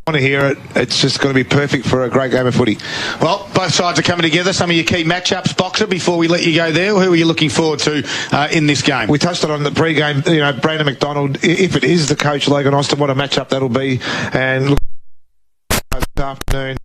want to hear it. It's just going to be perfect for a great game of footy. Well, both sides are coming together. Some of your key matchups, Boxer, before we let you go there, who are you looking forward to in this game? We touched on the pre-game, Brandon McDonald, if it is the coach, Logan Austin, what a matchup that'll be. And look, this afternoon,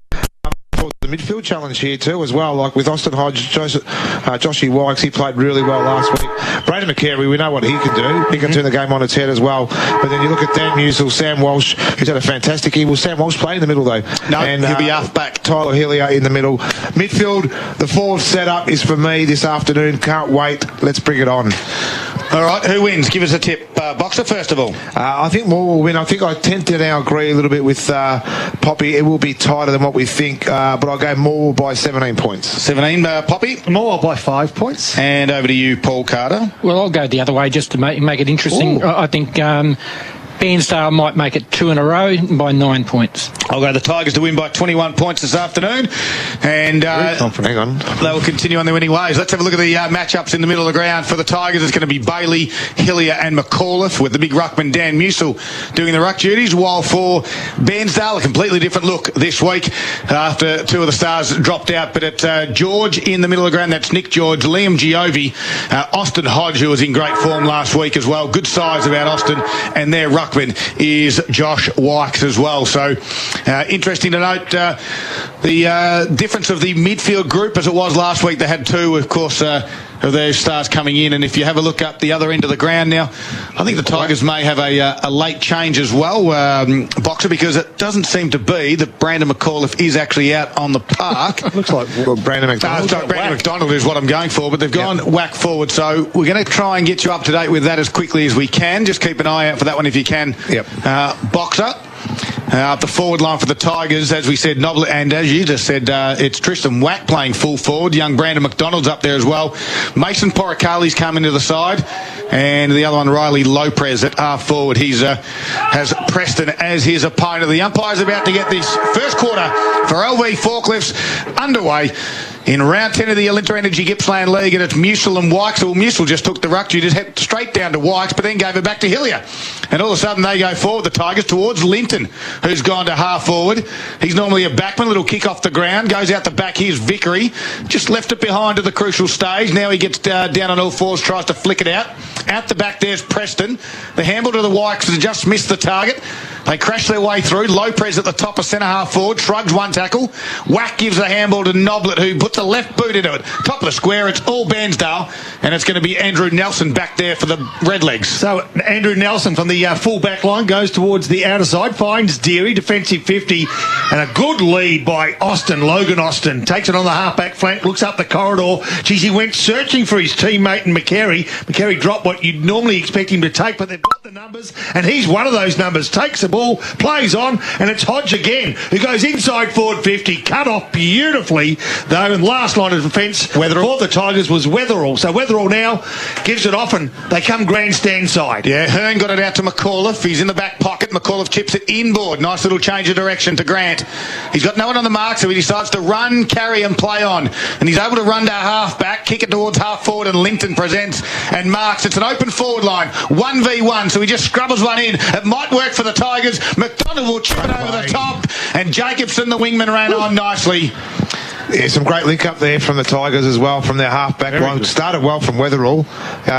the midfield challenge here too as well, like with Austin Hodge, Joshy Wykes, he played really well last week. Braden McCary, we know what he can do. He can turn the game on its head as well. But then you look at Dan Musil, Sam Walsh, who's had a fantastic year. Will Sam Walsh play in the middle though? No, and he'll be half back. Tyler Hillier in the middle. Midfield, the forward setup is for me this afternoon. Can't wait. Let's bring it on. All right, who wins? Give us a tip. Boxer, first of all. I think Morwell will win. I think I tend to now agree a little bit with Poppy. It will be tighter than what we think, but I'll go Morwell by 17 points. 17, Poppy? Morwell by 5 points. And over to you, Paul Carter. Well, I'll go the other way just to make it interesting. Ooh. I think Bairnsdale might make it 2 in a row by 9 points. I'll go the Tigers to win by 21 points this afternoon. And hang on. They will continue on their winning ways. Let's have a look at the matchups in the middle of the ground. For the Tigers, it's going to be Bailey, Hillier and McAuliffe, with the big ruckman Dan Musil doing the ruck duties, while for Bairnsdale, a completely different look this week after two of the stars dropped out. But at George in the middle of the ground, that's Nick George, Liam Giovi, Austin Hodge, who was in great form last week as well. Good size about Austin, and their ruckman is Josh Wykes as well. So interesting to note the difference of the midfield group as it was last week. They had two, of course, of their stars coming in, and if you have a look up the other end of the ground now, I think the Tigers may have a late change as well, Boxer, because it doesn't seem to be that Brandon McAuliffe is actually out on the park. Looks like Brandon McDonald. Brandon McDonald is what I'm going for, but they've gone whack forward, so we're going to try and get you up to date with that as quickly as we can. Just keep an eye out for that one if you can. Boxer. Up the forward line for the Tigers, as we said, Noblet, and as you just said, it's Tristan Wack playing full forward. Young Brandon McDonald's up there as well. Mason Poricali's coming to the side, and the other one, Riley Lopez, at half forward. He has Preston as his opponent. The umpire's about to get this first quarter for LV Forklifts underway in round 10 of the Alinta Energy Gippsland League, and it's Musil and Wykes. Well, Musil just took the ruck, just head straight down to Wykes, but then gave it back to Hillier. And all of a sudden they go forward, the Tigers, towards Linton, who's gone to half forward. He's normally a backman, little kick off the ground, goes out the back. Here's Vickery, just left it behind at the crucial stage. Now he gets down on all fours, tries to flick it out. Out the back there's Preston. The handball to the Wykes has just missed the target. They crash their way through. Lopez at the top of centre half forward, shrugs one tackle. Wack gives a handball to Noblet, who puts a left boot into it. Top of the square, it's all Bairnsdale, and it's going to be Andrew Nelson back there for the Redlegs. So Andrew Nelson from the full back line goes towards the outer side, finds Deary, defensive 50, and a good lead by Logan Austin. Takes it on the half-back flank, looks up the corridor. Geez, he went searching for his teammate and McCary. McCary dropped what you'd normally expect him to take, but they've got the numbers, and he's one of those numbers. Takes the ball, plays on, and it's Hodge again, who goes inside forward 50, cut off beautifully, though, and last line of defence for the Tigers was Weatherall. So Weatherall now gives it off, and they come grandstand side. Yeah, Hearn got it out to McAuliffe. He's in the back pocket. McAuliffe chips it inboard. Nice little change of direction to Grant. He's got no one on the mark, so he decides to run, carry and play on. And he's able to run to half back, kick it towards half forward, and Linton presents and marks. It's an open forward line, 1v1, so he just scrubbers one in. It might work for the Tigers. McDonald will chip it over the top, and Jacobson, the wingman, ran on nicely. Yeah, some great link up there from the Tigers as well, from their half-back line. Started well from Weatherall.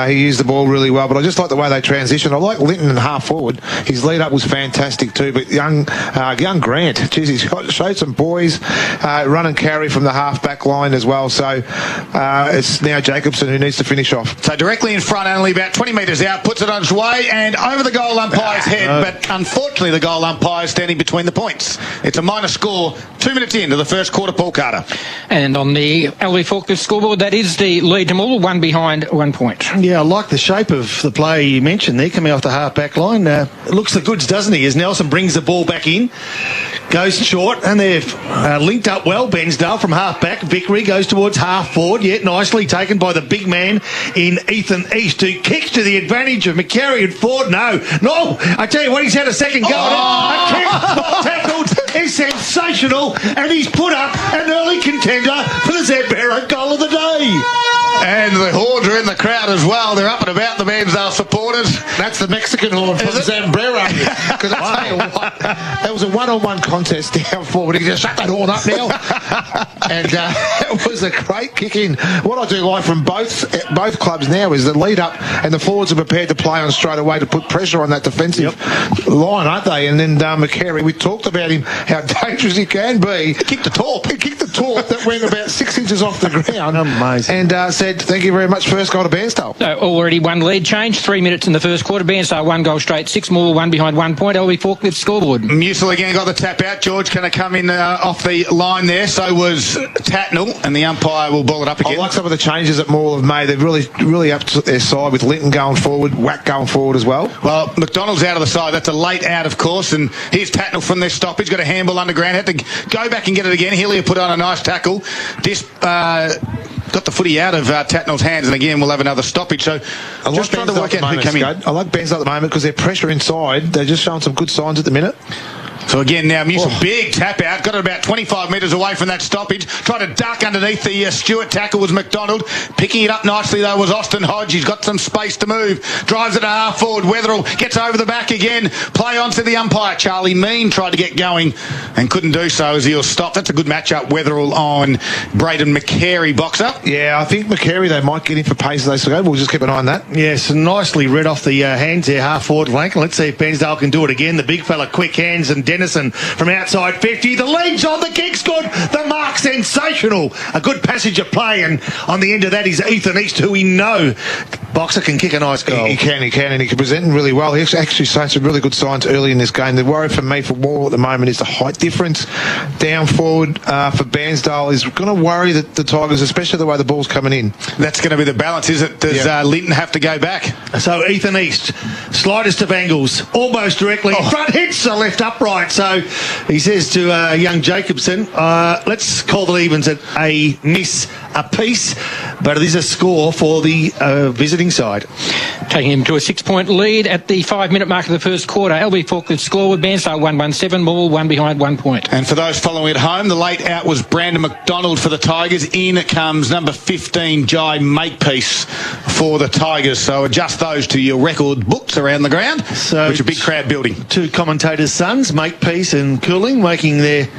He used the ball really well, but I just like the way they transitioned. I like Linton in half-forward. His lead-up was fantastic too, but young Grant, geez, he's showed some boys, run and carry from the half-back line as well, so it's now Jacobson who needs to finish off. So directly in front, only about 20 metres out, puts it on its way and over the goal umpire's head, but unfortunately the goal umpire is standing between the points. It's a minor score, 2 minutes into the first quarter, Paul Carter. And on the LV Forklift scoreboard, that is the lead to all, one behind, 1 point. Yeah, I like the shape of the play you mentioned there, coming off the half-back line. It looks the goods, doesn't he, as Nelson brings the ball back in, goes short, and they've linked up well. Bairnsdale from half-back. Vickery goes towards half-forward, yet nicely taken by the big man in Ethan East, who kicks to the advantage of McCary and Ford. No, I tell you what, he's had a second go at it. A kick, well tackled, is sensational, and he's put up an early contender for the Zed Barrett goal of the day. And the horns are in the crowd as well. They're up and about, the Bairnsdale supporters. That's the Mexican horn from Zambrero. Because I tell you what, that was a one-on-one contest down forward. He just shut that horn up now. And it was a great kick in. What I do like from both clubs now is the lead up and the forwards are prepared to play on straight away to put pressure on that defensive line, aren't they? And then McCary, we talked about him, how dangerous he can be. He kicked the torp that went about 6 inches off the ground. Amazing. And said, thank you very much, first goal to Bairnsdale. Already one lead change, 3 minutes in the first quarter. Bairnsdale 1 goal straight, 6 more, 1 behind 1 point. LB Forklift scoreboard. Musil again got the tap out. George going to come in off the line there. So was Tatnell, and the umpire will ball it up again. I like some of the changes that Morwell have made. They've really upped their side with Linton going forward, Wack going forward as well. Well, McDonald's out of the side. That's a late out, of course. And here's Tatnell from their stoppage. Got a handball underground. Had to go back and get it again. Hillier put on a nice tackle. This got the footy out of Tatnell's hands, and again we'll have another stoppage. So just trying to work out who came in. I like Bairnsdale at the moment because their pressure inside, they're just showing some good signs at the minute. So again now Musil, big tap out, got it about 25 metres away from that stoppage, tried to duck underneath the Stewart tackle was McDonald. Picking it up nicely though was Austin Hodge. He's got some space to move, drives it a half forward. Wetherill gets over the back again, play on to the umpire. Charlie Mean tried to get going and couldn't do so as he'll stop. That's a good matchup, Wetherill on Braden McCary. Boxer. Yeah, I think McCary, they might get in for pace as they go. We'll just keep an eye on that. Yes, nicely read off the hands there, half forward flank. Let's see if Bairnsdale can do it again. The big fella, quick hands, and Dennison from outside 50. The lead's on, the kick's good, the mark's sensational. A good passage of play, and on the end of that is Ethan East, who we know Boxer can kick a nice goal. He can, and he can present him really well. He actually showed some really good signs early in this game. The worry for me for Morwell at the moment is the height difference. Down forward for Bairnsdale is going to worry the Tigers, especially the way the ball's coming in. That's going to be the balance, is it? Does Linton have to go back? So Ethan East, slightest of angles, almost directly in front, hits the left upright. So he says to young Jacobson, let's call the evens at a miss apiece, but it is a score for the visiting side. Taking him to a 6-point lead at the 5-minute mark of the first quarter. LB Forklift scored with Bairnsdale 1-1-7, Morwell 1 behind 1 point. And for those following at home, the late out was Brandon McDonald for the Tigers. In comes number 15, Jai Makepeace for the Tigers. So adjust those to your record books around the ground, so which are big crowd building. Two commentators' sons, Makepeace and Cooling, making their,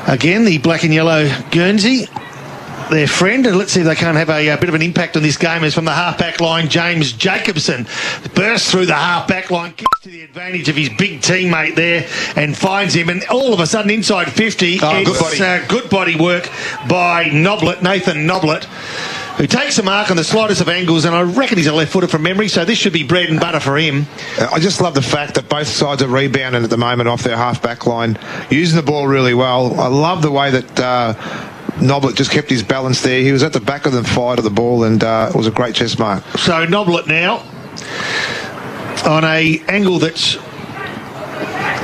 again, the black and yellow Guernsey their friend, and let's see if they can't have a bit of an impact on this game. As from the half-back line, James Jacobson bursts through the half-back line, kicks to the advantage of his big teammate there and finds him, and all of a sudden inside 50, it's good body work by Nathan Noblet, who takes a mark on the slightest of angles, and I reckon he's a left-footer from memory, so this should be bread and butter for him. I just love the fact that both sides are rebounding at the moment off their half-back line, using the ball really well. I love the way that Noblet just kept his balance there. He was at the back of the fight of the ball, and it was a great chest mark. So Noblet now on a angle that's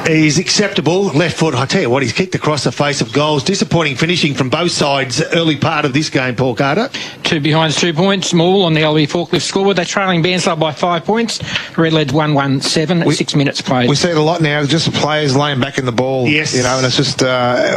is acceptable. Left foot, I tell you what, he's kicked across the face of goals. Disappointing finishing from both sides early part of this game, Paul Carter. 2 behind 2 points. Morwell on the LB Forklift scoreboard. They're trailing Bairnsdale by 5 points. Red Leads 1-1-7 at 6 minutes played. We see it a lot now, just players laying back in the ball. Yes. You know, and it's just,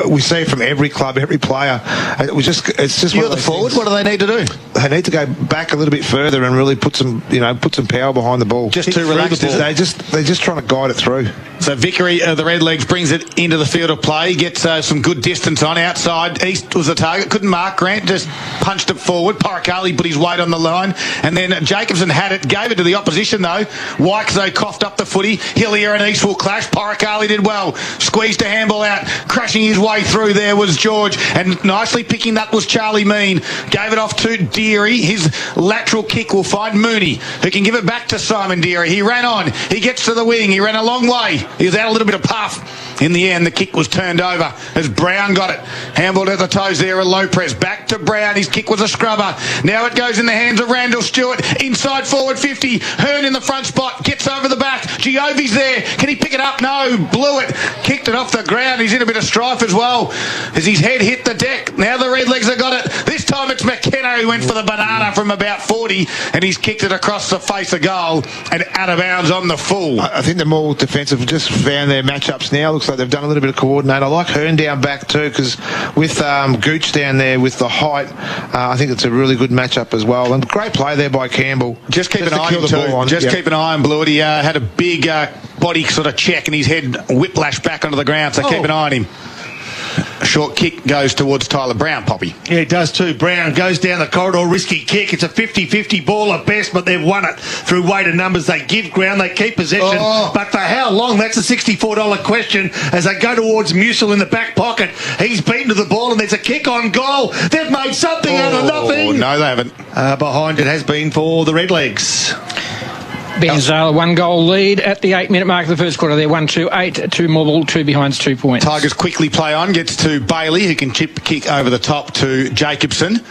we see it from every club, every player. It's just You're the forward. What do they need to do? They need to go back a little bit further and really put some power behind the ball. Just too relaxed. They're just trying to guide it through. So Vickery, the Red Legs, brings it into the field of play, gets some good distance on outside. East was the target, couldn't mark. Grant just punched it forward. Paracali put his weight on the line, and then Jacobson had it, gave it to the opposition though. Wykes though coughed up the footy. Hillier and East will clash. Paracali did well, squeezed a handball out, crashing his way through there was George, and nicely picking that was Charlie Mean. Gave it off to Deary. His lateral kick will find Mooney, who can give it back to Simon Deary. He ran on, he gets to the wing, he ran a long way. He was out a little bit of puff. In the end, the kick was turned over as Brown got it. Handballed at the toes there, a low press. Back to Brown. His kick was a scrubber. Now it goes in the hands of Randall Stewart. Inside forward 50. Hearn in the front spot. Gets over the back. Giovi's there. Can he pick it up? No. Blew it. Kicked it off the ground. He's in a bit of strife as well as his head hit the deck. Now the Red Legs have got it. This time it's McKenna who went for the banana from about 40, and he's kicked it across the face of goal and out of bounds on the full. I think the more defensive just found their matchups now. Looks like they've done a little bit of coordinate. I like Hearn down back too, because with Gooch down there with the height, I think it's a really good matchup as well. And great play there by Campbell. Just keep an eye on too. Just keep an eye on Blewett. He had a big body sort of check and his head whiplash back onto the ground, so keep an eye on him. A short kick goes towards Tyler Brown, Poppy. Yeah, it does too. Brown goes down the corridor, risky kick. It's a 50-50 ball at best, but they've won it through weight and numbers. They give ground, they keep possession. But for how long? That's a $64 question as they go towards Musil in the back pocket. He's beaten to the ball and there's a kick on goal. They've made something out of nothing. No, they haven't. Behind it has been for the Redlegs. Bairnsdale, 1-goal lead at the 8-minute mark of the first quarter. They're 1-2-8 to Morwell, 2 behinds, 2 points. Tigers quickly play on, gets to Bailey, who can chip kick over the top to Jacobson.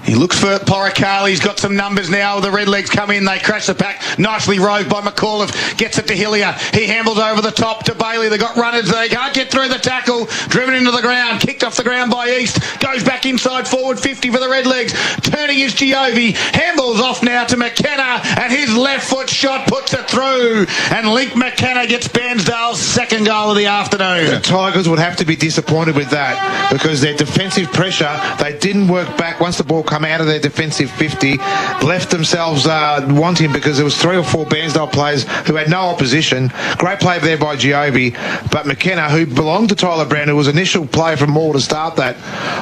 He looks for Poricali. He's got some numbers now. The Redlegs come in. They crash the pack. Nicely roved by McAuliffe. Gets it to Hillier. He handles over the top to Bailey. They got runners. They can't get through the tackle. Driven into the ground. Kicked off the ground by East. Goes back inside forward 50 for the Redlegs. Turning is Giovi. Handballs off now to McKenna. And his left foot shot puts it through. And Link McKenna gets Bairnsdale's second goal of the afternoon. The Tigers would have to be disappointed with that because their defensive pressure, they didn't work back once the ball come out of their defensive 50, left themselves wanting because there was 3 or 4 Bairnsdale players who had no opposition. Great play there by Giovi, but McKenna, who belonged to Tyler Brown, who was initial player from Morwell to start that,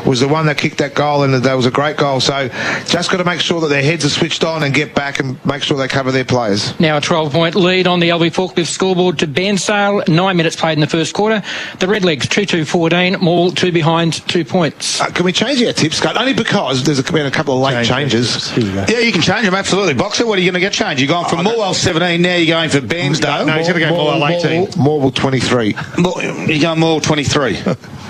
was the one that kicked that goal, and that was a great goal. So just got to make sure that their heads are switched on and get back and make sure they cover their players. Now a 12-point lead on the LV Forklift scoreboard to Bairnsdale. 9 minutes played in the first quarter. The Redlegs 2-2-14. Morwell 2 behind, 2 points. Can we change our tips, Scott? Only because there's been a couple of late changes. Yeah, you can change them, absolutely. Boxer, what are you going to get changed? You're going from Morwell 17, now you're going for Bairnsdale. No, he's going to go Morwell 18. Morwell 23. You're going Morwell 23.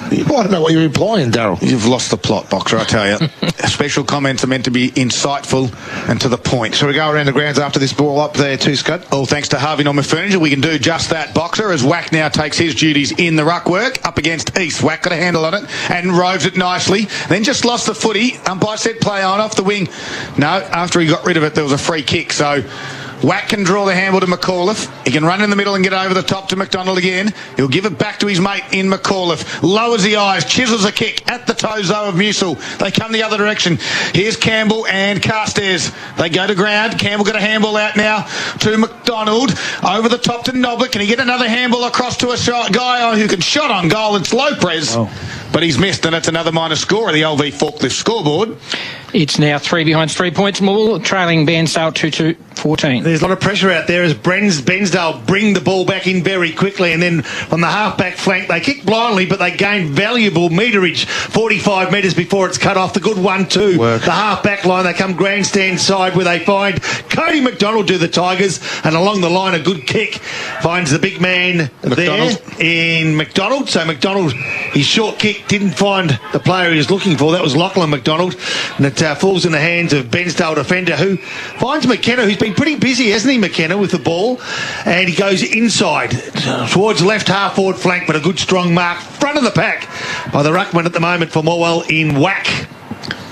I don't know what you're implying, Daryl. You've lost the plot, Boxer, I tell you. Special comments are meant to be insightful and to the point. Shall we go around the grounds after this ball up there too, Scott? All thanks to Harvey Norman Furniture, we can do just that, Boxer, as Wack now takes his duties in the ruck work up against East. Wack got a handle on it and roves it nicely. Then just lost the footy. Umpire said play on off the wing. No, after he got rid of it, there was a free kick. So Wack can draw the handle to McAuliffe. He can run in the middle and get over the top to McDonald again. He'll give it back to his mate in McAuliffe. Lowers the eyes, chisels a kick at the toes though of Musil. They come the other direction. Here's Campbell and Carstairs. They go to ground. Campbell got a handball out now to McDonald. Over the top to Noblet. Can he get another handball across to a guy who can shot on goal? It's Lopez. But he's missed, and it's another minor score of the LV Forklift scoreboard. It's now 3 behind, 3 points. Morwell trailing Bairnsdale 2-2-14. There's a lot of pressure out there as Bairnsdale bring the ball back in very quickly, and then on the half-back flank, they kick blindly, but they gain valuable meterage, 45 metres before it's cut off. The good 1-2. The half-back line, they come grandstand side where they find Cody McDonald do the Tigers, and along the line, a good kick finds the big man there in McDonald. So McDonald, his short kick didn't find the player he was looking for. That was Lachlan McDonald, and it falls in the hands of Bairnsdale defender who finds McKenna, who's been pretty busy, hasn't he, McKenna, with the ball, and he goes inside towards left half forward flank, but a good strong mark front of the pack by the ruckman at the moment for Morwell in Wack.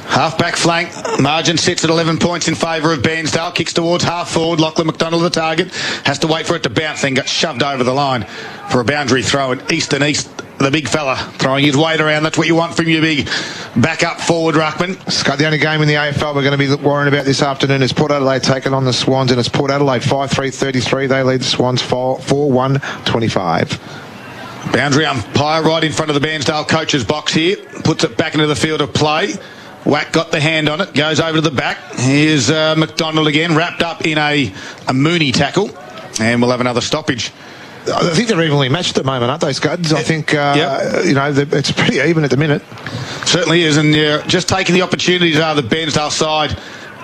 Half-back flank. Margin sits at 11 points in favour of Bairnsdale. Kicks towards half-forward. Lachlan McDonald, the target. Has to wait for it to bounce, then got shoved over the line for a boundary throw. And East, the big fella, throwing his weight around. That's what you want from your big back-up forward ruckman. Scott, the only game in the AFL we're going to be worrying about this afternoon is Port Adelaide taking on the Swans, and it's Port Adelaide 5-3-33. They lead the Swans 4-1-25. Boundary umpire right in front of the Bairnsdale coach's box here. Puts it back into the field of play. Wack got the hand on it, goes over to the back. Here's McDonald again, wrapped up in a Mooney tackle, and we'll have another stoppage. I think they're evenly matched at the moment, aren't they, Scuds? I think, it's pretty even at the minute. Certainly is, and just taking the opportunities out of the Bairnsdale side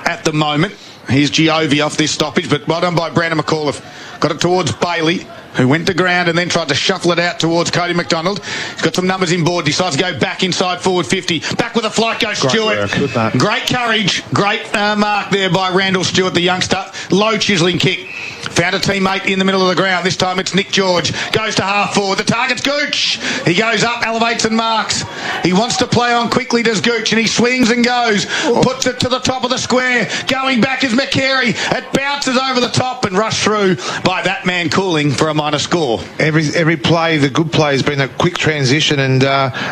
at the moment. Here's Giovi off this stoppage, but well done by Brandon McAuliffe. Got it towards Bailey, who went to ground and then tried to shuffle it out towards Cody McDonald. He's got some numbers in board, decides to go back inside forward 50. Back with a flight goes Stewart. Great courage, great mark there by Randall Stewart, the youngster. Low chiselling kick Found a teammate in the middle of the ground. This time it's Nick George. Goes to half forward. The target's Gooch. He goes up, elevates and marks. He wants to play on quickly, does Gooch, and he swings and goes. Puts it to the top of the square. Going back is McCary. It bounces over the top and rushed through by that man Cooling for a minor score. Every play, the good play, has been a quick transition, and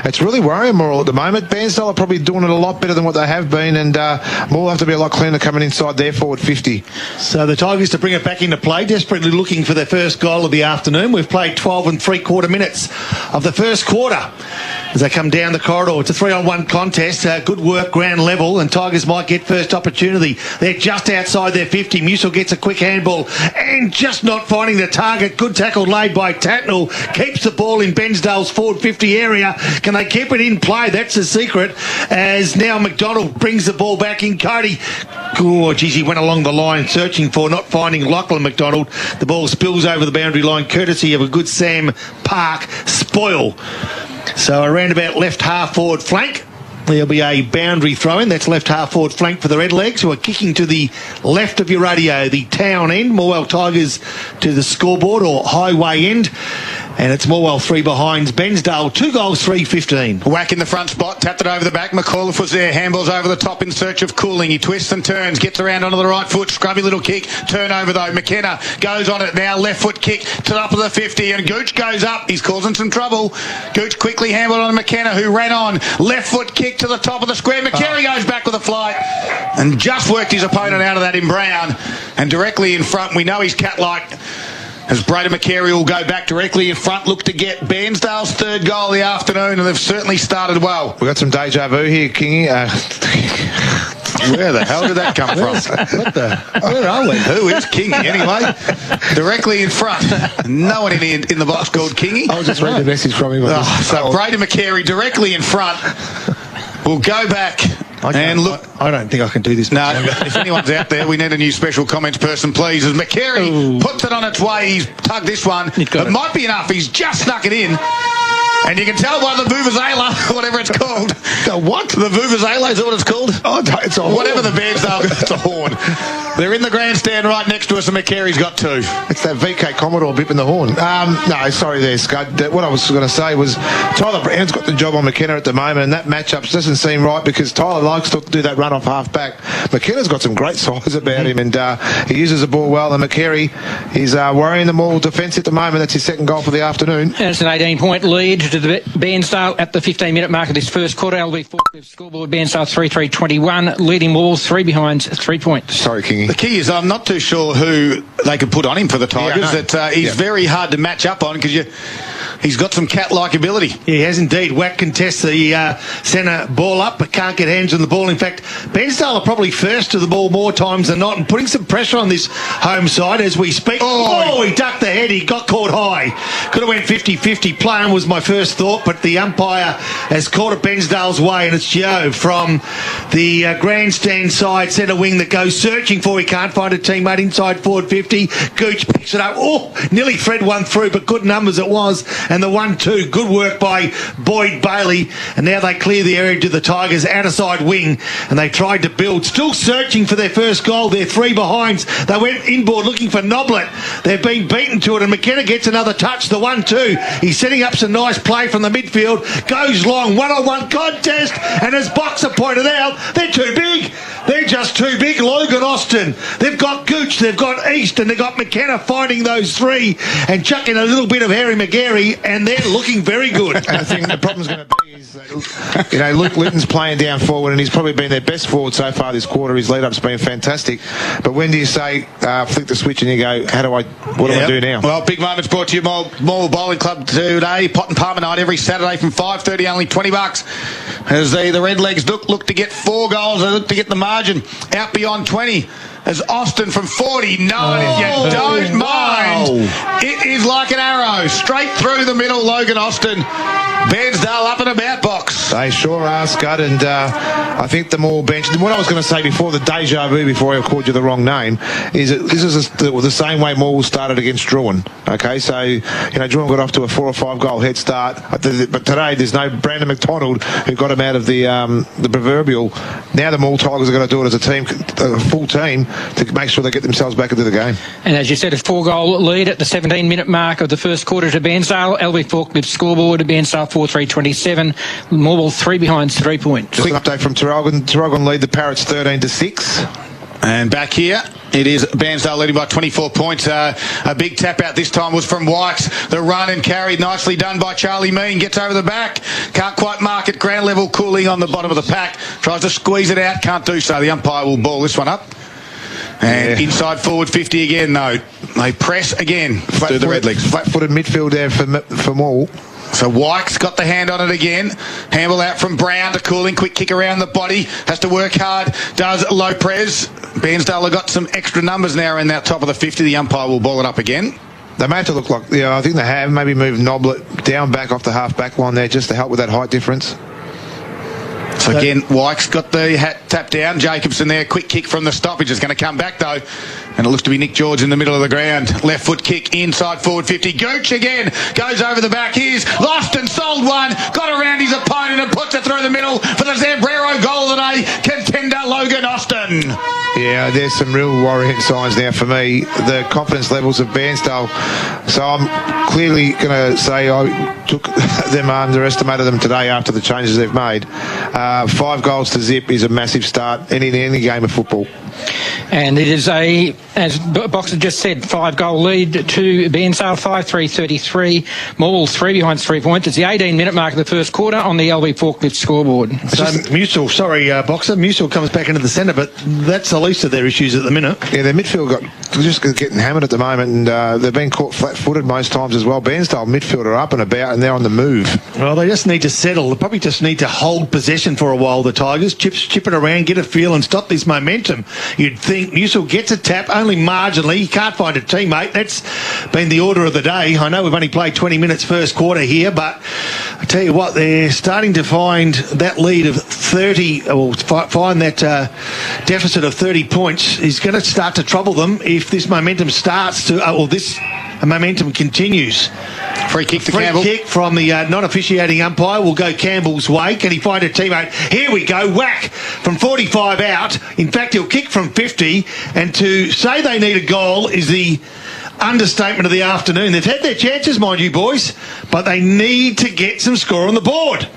it's really worrying Morwell at the moment. Bairnsdale are probably doing it a lot better than what they have been, and Morwell have to be a lot cleaner coming inside their forward 50. So the Tigers to bring it back into play, desperately looking for their first goal of the afternoon. We've played 12 3/4 minutes of the first quarter as they come down the corridor. It's a 3-on-1 contest. Good work, ground level, and Tigers might get first opportunity. They're just outside their 50. Musil gets a quick handball and just not finding the target. Good tackle laid by Tatnell. Keeps the ball in Bairnsdale's forward 50 area. Can they keep it in play? That's the secret. As now McDonald brings the ball back in. Cody. Oh, geez, he went along the line searching for, not finding Lachlan McDonald. The ball spills over the boundary line courtesy of a good Sam Park spoil. So around about left half forward flank. There'll be a boundary throw-in. That's left half forward flank for the Redlegs, who are kicking to the left of your radio, the town end. Morwell Tigers to the scoreboard or highway end. And it's Morwell 3 behind. Bairnsdale 2 goals, 3-15. Whack in the front spot, tapped it over the back. McAuliffe was there, handballs over the top in search of Cooling. He twists and turns, gets around onto the right foot, scrubby little kick, turnover though. McKenna goes on it now, left foot kick to the top of the 50, and Gooch goes up. He's causing some trouble. Gooch quickly handballed on McKenna, who ran on, left foot kick to the top of the square. McCary goes back with a flight and just worked his opponent out of that in Brown. And directly in front, we know he's cat-like, as Braden McCary will go back directly in front, look to get Bairnsdale's third goal of the afternoon, and they've certainly started well. We've got some deja vu here, Kingy. Where the hell did that come from? Where are we? Who is Kingy anyway? Directly in front. No one in the box called Kingy. I was just reading the message from him. So Braden McCary directly in front will go back. And look, I don't think I can do this. No, if anyone's out there, we need a new special comments person, please. As McCary puts it on its way, he's tugged this one. It might be enough. He's just snuck it in. And you can tell by the vuvuzela, whatever it's called. The what? The vuvuzela, is that what it's called? Oh, it's a horn. Whatever the Bairnsdale, it's a horn. They're in the grandstand right next to us, and McCary's got 2. It's that VK Commodore bipping the horn. No, sorry there, Scud. What I was going to say was Tyler Brown's got the job on McKenna at the moment, and that matchup doesn't seem right because Tyler likes to do that run off half back. McKenna's got some great size about him, and he uses the ball well. And McCary is worrying them all defence at the moment. That's his second goal for the afternoon. And it's an 18-point lead to the Bairnsdale at the 15-minute mark of this first quarter. LV Forklift scoreboard, Bairnsdale 3-3-21, leading Morwell 3 behind 3 points. Sorry, Kingy. The key is I'm not too sure who they could put on him for the Tigers. He's very hard to match up on because he's got some cat-like ability. He has indeed. Wack contests the centre ball up, but can't get hands on the ball. In fact, Bairnsdale are probably first to the ball more times than not and putting some pressure on this home side as we speak. Oh, he ducked the head. He got caught high. Could have went 50-50. Playing was my first thought, but the umpire has caught it Bairnsdale's way, and it's Joe from the grandstand side centre wing that goes searching for. He can't find a teammate inside forward 50. Gooch picks it up. Oh, nearly thread one through, but good numbers it was. And the 1-2, good work by Boyd Bailey. And now they clear the area to the Tigers' outer side wing. And they tried to build, still searching for their first goal. They're 3 behinds. They went inboard looking for Noblet. They've been beaten to it, and McKenna gets another touch. The 1-2. He's setting up some nice play from the midfield. Goes long, one-on-one contest. And as Boxer pointed out, they're too big. They're just too big. Logan Austin. They've got Gooch, they've got East, and they've got McKenna finding those 3 and chucking a little bit of Harry McGarry, and they're looking very good. I think the problem's going to be is that, Luke Litton's playing down forward, and he's probably been their best forward so far this quarter. His lead-up's been fantastic. But when do you say, flick the switch and you go, what do I do now? Well, big moments brought to you Morwell Bowling Club today. Pot and Palmer night every Saturday from 5:30, only $20. As the Redlegs look to get 4 goals, they look to get the margin out beyond 20. As Austin from 49, if you don't mind, it is like an arrow straight through the middle. Logan Austin Bairnsdale up and about, Box. They sure are, Scud, and I think the more bench. What I was going to say before, the deja vu, before I called you the wrong name, is that this is the same way Morwell started against Druin. Okay, so Druin got off to a 4 or 5 goal head start, but today there's no Brandon McDonald who got him out of the proverbial. Now the Morwell Tigers are going to do it as a team, a full team, to make sure they get themselves back into the game. And as you said, a 4-goal lead at the 17-minute mark of the first quarter to Bairnsdale. LV Forklift scoreboard to Bairnsdale 4-3-27. Morwell 3 behind 3 points. Just an update from Traralgon. Traralgon lead the Parrots 13-6. And back here, it is Bairnsdale leading by 24 points. A big tap out this time was from Wykes. The run and carried, nicely done by Charlie Mean. Gets over the back. Can't quite mark it. Ground level cooling on the bottom of the pack. Tries to squeeze it out. Can't do so. The umpire will ball this one up. And inside forward 50 again, though. They press again through the Redlegs. Flat-footed midfield there for Morwell. So Wykes got the hand on it again. Handball out from Brown to Cooling. Quick kick around the body. Has to work hard. Does Lopez. Bairnsdale have got some extra numbers now in that top of the 50. The umpire will ball it up again. They may have to look like, I think they have maybe moved Noblet down back off the half-back line there just to help with that height difference. So again, Wykes got the hat tapped down. Jacobson there, quick kick from the stoppage. Is going to come back though. And it looks to be Nick George in the middle of the ground. Left foot kick, inside forward 50. Gooch again, goes over the back. Here's lost and sold one. Got around his opponent and puts it through the middle for the Zambrero goal of the day. Contender Logan Austin. Yeah, there's some real worrying signs now for me. The confidence levels of Bairnsdale. So I'm clearly going to say I took them, underestimated them today after the changes they've made. 5 goals to zip is a massive start in any game of football. And it is as Boxer just said, 5-goal lead to Bairnsdale, 5-3-33. Morwell 3 behind 3 points. It's the 18-minute mark of the first quarter on the LV Forklift scoreboard. So Musil, Boxer, Musil comes back into the centre, but that's the least of their issues at the minute. Yeah, their midfield just getting hammered at the moment, and they've been caught flat-footed most times as well. Bairnsdale midfield are up and about, and they're on the move. Well, they just need to settle. They probably just need to hold possession for a while, the Tigers. Chip it around, get a feel, and stop this momentum. You'd think Musil gets a tap, only marginally. He can't find a teammate. That's been the order of the day. I know we've only played 20 minutes first quarter here, but I tell you what, they're starting to find that lead of 30, or find that deficit of 30 points is going to start to trouble them if this momentum starts to, or this momentum continues. Free kick to Campbell. Free kick from the non-officiating umpire will go Campbell's way. Can he find a teammate? Here we go. Whack from 45 out. In fact, he'll kick from 50. And to say they need a goal is the understatement of the afternoon. They've had their chances, mind you, boys, but they need to get some score on the board.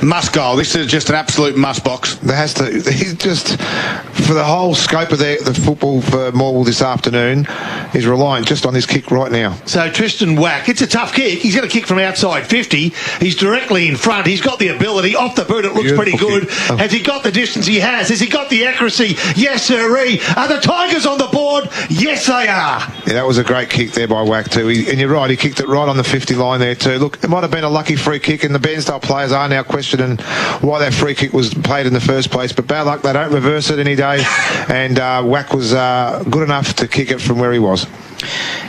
Must goal. This is just an absolute must box. There has to. He's just, for the whole scope of the football for Morwell this afternoon, he's reliant just on this kick right now. So Tristan Whack, it's a tough kick. He's going to kick from outside 50. He's directly in front. He's got the ability. Off the boot, it looks pretty good. Oh. Has he got the distance? He has. Has he got the accuracy? Yes, sirree. Are the Tigers on the board? Yes, they are. Yeah, that was a great kick there by Whack too. And you're right, he kicked it right on the 50 line there too. Look, it might have been a lucky free kick, and the Bairnsdale players are now questioning why that free kick was played in the first place, but bad luck, they don't reverse it any day, and Whack was good enough to kick it from where he was.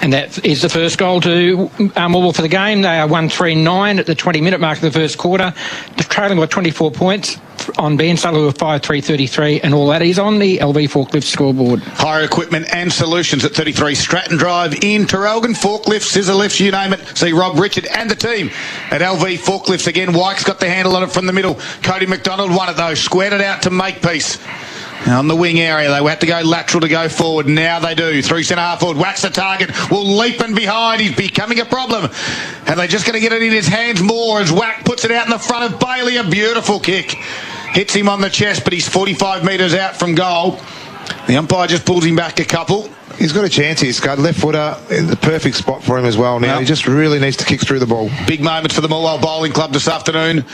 And that is the first goal to Morwell for the game. They are 1-3-9 at the 20-minute mark of the first quarter, trailing by 24 points on Bairnsdale, who are 5-3-33, and all that is on the LV Forklift scoreboard. Hire equipment and solutions at 33 Stratton Drive in Traralgon. Forklifts, scissor lifts, you name it. See Rob Richard and the team at LV Forklifts again. Wykes got the handle on it from the middle. Cody McDonald won it though, squared it out to Makepeace. On the wing area, they had to go lateral to go forward. Now they do. 3 centre half forward. Whacks the target. Will leap in behind. He's becoming a problem. And they're just going to get it in his hands more as Whack puts it out in the front of Bailey. A beautiful kick. Hits him on the chest, but he's 45 metres out from goal. The umpire just pulls him back a couple. He's got a chance here, Scud. Left footer in the perfect spot for him as well now. He just really needs to kick through the ball. Big moments for the Morwell Bowling Club this afternoon.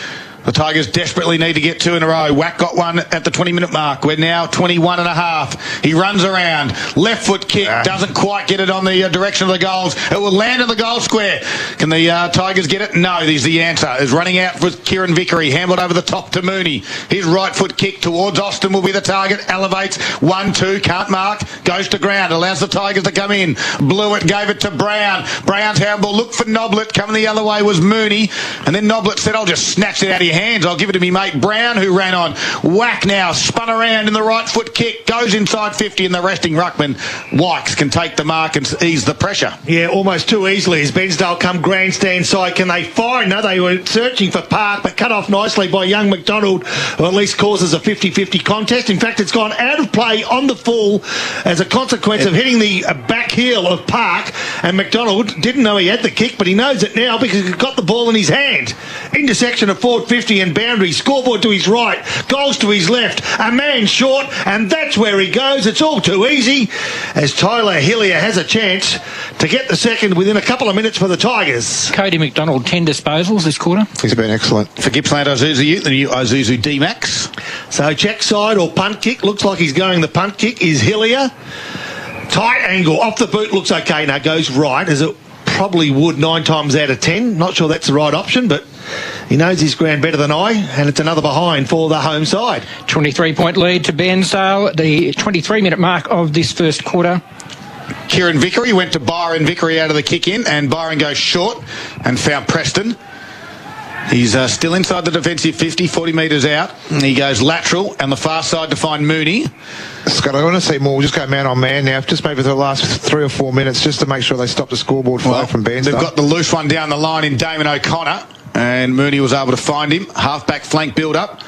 The Tigers desperately need to get 2 in a row. Wack got one at the 20-minute mark. We're now 21 and a half. He runs around. Left foot kick. Doesn't quite get it on the direction of the goals. It will land in the goal square. Can the Tigers get it? No, there's the answer. Is running out for Kieran Vickery. Handled over the top to Mooney. His right foot kick towards Austin will be the target. Elevates. 1-2. Can't mark. Goes to ground. Allows the Tigers to come in. Blew it. Gave it to Brown. Brown's handball. Looked for Noblet. Coming the other way was Mooney. And then Noblet said, I'll just snatch it out of your hands. I'll give it to me mate Brown, who ran on. Whack now, spun around in the right foot kick, goes inside 50, and the resting ruckman Wykes can take the mark and ease the pressure. Yeah, almost too easily as Bairnsdale come grandstand side. Can they find? No, they were searching for Park, but cut off nicely by young McDonald, who at least causes a 50-50 contest. In fact, it's gone out of play on the full as a consequence of hitting the back heel of Park, and McDonald didn't know he had the kick, but he knows it now because he's got the ball in his hand. Intersection of forward 50 and boundary, scoreboard to his right, goals to his left, a man short, and that's where he goes. It's all too easy as Tyler Hillier has a chance to get the second within a couple of minutes for the Tigers. Cody McDonald, 10 disposals this quarter. He's been excellent. For Gippsland Isuzu, the new Isuzu D-Max. So check side or punt kick, looks like he's going the punt kick, is Hillier. Tight angle, off the boot, looks okay. Now goes right, as it probably would 9 times out of 10. Not sure that's the right option, but he knows his ground better than I, and it's another behind for the home side. 23-point lead to Bairnsdale, the 23-minute mark of this first quarter. Kieran Vickery went to Byron Vickery out of the kick in, and Byron goes short and found Preston. He's still inside the defensive 50, 40 metres out. He goes lateral and the far side to find Mooney. Scott, I want to see more. We'll just go man on man now, just maybe for the last 3 or 4 minutes, just to make sure they stop the scoreboard flow from Bairnsdale. They've got the loose one down the line in Damon O'Connor, and Mooney was able to find him. Half-back flank build-up.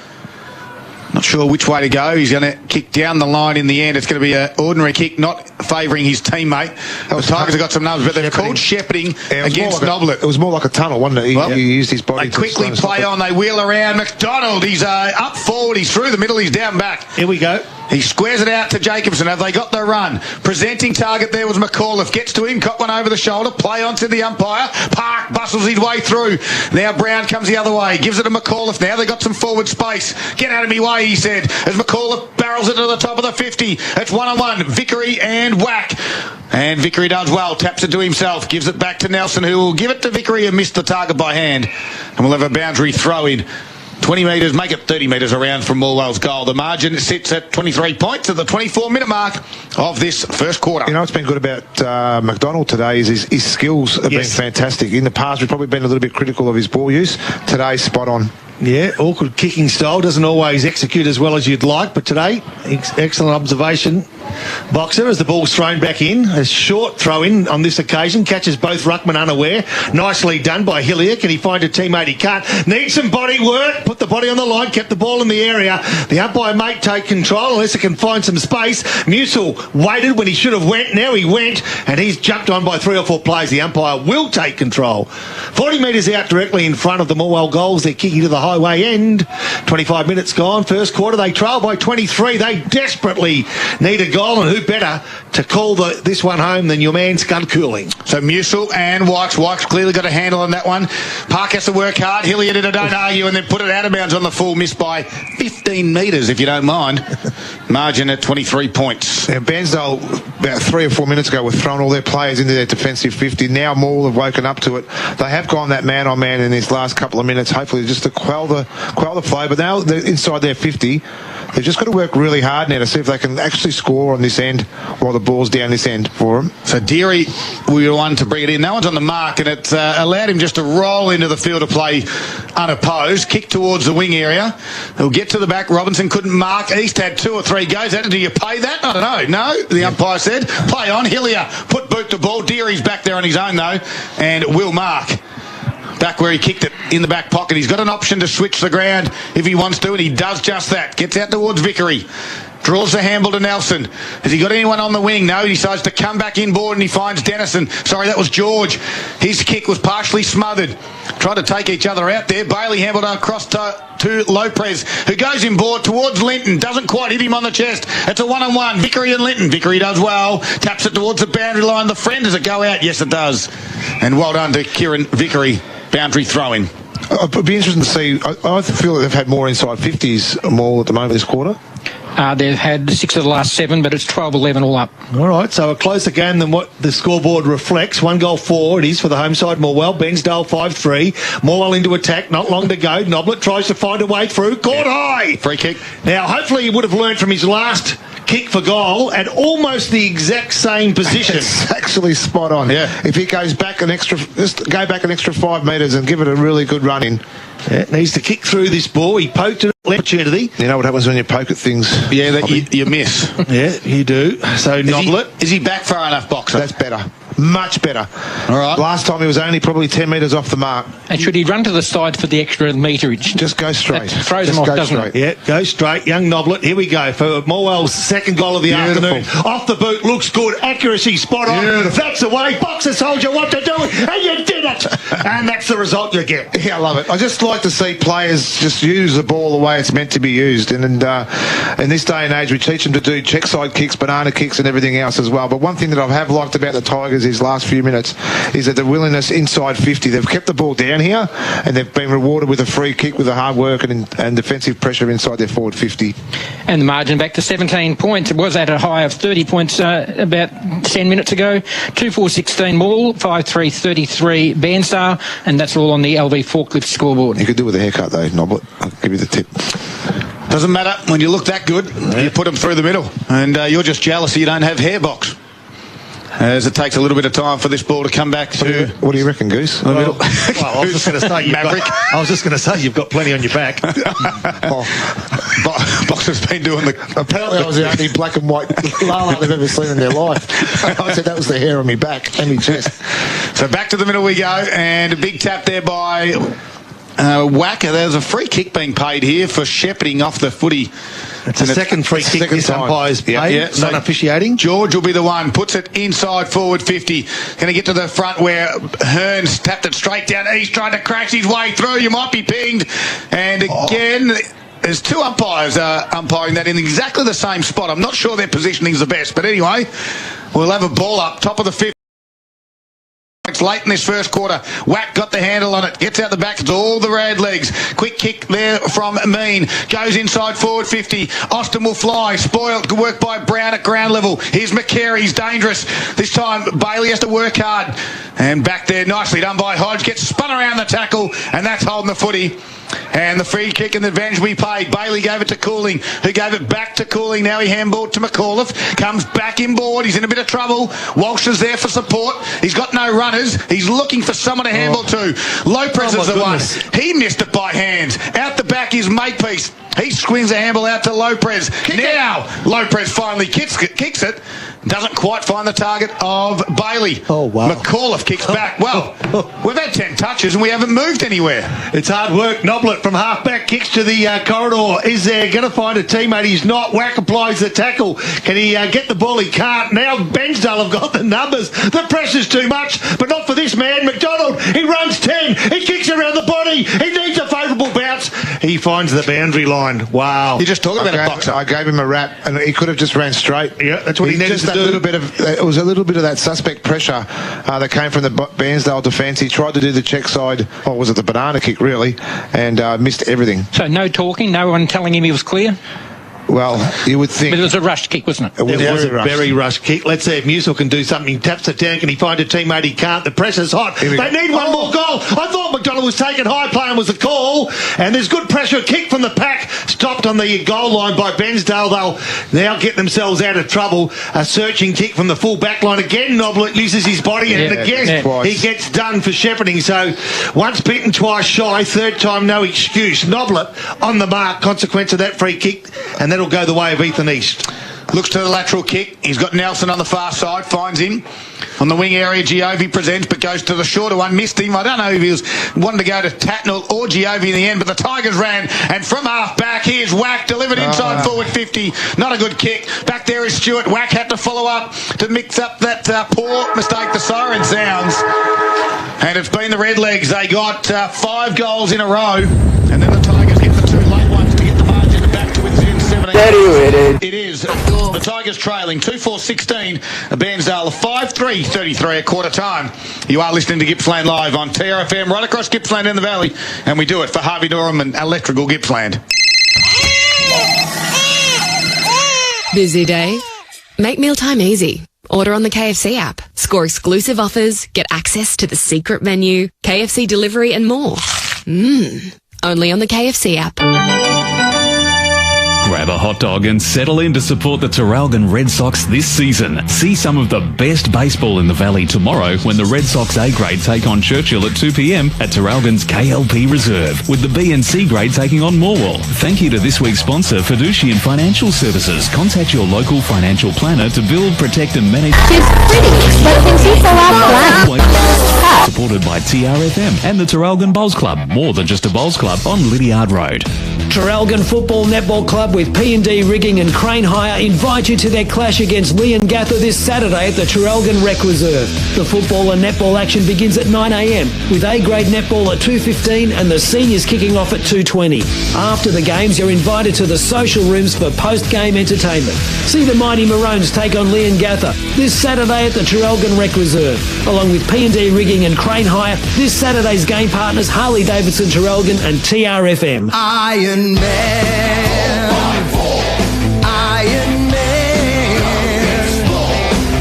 Not sure which way to go. He's going to kick down the line in the end. It's going to be an ordinary kick, not favouring his teammate. The Tigers have got some numbers, but they've called shepherding against Noblet. It was more like a tunnel, wasn't it? He used his body. They quickly play on. They wheel around. McDonald, he's up forward. He's through the middle. He's down back. Here we go. He squares it out to Jacobson. Have they got the run? Presenting target there was McAuliffe. Gets to him, caught one over the shoulder. Play on to the umpire. Park bustles his way through. Now Brown comes the other way. Gives it to McAuliffe. Now they've got some forward space. Get out of me way, he said, as McAuliffe barrels it to the top of the 50. It's 1-on-1. Vickery and Whack. And Vickery does well. Taps it to himself. Gives it back to Nelson, who will give it to Vickery and miss the target by hand. And we'll have a boundary throw in. 20 metres, make it 30 metres around from Morwell's goal. The margin sits at 23 points at the 24-minute mark of this first quarter. You know what's been good about McDonald today is his skills have been fantastic. In the past, we've probably been a little bit critical of his ball use. Today, spot on. Yeah, awkward kicking style. Doesn't always execute as well as you'd like, but today, excellent observation. Boxer, as the ball's thrown back in, a short throw in on this occasion, catches both ruckmen unaware. Nicely done by Hillier. Can he find a teammate? He can't. Needs some body work. Put the body on the line, kept the ball in the area. The umpire may take control unless it can find some space. Musil waited when he should have went. Now he went, and he's jumped on by 3 or 4 plays. The umpire will take control. 40 metres out directly in front of the Morwell goals. They're kicking to the highway end. 25 minutes gone. First quarter, they trail by 23. They desperately need a goal, and who better to call this one home than your man Scud Cooling. So Musil and Wykes clearly got a handle on that one. Park has to work hard. Hillier did a don't argue and then put it out of bounds on the full, missed by 15 metres, if you don't mind. Margin at 23 points. And Bairnsdale, about 3 or 4 minutes ago, were throwing all their players into their defensive 50. Now Morwell have woken up to it. They have gone that man-on-man in these last couple of minutes, hopefully just to quell the flow. But now they're inside their 50. They've just got to work really hard now to see if they can actually score on this end while the ball's down this end for them. So Deary will be the one to bring it in. No one's on the mark, and it allowed him just to roll into the field of play unopposed. Kick towards the wing area. He'll get to the back. Robinson couldn't mark. East had 2 or 3 goes at it. Do you pay that? I don't know. No, the umpire said. Play on. Hillier put boot the ball. Deary's back there on his own, though, and will mark. Back where he kicked it in the back pocket. He's got an option to switch the ground if he wants to, and he does just that. Gets out towards Vickery. Draws the handball to Nelson. Has he got anyone on the wing? No, he decides to come back inboard and he finds Dennison. Sorry, that was George. His kick was partially smothered. Tried to take each other out there. Bailey handled across to Lopez, who goes inboard towards Linton. Doesn't quite hit him on the chest. It's a 1-on-1. Vickery and Linton. Vickery does well. Taps it towards the boundary line. The friend, does it go out? Yes, it does. And well done to Kieran Vickery. Boundary throw-in. It'd be interesting to see. I feel that they've had more inside 50s more at the moment this quarter. They've had 6 of the last 7, but it's 12-11 all up. All right, so a closer game than what the scoreboard reflects. 1 goal 4 it is for the home side, Morwell. Bairnsdale 5-3. Morwell into attack, not long to go. Noblet tries to find a way through. Caught high! Free kick. Now, hopefully he would have learned from his last kick for goal at almost the exact same position. It's actually spot on. Yeah. If he goes back just go back an extra 5 metres and give it a really good run in. Yeah, needs to kick through this ball. He poked it at opportunity. You know what happens when you poke at things? Yeah, that you miss. Yeah, you do. So Noblet. Is he back far enough, Boxer? That's better. Much better. All right. Last time he was only probably 10 metres off the mark. And should he run to the side for the extra meterage? Just go straight. That throws Just him off, go doesn't straight. Yeah, go straight. Young Noblet. Here we go for Morwell's second goal of the afternoon. Off the boot, looks good. Accuracy spot on. Beautiful. That's the way. Boxer told you what to do, and you did it. And that's the result you get. Yeah, I love it. I just like to see players just use the ball the way it's meant to be used. And in this day and age, we teach them to do check side kicks, banana kicks and everything else as well. But one thing that I have liked about the Tigers these last few minutes is that the willingness inside 50. They've kept the ball down here and they've been rewarded with a free kick with the hard work and defensive pressure inside their forward 50. And the margin back to 17 points. It was at a high of 30 points about 10 minutes ago. 2-4-16 Morwell, 5-3-33 Bairnsdale, and that's all on the LV Forklift scoreboard. You could do with a haircut though, Noblet. I'll give you the tip. Doesn't matter. When you look that good, you put them through the middle. And you're just jealous you don't have hair box. As it takes a little bit of time for this ball to come back to... What do you reckon, Goose? Well, I was just going to say, I was just going to say you've got plenty on your back. Boxer's been doing the... Apparently I was the only black and white lala they've ever seen in their life. I said that was the hair on my back and my chest. So back to the middle we go, and a big tap there by Wacker. There's a free kick being paid here for shepherding off the footy. It's a second free kick this umpire's paid. Yeah, so non-officiating. George will be the one. Puts it inside forward 50. Going to get to the front where Hearns tapped it straight down. He's trying to crash his way through. You might be pinged. And again... There's 2 umpires umpiring that in exactly the same spot. I'm not sure their positioning's the best. But anyway, we'll have a ball up, top of the 50. It's late in this first quarter. Whack got the handle on it. Gets out the back. It's all the red legs. Quick kick there from Mean. Goes inside forward 50. Austin will fly. Spoiled. Good work by Brown at ground level. Here's McCary. He's dangerous. This time Bailey has to work hard. And back there nicely done by Hodge. Gets spun around the tackle. And that's holding the footy. And the free kick and the advantage we paid. Bailey gave it to Cooling, who gave it back to Cooling. Now he handballed to McAuliffe. Comes back inboard. He's in a bit of trouble. Walsh is there for support. He's got no runners. He's looking for someone to handball to. Lopez is the one. He missed it by hands. Out the back is Makepeace. He swings a handball out to Lopez. Lopez finally kicks it. Doesn't quite find the target of Bailey. Oh, wow. McAuliffe kicks back. Well, we've had 10 touches and we haven't moved anywhere. It's hard work. Noblet from half-back kicks to the corridor. Is there going to find a teammate? He's not. Whack applies the tackle. Can he get the ball? He can't. Now Bairnsdale have got the numbers. The pressure's too much, but not for this man. McDonald, he runs 10. He kicks around the body. He needs a favourable bounce. He finds the boundary line. Wow. You're just talking about a boxer. I gave him a rap and he could have just ran straight. Yeah, that's what he needed to do. It was a little bit of that suspect pressure that came from the Bairnsdale defence. He tried to do the check side, or was it the banana kick really, and missed everything. So no talking, no one telling him he was clear? Well, you would think... But it was a rushed kick, wasn't it? It was a very rushed kick. Let's see if Musil can do something. He taps the tank and he finds a teammate. He can't. The pressure's hot. They need one more goal. I thought McDonald was taken high. Playing was the call. And there's good pressure. Kick from the pack. Stopped on the goal line by Bairnsdale. They'll now get themselves out of trouble. A searching kick from the full back line. Again, Noblet loses his body. And again, he gets done for shepherding. So once beaten, twice shy. Third time, no excuse. Noblet on the mark. Consequence of that free kick. And that'll go the way of Ethan East. Looks to the lateral kick. He's got Nelson on the far side. Finds him. On the wing area, Giovi presents, but goes to the shorter one. Missed him. I don't know if he was wanting to go to Tatnell or Giovi in the end, but the Tigers ran. And from half back, here's Whack. Delivered inside forward 50. Not a good kick. Back there is Stewart. Whack had to follow up to mix up that poor mistake. The siren sounds. And it's been the Redlegs. They got 5 goals in a row. And then the Tigers get the 2 late ones to get the margin back to within 7 17. It is. The Tigers trailing 2-4-16. Bairnsdale 5-3-33 at quarter time. You are listening to Gippsland Live on TRFM right across Gippsland in the Valley, and we do it for Harvey Norman and Electrical Gippsland. Busy day? Make mealtime easy. Order on the KFC app. Score exclusive offers, get access to the secret menu, KFC delivery and more. Only on the KFC app. Grab a hot dog and settle in to support the Traralgon Red Sox this season. See some of the best baseball in the Valley tomorrow when the Red Sox A grade take on Churchill at 2 p.m. at Traralgon's KLP Reserve, with the B and C grade taking on Morwell. Thank you to this week's sponsor, Fiducian Financial Services. Contact your local financial planner to build, protect and manage. She's pretty, but thinks she's a lot black. Supported by TRFM and the Traralgon Bowls Club. More than just a bowls club on Lydiard Road. Traralgon Football Netball Club with P&D Rigging and Crane Hire invite you to their clash against Leongatha this Saturday at the Traralgon Rec Reserve. The football and netball action begins at 9 a.m, with A-grade netball at 2:15 and the seniors kicking off at 2:20. After the games, you're invited to the social rooms for post-game entertainment. See the Mighty Maroons take on Leongatha this Saturday at the Traralgon Rec Reserve. Along with P&D Rigging and Crane Hire, this Saturday's game partners Harley Davidson Traralgon and TRFM. Iron Man. Iron Man.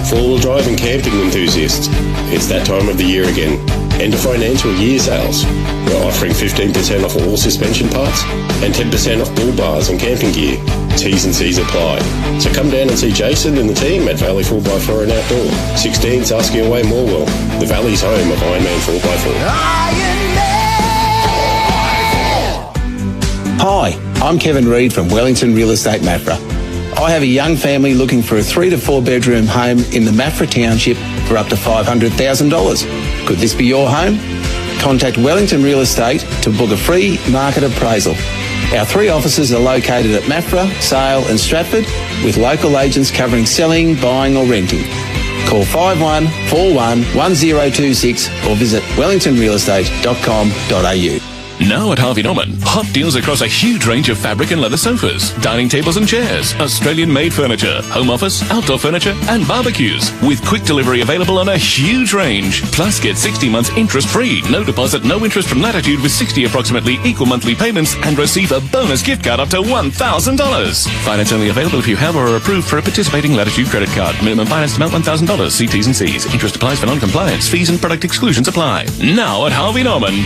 Four-wheel drive and camping enthusiasts, it's that time of the year again. End of financial year sales. We're offering 15% off all suspension parts and 10% off bull bars and camping gear. T's and C's apply. So come down and see Jason and the team at Valley 4x4 and Outdoor, 16 Saskia Way, Morwell, the Valley's home of Ironman 4x4. Iron Man. Hi, I'm Kevin Reid from Wellington Real Estate Maffra. I have a young family looking for a 3 to 4 bedroom home in the Maffra Township for up to $500,000. Could this be your home? Contact Wellington Real Estate to book a free market appraisal. Our 3 offices are located at Maffra, Sale and Stratford, with local agents covering selling, buying or renting. Call 5141 1026 or visit wellingtonrealestate.com.au. Now at Harvey Norman, hot deals across a huge range of fabric and leather sofas, dining tables and chairs, Australian-made furniture, home office, outdoor furniture and barbecues, with quick delivery available on a huge range. Plus, get 60 months interest-free, no deposit, no interest from Latitude with 60 approximately equal monthly payments and receive a bonus gift card up to $1,000. Finance only available if you have or are approved for a participating Latitude credit card. Minimum finance amount $1,000. See T's and C's. Interest applies for non-compliance. Fees and product exclusions apply. Now at Harvey Norman.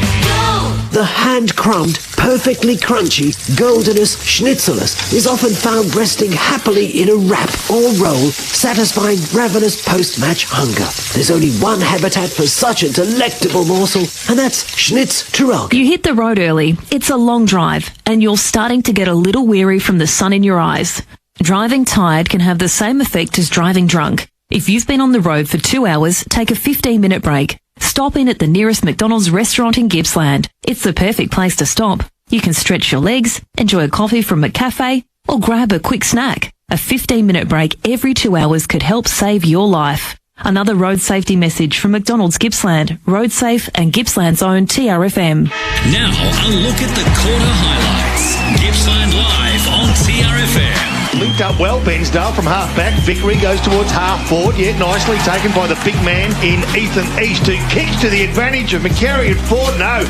The hand-crumbed, perfectly crunchy, goldenus schnitzelus is often found resting happily in a wrap or roll, satisfying ravenous post-match hunger. There's only one habitat for such a delectable morsel, and that's Schnitz Traralgon. You hit the road early, it's a long drive, and you're starting to get a little weary from the sun in your eyes. Driving tired can have the same effect as driving drunk. If you've been on the road for 2 hours, take a 15-minute break. Stop in at the nearest McDonald's restaurant in Gippsland. It's the perfect place to stop. You can stretch your legs, enjoy a coffee from McCafe, or grab a quick snack. A 15-minute break every 2 hours could help save your life. Another road safety message from McDonald's Gippsland, Road Safe and Gippsland's own TRFM. Now a look at the quarter highlights. Gippsland Live on TRFM. Linked up well, Bairnsdale from half-back. Vickery goes towards half-forward, yet nicely taken by the big man in Ethan East, who kicks to the advantage of McCarry and Ford. No,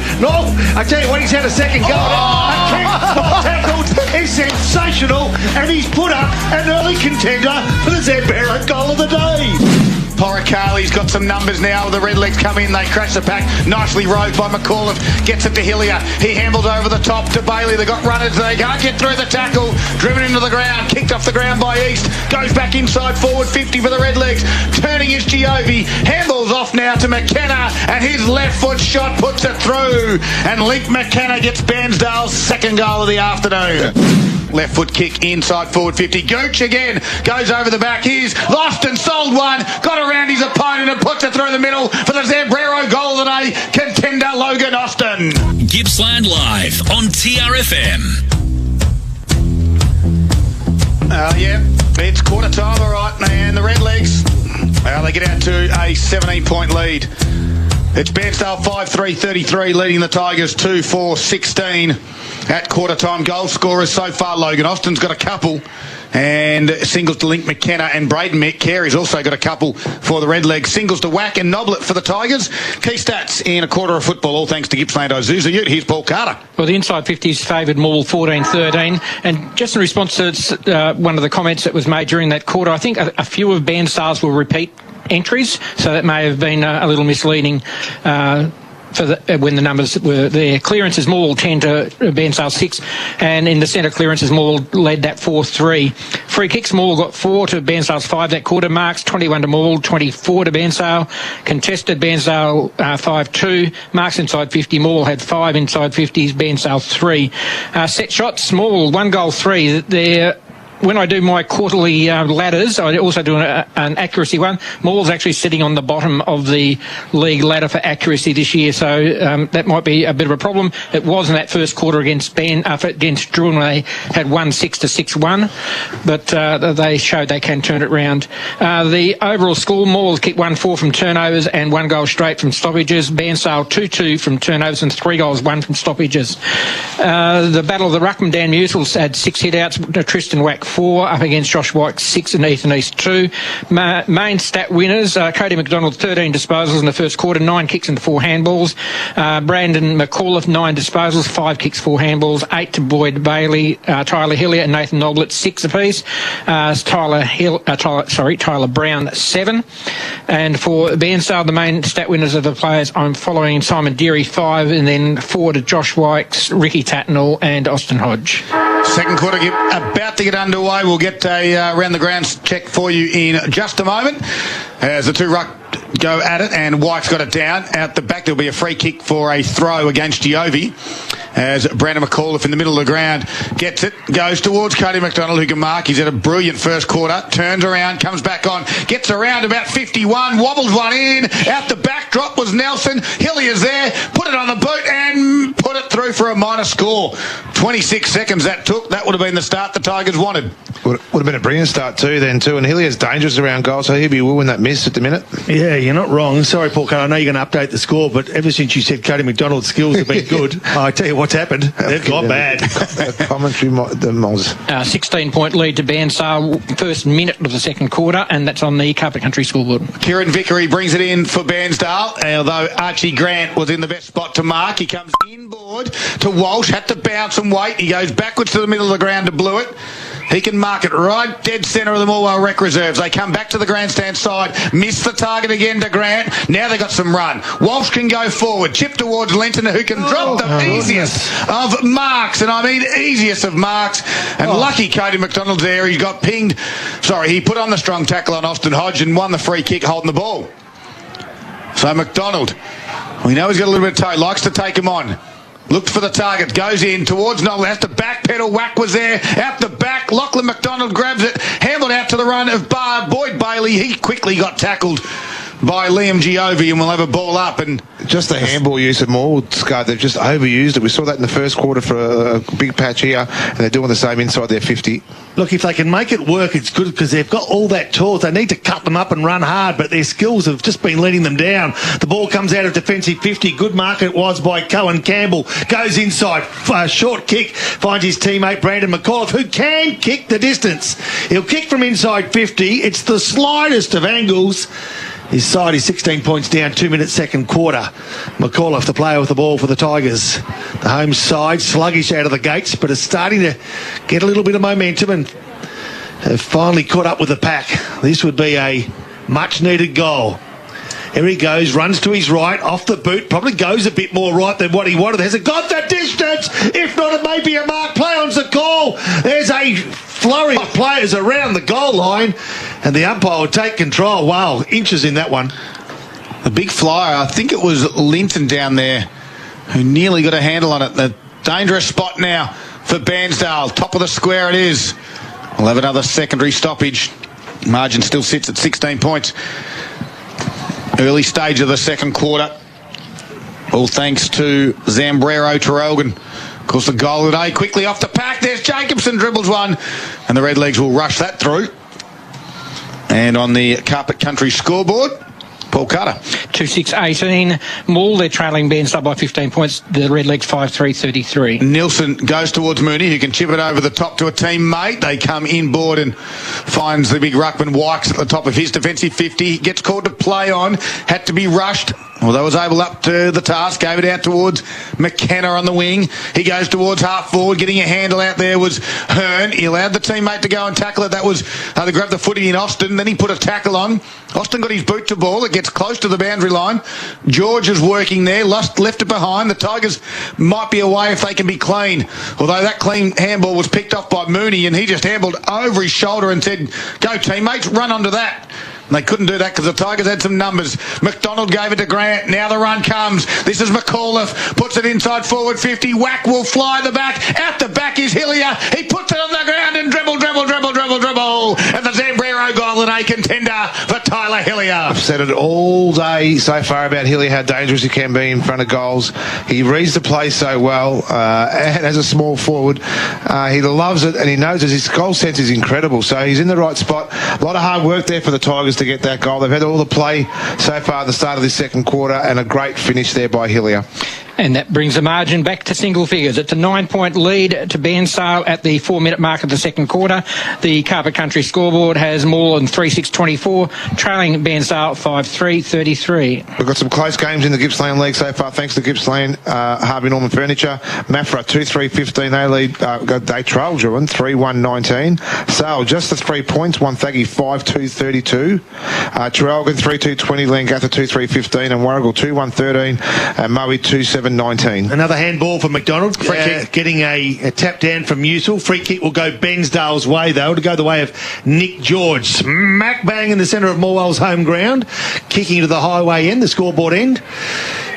I tell you what, he's had a second go. A kick, well tackled, is sensational, and he's put up an early contender for the Zambera goal of the day. Poricali's got some numbers now. The Redlegs come in, they crash the pack. Nicely rode by McCauliffe. Gets it to Hillier. He handles over the top to Bailey. They got runners. They can't get through the tackle. Driven into the ground. Kicked off the ground by East. Goes back inside forward 50 for the Redlegs. Turning is Giovi. Handballs off now to McKenna. And his left foot shot puts it through. And Link McKenna gets Bairnsdale's second goal of the afternoon. Left foot kick inside forward 50. Gooch again goes over the back. He's lost and sold one. Got around his opponent and puts it through the middle for the Zambrero goal of the day. Contender Logan Austin. Gippsland Live on TRFM. Yeah, it's quarter time, all right. And the Redlegs, they get out to a 17-point lead. It's Bairnsdale 5-3-33 leading the Tigers 2-4-16 at quarter time. Goal scorers so far, Logan Austin's got a couple, and singles to Link McKenna and Braden Carey's also got a couple for the Redlegs. Singles to Wack and Noblet for the Tigers. Key stats in a quarter of football, all thanks to Gippsland Isuzu Ute. Here's Paul Carter. Well, the inside 50s favoured Morwell 14-13, and just in response to one of the comments that was made during that quarter, I think a few of Bairnsdale's will repeat entries, so that may have been a little misleading when the numbers were there. Clearances, Morwell 10 to Bairnsdale 6, and in the centre clearances, Morwell led that 4-3. Free kicks, Morwell got 4 to Bairnsdale's 5 that quarter. Marks 21 to Morwell, 24 to Bairnsdale. Contested, Bairnsdale 5-2. Marks inside 50, Morwell had 5 inside 50s, Bairnsdale 3. Set shots, Morwell 1 goal 3. They're when I do my quarterly ladders, I also do an accuracy one. Morwell's actually sitting on the bottom of the league ladder for accuracy this year, so that might be a bit of a problem. It was in that first quarter against Druin, they had 1-6 to 6-1, but they showed they can turn it round. The overall score, Morwell's kicked 1-4 from turnovers and 1 goal straight from stoppages. Bairnsdale 2-2 from turnovers and 3 goals, 1 from stoppages. The Battle of the Ruckman, Dan Musels had 6 hit-outs, Tristan Wack 4 up against Josh White 6 and Ethan East 2. Main stat winners, Cody McDonald 13 disposals in the first quarter, 9 kicks and 4 handballs. Brandon McAuliffe 9 disposals, 5 kicks, 4 handballs, 8 to Boyd Bailey, Tyler Hillier and Nathan Noblet 6 apiece. Tyler Brown 7. And for Bairnsdale, the main stat winners of the players I'm following: Simon Deary 5, and then 4 to Josh White, Ricky Tatnall and Austin Hodge. Second quarter about to get underway. We'll get a round the grounds check for you in just a moment as the two ruck go at it, and White's got it down. Out the back, there'll be a free kick for a throw against Giovi as Brandon McAuliffe in the middle of the ground gets it, goes towards Cody McDonald, who can mark. He's had a brilliant first quarter, turns around, comes back on, gets around about 51, wobbles one in. Out the back, drop was Nelson. Hillier's there, put it on the boot and put it through for a minor score. 26 seconds that took. That would have been the start the Tigers wanted. Would have been a brilliant start too, and Hillier's dangerous around goal, so he'll be wooing that miss at the minute. Yeah, you're not wrong. Sorry, Paul Carter, I know you're going to update the score, but ever since you said Cody McDonald's skills have been good, I tell you what's happened. They've got bad. Commentary, the Moz. 16-point lead to Bairnsdale, first minute of the second quarter, and that's on the Carpet Country scoreboard. Kieran Vickery brings it in for Bairnsdale, although Archie Grant was in the best spot to mark. He comes inboard to Walsh, had to bounce and wait. He goes backwards to the middle of the ground to Blewett. He can mark it right dead centre of the Morwell Rec Reserves. They come back to the grandstand side, miss the target again to Grant. Now they got some run. Walsh can go forward, chip towards Linton, who can drop the easiest of marks, and I mean easiest of marks. And lucky Cody McDonald's there. He got pinged. Sorry, he put on the strong tackle on Austin Hodge and won the free kick holding the ball. So McDonald, we know he's got a little bit of toe, likes to take him on. Looked for the target, goes in towards Noel, has to backpedal. Wack was there, out the back. Lachlan McDonald grabs it, handled out to the run of Boyd Bailey. He quickly got tackled by Liam Giovi and will have a ball up. And just the handball use of Morwell, Scott, they've just overused it. We saw that in the first quarter for a big patch here, and they're doing the same inside their 50. Look, if they can make it work, it's good, because they've got all that tools. They need to cut them up and run hard, but their skills have just been letting them down. The ball comes out of defensive 50. Good mark it was by Cohen Campbell. Goes inside. Short kick. Finds his teammate Brandon McAuliffe, who can kick the distance. He'll kick from inside 50. It's the slightest of angles. His side is 16 points down, 2 minutes second quarter. McAuliffe, the player with the ball for the Tigers. The home side, sluggish out of the gates, but is starting to get a little bit of momentum and have finally caught up with the pack. This would be a much-needed goal. Here he goes, runs to his right, off the boot, probably goes a bit more right than what he wanted. Has it got that distance? If not, it may be a mark. Play on's the call. There's a flurry of players around the goal line, and the umpire will take control. Wow, inches in that one. The big flyer, I think it was Linton down there who nearly got a handle on it. The dangerous spot now for Bairnsdale. Top of the square it is. We'll have another secondary stoppage. Margin still sits at 16 points. Early stage of the second quarter. All thanks to Zambrero Terrelgan. Of course, the goal today quickly off the pack. There's Jacobson, dribbles one, and the Redlegs will rush that through. And on the Carpet Country scoreboard, Paul Carter. 2-6-18. Morwell, they're trailing Bairnsdale by 15 points. The Redlegs 5-3-33. Nielsen goes towards Mooney, who can chip it over the top to a teammate. They come inboard and finds the big ruckman Wykes at the top of his defensive 50. He gets called to play on, had to be rushed. Although was able up to the task, gave it out towards McKenna on the wing. He goes towards half forward, getting a handle out there was Hearn. He allowed the teammate to go and tackle it. That was they grabbed the footy in Austin. Then he put a tackle on. Austin got his boot to ball. It gets close to the boundary line. George is working there. Left it behind. The Tigers might be away if they can be clean. Although that clean handball was picked off by Mooney, and he just handballed over his shoulder and said, "Go teammates, run onto that." And they couldn't do that because the Tigers had some numbers. McDonald gave it to Grant. Now the run comes. This is McAuliffe. Puts it inside forward 50. Whack will fly the back. Out the back is Hillier. He puts it on the ground and dribble. And the Zambrero Golden A contender for Tyler Hillier. I've said it all day so far about Hillier, how dangerous he can be in front of goals. He reads the play so well, and as a small forward, he loves it, and he knows his goal sense is incredible. So he's in the right spot. A lot of hard work there for the Tigers to get that goal. They've had all the play so far at the start of this second quarter, and a great finish there by Hillier. And that brings the margin back to single figures. It's a 9-point lead to Bairnsdale at the 4-minute mark of the second quarter. The Carpet Country scoreboard has more than 3-6-24, trailing Bairnsdale 5-3-33. We've got some close games in the Gippsland League so far, thanks to Gippsland, Harvey Norman Furniture. Mafra 2-3-15, they lead, they trail Druin 3-1-19. Sale just the 3 points, Wonthaggi 5-2-32. Traralgon 3-2-20, Langatha 2-3-15, and Warrigal 2-1-13, and Maui 2-7-19. Another handball for McDonald. Free kick. Getting a tap down from Musil. Free kick will go Bairnsdale's way, though, to go the way of Nick George. Smack bang in the centre of Morwell's home ground. Kicking to the highway end, the scoreboard end.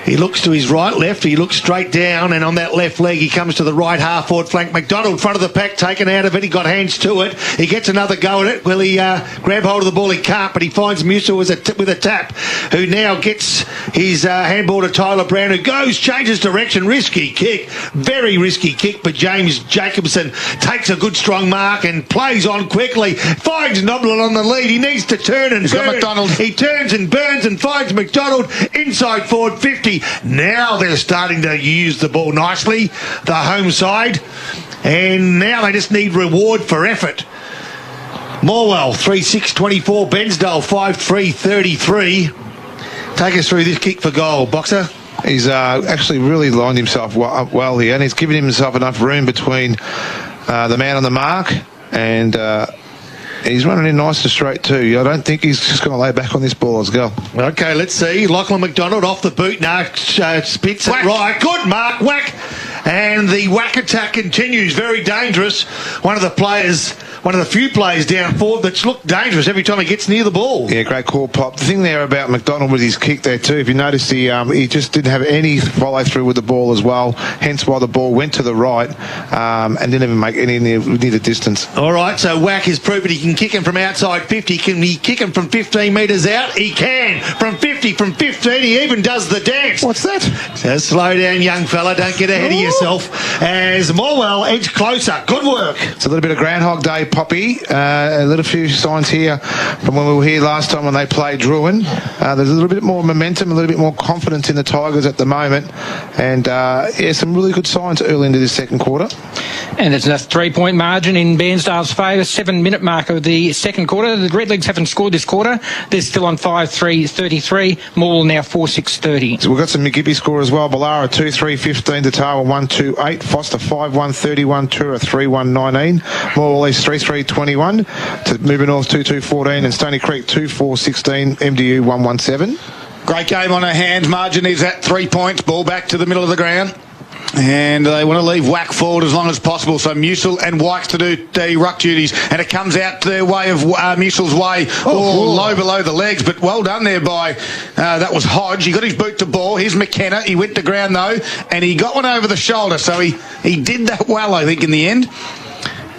He looks to his right, left. He looks straight down, and on that left leg, he comes to the right half-forward flank. McDonald, front of the pack, taken out of it. He got hands to it. He gets another go at it. Will he grab hold of the ball? He can't, but he finds Musil with a tap, who now gets his handball to Tyler Brown, who goes, changes direction. Risky kick. Very risky kick, but James Jacobson takes a good, strong mark and plays on quickly. Finds Noblin on the lead. He needs to turn and burn. McDonald. He turns and burns and finds McDonald inside forward 50. Now they're starting to use the ball nicely, the home side, and now they just need reward for effort. Morwell 3-6-24, Bairnsdale 5-3-33. Take us through this kick for goal, Boxer. He's actually really lined himself up well here, and he's given himself enough room between the man on the mark and he's running in nice and straight too. I don't think he's just going to lay back on this ball as well. Okay, let's see. Lachlan McDonald off the boot now, spits it right. Good mark, whack. And the whack attack continues. Very dangerous. One of the few players down forward that's looked dangerous every time he gets near the ball. Yeah, great call, Pop. The thing there about McDonald with his kick there too, if you notice, he just didn't have any follow through with the ball as well, hence why the ball went to the right and didn't even make any near the distance. All right, so Whack has proven he can kick him from outside 50. Can he kick him from 15 metres out? He can. From 50, from 15, he even does the dance. What's that? So slow down, young fella. Don't get ahead of yourself. As Morwell edge closer. Good work. It's a little bit of Groundhog Day, Poppy. A little few signs here from when we were here last time when they played Druin. There's a little bit more momentum, a little bit more confidence in the Tigers at the moment. And, some really good signs early into this second quarter. And it's a 3-point margin in Bairnsdale's favour. 7-minute mark of the second quarter. The Redlegs haven't scored this quarter. They're still on 5-3-33. Morwell now 4-6-30. So we've got some McGippy score as well. Ballara 2-3-15. Datawa 1-2-8. Foster 5-1-31. Tura 3-1-19. Morwell East 3-3-21. To Moving North 2-2-14. And Stony Creek 2-4-16. MDU 1-1-7. Great game on her hands. Margin is at 3 points. Ball back to the middle of the ground. And they want to leave Whack forward as long as possible. So Musil and Wykes to do the ruck duties. And it comes out their way of Musil's way. Low below the legs. But well done there by, that was Hodge. He got his boot to ball. Here's McKenna. He went to ground though. And he got one over the shoulder. So he did that well, I think, in the end.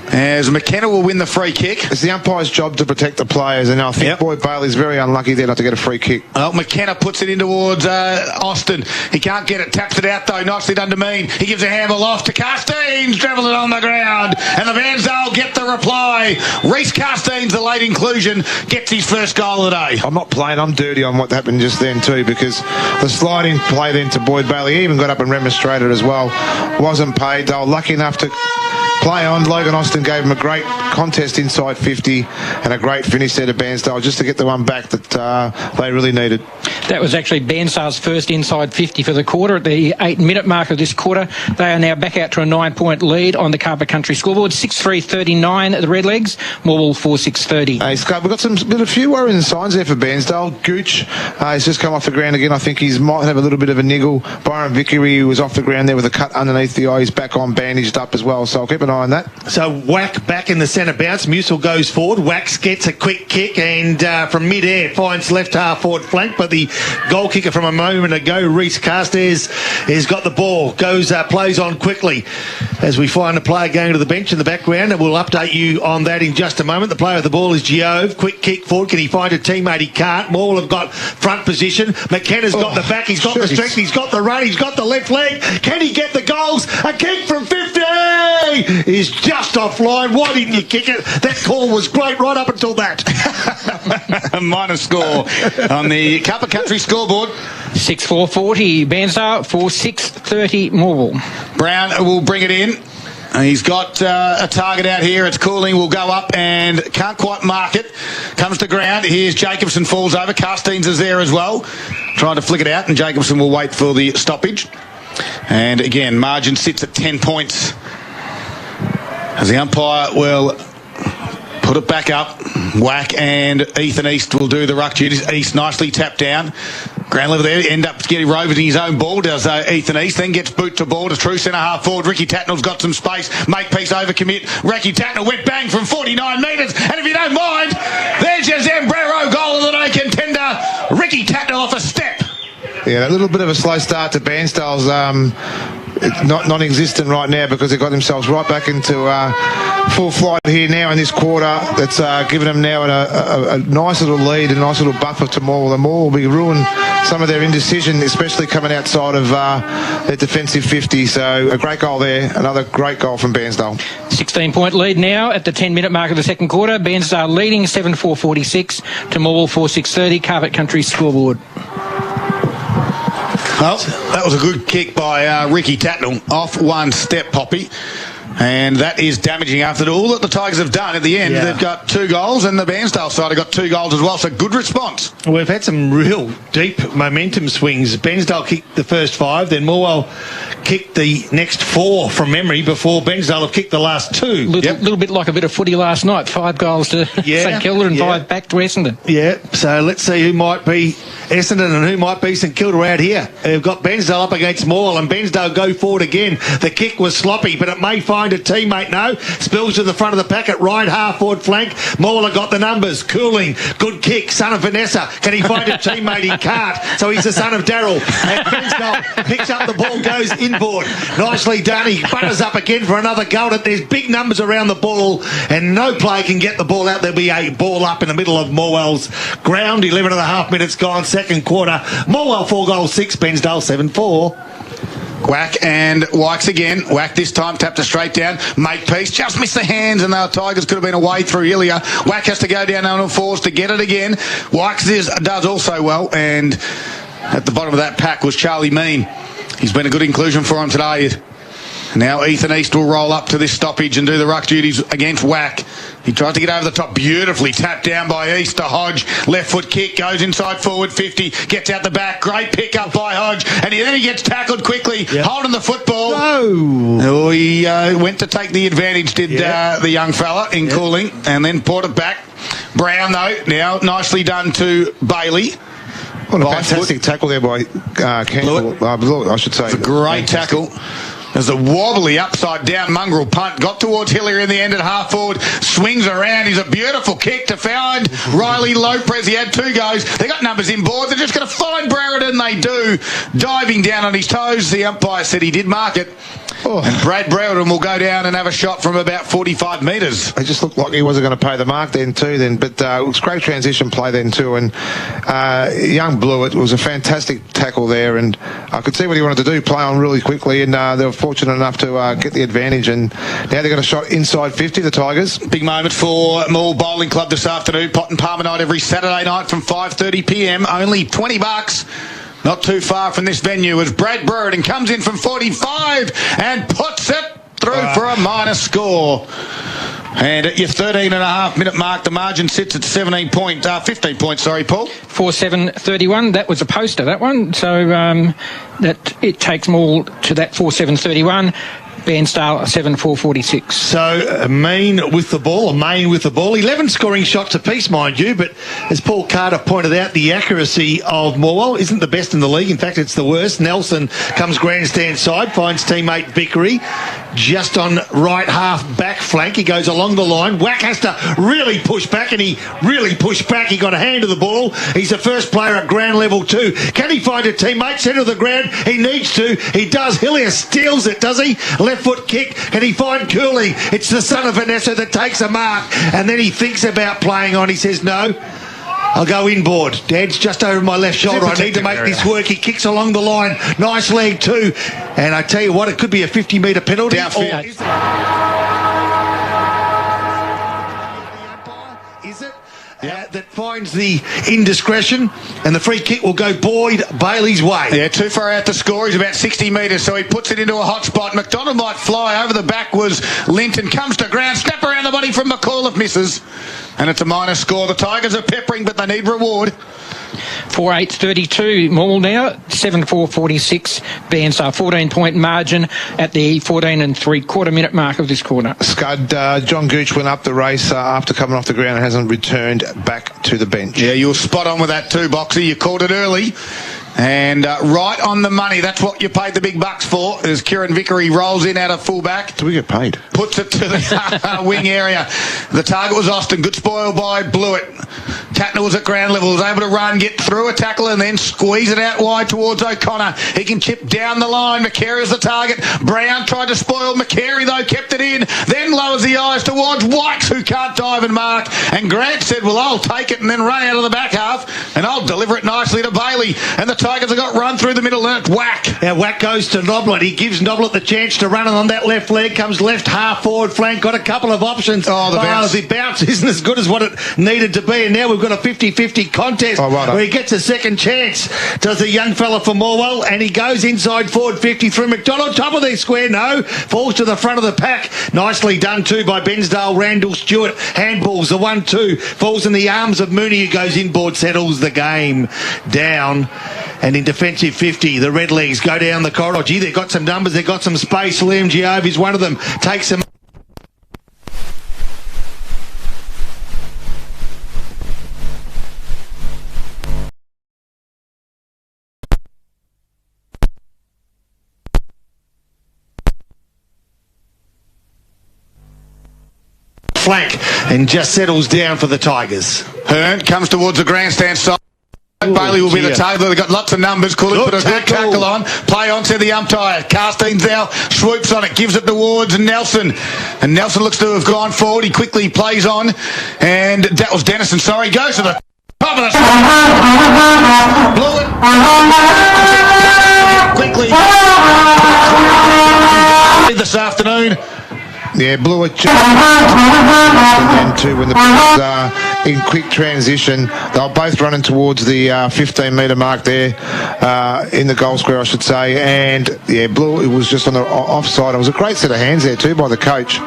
as McKenna will win the free kick. It's the umpire's job to protect the players, and I think Boyd Bailey's very unlucky there not to get a free kick. Well, McKenna puts it in towards Austin. He can't get it. Taps it out, though. Nicely done to Mean. He gives a handball off to Castines. Travels it on the ground. And the Bairnsdale get the reply. Reece Castines, the late inclusion, gets his first goal of the day. I'm not playing. I'm dirty on what happened just then, too, because the sliding play then to Boyd Bailey, he even got up and remonstrated as well. Wasn't paid. They were lucky enough to play on. Logan Austin gave him a great contest inside 50 and a great finish there to Bairnsdale just to get the one back that they really needed. That was actually Bairnsdale's first inside 50 for the quarter at the 8-minute mark of this quarter. They are now back out to a 9-point lead on the Carpet Country scoreboard. 6-3-39 at the Redlegs. Morwell 4-6-30. Hey, Scott, we've got a few worrying signs there for Bairnsdale. Gooch has just come off the ground again. I think he might have a little bit of a niggle. Byron Vickery, who was off the ground there with a cut underneath the eye, he's back on, bandaged up as well. So I'll keep an eye on that. So Wack back in the centre bounce. Musil goes forward. Wax gets a quick kick and from mid-air finds left half forward flank, but the goal kicker from a moment ago, Reece Carstairs, has got the ball. Plays on quickly as we find a player going to the bench in the background, and we'll update you on that in just a moment. The player with the ball is Giove. Quick kick forward. Can he find a teammate? He can't. Morwell have got front position. McKenna's got the back. He's got the strength. He's got the run. He's got the left leg. Can he get the goals? A kick from 50 is just offline. Why didn't you kick it? That call was great right up until that. Minor score on the Carpet Country scoreboard. 6-4-40 Bairnsdale, 4-6-30 Morwell. Brown will bring it in. He's got a target out here. It's Cooling, will go up and can't quite mark it. Comes to ground. Here's Jacobson, falls over. Castines is there as well. Trying to flick it out, and Jacobson will wait for the stoppage. And again, margin sits at 10 points. As the umpire will put it back up. Whack, and Ethan East will do the ruck duties. East nicely tapped down. Ground level there, end up getting roved in his own ball, does Ethan East, then gets boot to ball to true centre half forward. Ricky Tatnell's got some space, make piece over commit. Ricky Tatnell went bang from 49 metres, and if you don't mind, there's your Zambrero goal of the day contender, Ricky Tatnell off a step. Yeah, a little bit of a slow start to Bairnsdale's non-existent right now, because they got themselves right back into full flight here now in this quarter. That's given them now a nice little lead, a nice little buffer to Morwell. The Morwell will be ruined some of their indecision, especially coming outside of their defensive 50. So a great goal there, another great goal from Bairnsdale. 16-point lead now at the 10-minute mark of the second quarter. Bairnsdale leading 7-4-46 to Morwell 4-6-30. Carpet Country scoreboard. Well, that was a good kick by Ricky Tatnell. Off one step, Poppy. And that is damaging after all that the Tigers have done. At the end, they've got 2 goals, and the Bairnsdale side have got 2 goals as well, so good response. We've had some real deep momentum swings. Bairnsdale kicked the first 5, then Morwell kicked the next 4 from memory before Bairnsdale have kicked the last 2. Little bit like a bit of footy last night. 5 goals to St Kilda and 5 back to Essendon. Yeah, so let's see who might be Essendon and who might be St Kilda out here. They've got Bairnsdale up against Morwell, and Bairnsdale go forward again. The kick was sloppy, but it may find a teammate. No, spills to the front of the pack at right half forward flank. Morwell got the numbers. Cooling, good kick, son of Vanessa. Can he find a teammate? He can't, so he's the son of Daryl. And Bairnsdale picks up the ball, goes inboard. Nicely done. He butters up again for another goal. There's big numbers around the ball, and no player can get the ball out. There'll be a ball up in the middle of Morwell's ground. 11 and a half minutes gone, second quarter. Morwell 4 goals, 6. Bairnsdale 7-4. Whack and Wykes again. Whack this time, tapped it straight down. Makepeace just missed the hands, and the Tigers could have been away through Ilya. Whack has to go down on all fours to get it again. Wykes does also well, and at the bottom of that pack was Charlie Mean. He's been a good inclusion for him today. Now Ethan East will roll up to this stoppage and do the ruck duties against Whack. He tries to get over the top beautifully. Tapped down by East to Hodge. Left foot kick. Goes inside forward 50. Gets out the back. Great pick up by Hodge. And then he gets tackled quickly. Holding the football. No. Oh, he went to take the advantage, did the young fella in Cooling. And then brought it back. Brown, though, now nicely done to Bailey. What a fantastic tackle there by Campbell. I should say. It's a great tackle. There's a wobbly upside-down mongrel punt. Got towards Hillier in the end at half-forward. Swings around. He's a beautiful kick to find Riley Lopez. He had 2 goes. They got numbers in board. They're just going to find Brereton. They do. Diving down on his toes. The umpire said he did mark it. And Brad Brereton will go down and have a shot from about 45 metres. It just looked like he wasn't going to pay the mark then too. But it was great transition play then too. And young Blewett was a fantastic tackle there, and I could see what he wanted to do, play on really quickly, and they were fortunate enough to get the advantage. And now they've got a shot inside 50, the Tigers. Big moment for Morwell Bowling Club this afternoon. Pot and Palmer night every Saturday night from 5:30 p.m. Only $20. Not too far from this venue as Brad Brereton comes in from 45 and puts it through for a minor score. And at your 13.5-minute mark, the margin sits at 15 points, sorry, Paul. 4-7-31. That was a poster, that one. So that it takes more to that 4-7-31. Bairnsdale 7-4-46. So Main with the ball, 11 scoring shots apiece, mind you, but as Paul Carter pointed out, the accuracy of Morwell isn't the best in the league. In fact, it's the worst. Nelson comes grandstand side, finds teammate Vickery just on right half back flank. He goes along the line. Wack has to really push back, and he really pushed back. He got a hand to the ball. He's the first player at ground level too. Can he find a teammate? Centre of the ground. He needs to. He does. Hillier steals it, does he? Left foot kick. Can he find Cooley? It's the son of Vanessa that takes a mark, and then he thinks about playing on. He says, no, I'll go inboard. Dad's just over my left shoulder. I need to make this work. He kicks along the line. Nice leg too. And I tell you what, it could be a 50-metre penalty. Is it? That finds the indiscretion, and the free kick will go Boyd Bailey's way. Yeah, too far out to score. He's about 60 metres, so he puts it into a hot spot. McDonald might fly over the back. Was Linton, comes to ground, snap around the body from McCall, misses, and it's a minor score. The Tigers are peppering, but they need reward. 4-8-32 Morwell now, 7-4-46 Bairnsdale, 14-point margin at the 14.75-minute mark of this quarter. Scud, John Gooch went up the race after coming off the ground and hasn't returned back to the bench. Yeah, you were spot on with that too, Boxer. You called it early. And right on the money. That's what you paid the big bucks for, as Kieran Vickery rolls in out of fullback. Do we get paid? Puts it to the wing area. The target was Austin. Good spoil by Blewett. Tatner was at ground level, was able to run, get through a tackle and then squeeze it out wide towards O'Connor. He can chip down the line. McCary is the target. Brown tried to spoil McCary, though, kept it in. Then lowers the eyes towards Wykes, who can't dive and mark. And Grant said, well, I'll take it and then run out of the back half and I'll deliver it nicely to Bailey. And the Tigers have got run through the middle and it's Wack. Now Wack goes to Noblet. He gives Noblet the chance to run on that left leg. Comes left half forward flank. Got a couple of options. The bounce isn't as good as what it needed to be. And now we've got a 50-50 contest where he gets a second chance. Does the young fella for Morwell, and he goes inside forward 50 through McDonald. Top of their square, no. Falls to the front of the pack. Nicely done too by Bairnsdale. Randall Stewart. Handballs the 1-2. Falls in the arms of Mooney, who goes inboard, settles the game down. And in defensive 50, the Redlegs go down the corridor. Gee, they've got some numbers, they've got some space. Liam Giove is one of them. Takes them. Flank and just settles down for the Tigers. Hearn comes towards the grandstand side. Bailey will be the target. They've got lots of numbers. Cooley put a good tackle on. Play on to the umpire. Carsteen's now swoops on it, gives it towards Nelson. And Nelson looks to have gone forward. He quickly plays on. And that was Dennison. Sorry, goes to the top of the Blewett. Quickly. This afternoon. Yeah, Blewett and too when the in quick transition. They were both running towards the 15-metre mark there in the goal square, I should say. And yeah, Blewett was just on the offside. It was a great set of hands there too by the coach.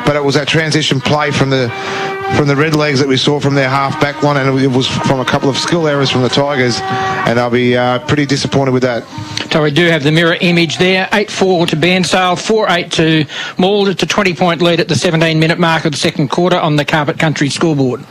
But it was that transition play from the Redlegs that we saw from their half-back line, and it was from a couple of skill errors from the Tigers, and I'll be pretty disappointed with that. So we do have the mirror image there. 8-4 to Bairnsdale, 4-8 to Morwell. It's a 20-point lead at the 17-minute mark of the second quarter on the Carpet Country scoreboard.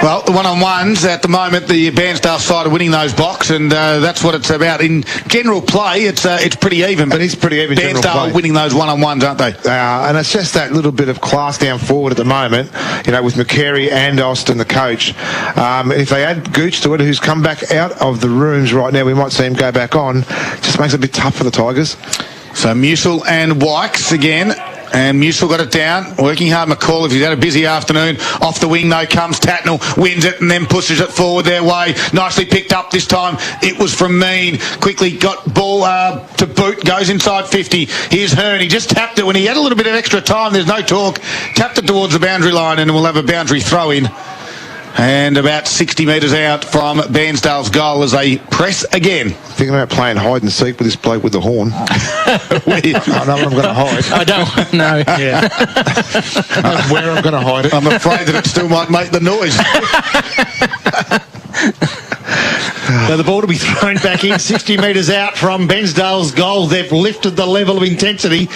Well, the one-on-ones, at the moment, the Bairnsdale side are winning those blocks, and that's what it's about. In general play, it's pretty even. But it is pretty even. Bairnsdale winning those one-on-ones, aren't they? They are, and it's just that little bit of class down forward at the moment, you know, with McCary and Austin, the coach. If they add Gooch to it, who's come back out of the rooms right now, we might see him go back on. It just makes it a bit tough for the Tigers. So Musil and Wykes again. And Musil got it down, working hard. McCall, if he's had a busy afternoon. Off the wing, though, comes Tatnell, wins it and then pushes it forward their way. Nicely picked up this time. It was from Mean. Quickly got ball to boot, goes inside 50. Here's Hearn. He just tapped it when he had a little bit of extra time. There's no talk. Tapped it towards the boundary line and we'll have a boundary throw in. And about 60 metres out from Bairnsdale's goal as they press again. Thinking about playing hide and seek with this bloke with the horn. I know I'm going to hide. I don't know. Yeah. Where I'm going to hide it. I'm afraid that it still might make the noise. So the ball to be thrown back in 60 metres out from Bairnsdale's goal. They've lifted the level of intensity.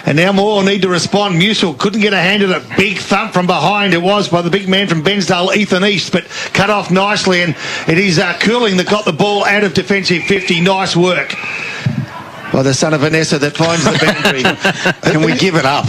And now Morwell need to respond. Musil couldn't get a hand at it. Big thump from behind. It was by the big man from Bairnsdale, Ethan East, but cut off nicely. And it is Cooling that got the ball out of defensive 50. Nice work by the son of Vanessa that finds the boundary. Can we give it up?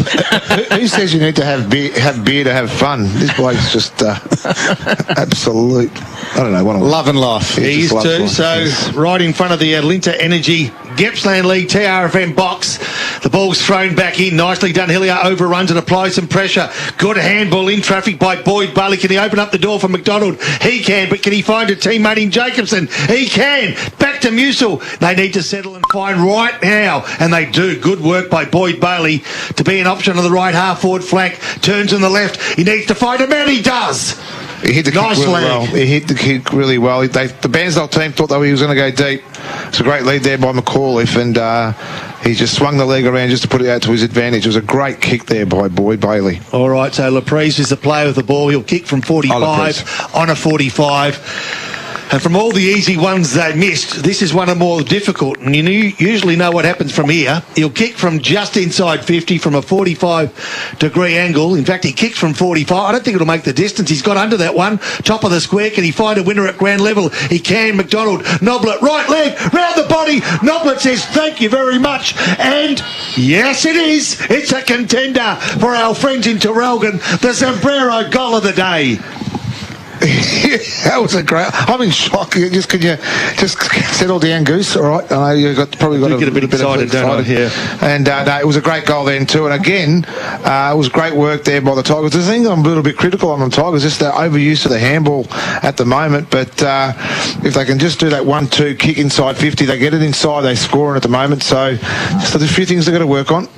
Who says you need to have beer to have fun? This bloke's just absolute. I don't know. Love and life. He is too. Life. So Yes. right in front of the Atlanta Energy Gippsland League TRFM box. The ball's thrown back in. Nicely done. Hillier overruns and applies some pressure. Good handball in traffic by Boyd Bailey. Can he open up the door for McDonald? He can, but can he find a teammate in Jacobson? He can. Back to Musil. They need to settle and find right now, and they do. Good work by Boyd Bailey to be an option on the right half forward flank. Turns on the left. He needs to find a man. He does. He hit the Nice kick really leg. well. He hit the kick really well. The Bairnsdale team thought that he was going to go deep. It's a great lead there by McAuliffe, and he just swung the leg around just to put it out to his advantage. It was a great kick there by Boyd Bailey. All right, so Laprise is the player with the ball. He'll kick from 45 on a 45. And from all the easy ones they missed, this is one of the more difficult. And you usually know what happens from here. He'll kick from just inside 50 from a 45-degree angle. In fact, he kicks from 45. I don't think it'll make the distance. He's got under that one. Top of the square. Can he find a winner at ground level? He can. McDonald. Noblet. Right leg. Round the body. Noblet says, thank you very much. And yes, it is. It's a contender for our friends in Terrelgan. The Sombrero goal of the day. That was a great. I'm in shock. Could you just settle down, Goose? All right. I know you've probably got get a bit excited, don't I? Yeah. And no, it was a great goal then too. And again, it was great work there by the Tigers. The thing I'm a little bit critical on the Tigers is the overuse of the handball at the moment. But if they can just do that 1-2 kick inside 50, they get it inside, they score at the moment. So there's a few things they've got to work on.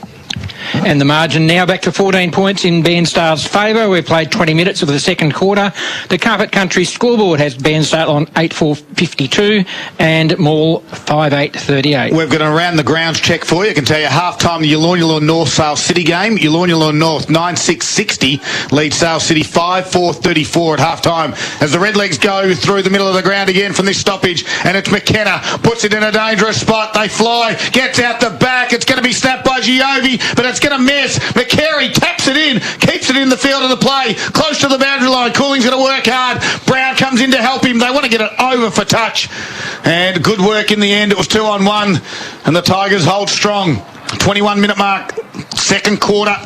And the margin now back to 14 points in Bairnsdale's favour. We've played 20 minutes of the second quarter. The Carpet Country scoreboard has Bairnsdale on 8-4-52 and Morwell 5-8-38. We've got an around the grounds check for you. I can tell you half-time the Yallournullo North Sale City game. Yallournullo North 9-6-60 leads Sale City 5-4-34 at half-time. As the Redlegs go through the middle of the ground again from this stoppage, and it's McKenna, puts it in a dangerous spot. They fly, gets out the back. It's going to be snapped by Giovi, but it's going to miss. McCary taps it in, keeps it in the field of the play, close to the boundary line. Cooling's going to work hard. Brown comes in to help him. They want to get it over for touch. And good work in the end. It was 2-on-1, and the Tigers hold strong. 21-minute mark, second quarter.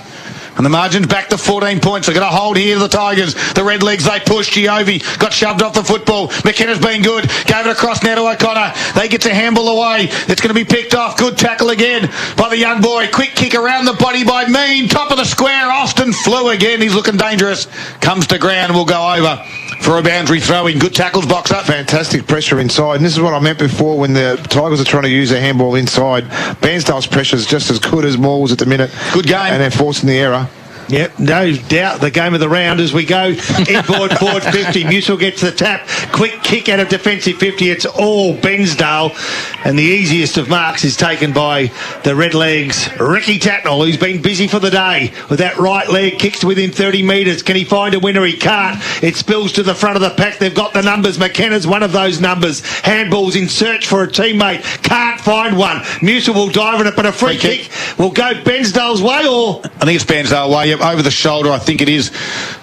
And the margin's back to 14 points. They're going to hold here to the Tigers. The Redlegs, they push. Giovi got shoved off the football. McKenna's been good. Gave it across now to O'Connor. They get to handball away. It's going to be picked off. Good tackle again by the young boy. Quick kick around the body by Mean. Top of the square. Austin flew again. He's looking dangerous. Comes to ground. Will go over for a boundary throw-in. Good tackles, boxer. Fantastic pressure inside. And this is what I meant before when the Tigers are trying to use their handball inside. Bairnsdale's pressure is just as good as Morwell's at the minute. Good game. And they're forcing the error. Yep, no doubt the game of the round as we go inboard forward 50. Musil gets the tap. Quick kick out of defensive 50. It's all Bairnsdale. And the easiest of marks is taken by the Redlegs. Ricky Tatnell, who's been busy for the day with that right leg. Kicks to within 30 metres. Can he find a winner? He can't. It spills to the front of the pack. They've got the numbers. McKenna's one of those numbers. Handballs in search for a teammate. Can't find one. Musil will dive in it, but a free kick will go Bairnsdale's way, or I think it's Bairnsdale way. Yep, over the shoulder. I think it is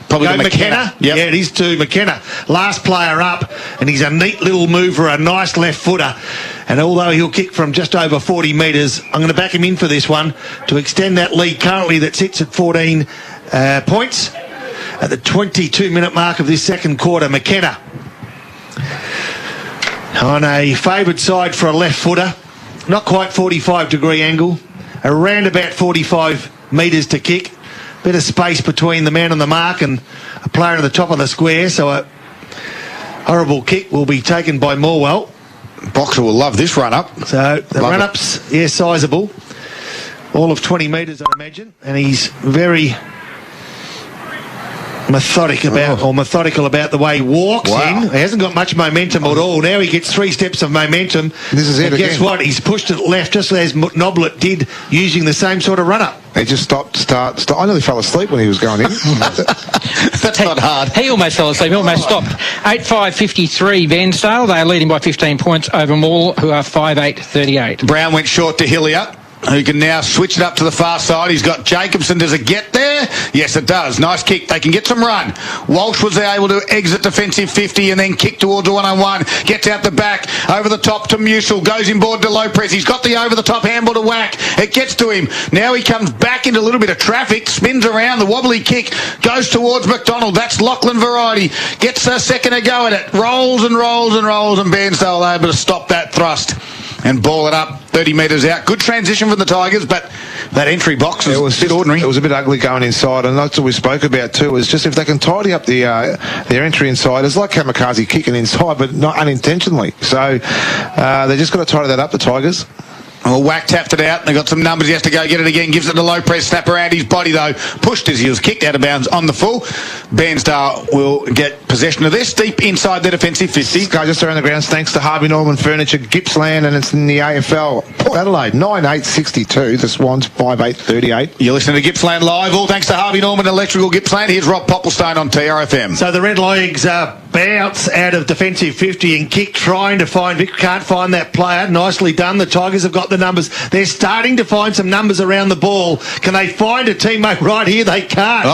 probably go to McKenna. Yep. Yeah, it is to McKenna. Last player up, and he's a neat little mover, a nice left footer. And although he'll kick from just over 40 metres, I'm going to back him in for this one to extend that lead currently that sits at 14 points at the 22-minute mark of this second quarter. McKenna on a favoured side for a left footer, not quite 45-degree angle. around about 45 metres to kick. Bit of space between the man on the mark and a player at the top of the square, so a horrible kick will be taken by Morwell. Boxer will love this run-up. So the run-up's, sizable. All of 20 metres, I imagine, and he's very methodical about the way he walks in. He hasn't got much momentum at all. Now he gets 3 steps of momentum. This is it again. Guess what? He's pushed it left just as Noblet did, using the same sort of run-up. He just stopped. I nearly fell asleep when he was going in. That's not hard. He almost fell asleep. He almost stopped. 8-5-53 Bairnsdale. They are leading by 15 points over Morwell, who are 5-8-38. Brown went short to Hillier, who can now switch it up to the far side. He's got Jacobson. Does it get there? Yes, it does. Nice kick. They can get some run. Walsh was able to exit defensive 50 and then kick towards a one-on-one. Gets out the back, over the top to Musil. Goes inboard to Lopez. He's got the over-the-top handball to Whack. It gets to him. Now he comes back into a little bit of traffic, spins around. The wobbly kick goes towards McDonald. That's Lachlan variety. Gets a second to go at it. Rolls and rolls and rolls, and Bairnsdale able to stop that thrust and ball it up 30 metres out. Good transition for the Tigers, but that entry box was a bit ordinary. It was a bit ugly going inside, and that's what we spoke about too, is just if they can tidy up their entry inside. It's like Kamikaze kicking inside, but not unintentionally. So they just got to tidy that up, the Tigers. Well, Whack tapped it out. They got some numbers. He has to go get it again. Gives it to Lopez. Snap around his body, though. Pushed as he was kicked out of bounds on the full. Bairnsdale will get possession of this. Deep inside the defensive 50. This guy just around the grounds, thanks to Harvey Norman Furniture, Gippsland, and it's in the AFL. Port Adelaide, 9-8-62. The Swans, 5-8-38. You're listening to Gippsland Live. All thanks to Harvey Norman Electrical Gippsland. Here's Rob Popplestone on TRFM. So the Red Legs bounce out of defensive 50 and kick, trying to find Vic. Can't find that player. Nicely done. The Tigers have got the numbers. They're starting to find some numbers around the ball. Can they find a teammate right here? They can't.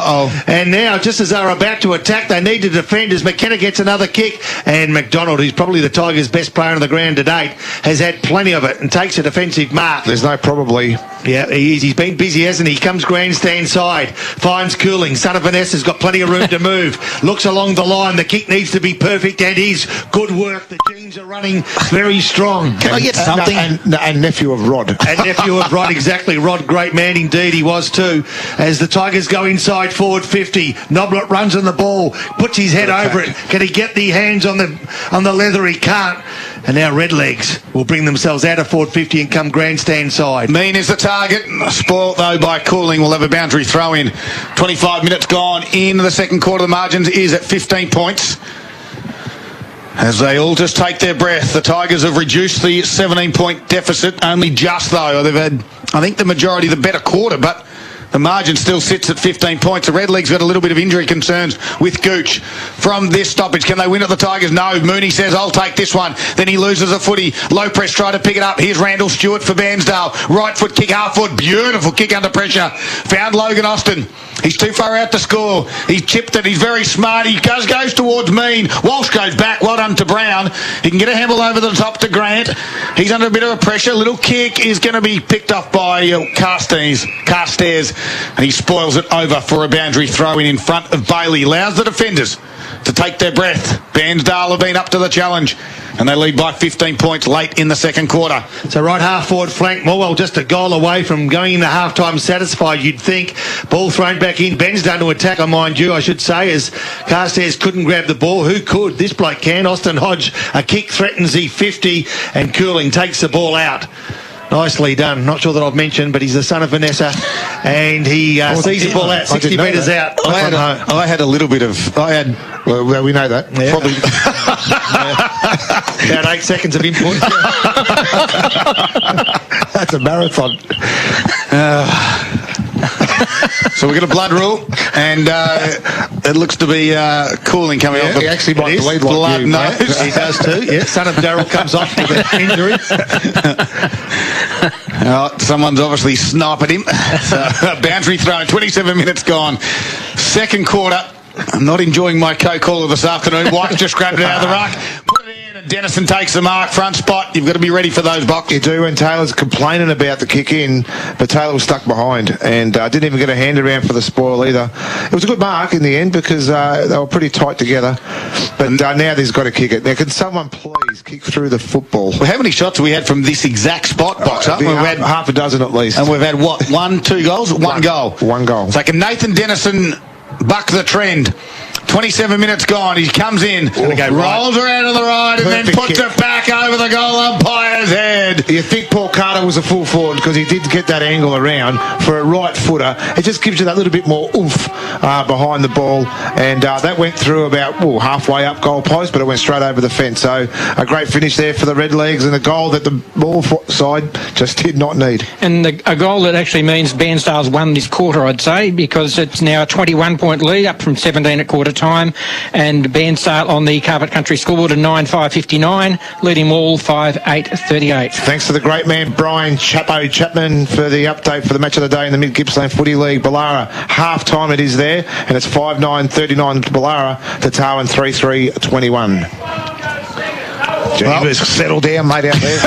And now, just as they're about to attack, they need to defend as McKenna gets another kick. And McDonald, who's probably the Tigers' best player on the ground to date, has had plenty of it and takes a defensive mark. There's no probably. Yeah, he is. He's been busy, hasn't he? He comes grandstand side, finds Cooling. Son of Vanessa's got plenty of room to move. Looks along the line. The kick needs to be perfect, and is. Good work. The jeans are running very strong. Can I get something? And nephew of Rod. And nephew of Rod, exactly. Rod, great man indeed, he was too. As the Tigers go inside forward 50, Noblet runs on the ball, puts his head over it. Can he get the hands on the leather? He can't. And now Redlegs will bring themselves out of forward 50 and come grandstand side. Mean is the target. Spoilt though by Cooling. Will have a boundary throw in. 25 minutes gone in the second quarter. The margins is at 15 points. As they all just take their breath, the Tigers have reduced the 17-point deficit. Only just, though. They've had, I think, the majority of the better quarter, but the margin still sits at 15 points. The Redlegs got a little bit of injury concerns with Gooch from this stoppage. Can they win at the Tigers? No. Mooney says, I'll take this one. Then he loses a footy. Low press, try to pick it up. Here's Randall Stewart for Bairnsdale. Right foot kick, half foot. Beautiful kick under pressure. Found Logan Austin. He's too far out to score. He chipped it. He's very smart. He goes towards Mean. Walsh goes back. Well done to Brown. He can get a handle over the top to Grant. He's under a bit of a pressure. Little kick is going to be picked off by Carstairs. And he spoils it over for a boundary throw in front of Bailey. Allows the defenders to take their breath. Bairnsdale have been up to the challenge, and they lead by 15 points late in the second quarter. So right half forward flank, Morwell just a goal away from going into half-time satisfied, you'd think. Ball thrown back in. Ben's done to attack, mind you, I should say, as Carstairs couldn't grab the ball. Who could? This bloke can. Austin Hodge, a kick threatens the 50, and Cooling takes the ball out. Nicely done. Not sure that I've mentioned, but he's the son of Vanessa, and he sees the ball out 60 metres out. I had a little bit of... Well, we know that. Yeah. Probably... About 8 seconds of input. That's a marathon. So we've got a blood rule, and it looks to be Cooling coming off. He actually might bleed like you, nose. He does too, yeah. Son of Daryl comes off with an injury. Someone's obviously sniping him. Boundary throw, 27 minutes gone. Second quarter. I'm not enjoying my co-caller this afternoon. White just grabbed it out of the ruck. Put it in, and Dennison takes the mark, front spot. You've got to be ready for those, Box. You do, and Taylor's complaining about the kick in, but Taylor was stuck behind and didn't even get a hand around for the spoil either. It was a good mark in the end because they were pretty tight together, but now he's got to kick it. Now, can someone please kick through the football? Well, how many shots have we had from this exact spot, Boxer? We've had half a dozen at least. And we've had, what, 1, 2 goals? One goal. One goal. So can Nathan Dennison buck the trend? 27 minutes gone. He comes in, rolls around to the right, and then puts it back over the goal umpire's head. You think Paul Carter was a full forward because he did get that angle around for a right footer. It just gives you that little bit more oomph behind the ball, and that went through about halfway up goal post, but it went straight over the fence. So a great finish there for the Redlegs, and a goal that the ball side just did not need. And a goal that actually means Bairnsdale's won this quarter, I'd say, because it's now a 21-point lead, up from 17 at quarter time, and Bairnsdale on the Carpet Country scoreboard at 9-5-59, leading all 5-8-38. Thanks to the great man Brian Chapman for the update for the match of the day in the Mid Gippsland Footy League. Ballara, half time it is there, and it's 5-9-39 to Ballara to Tarwin 3-3-21. Jeebus, settle down, mate, out there.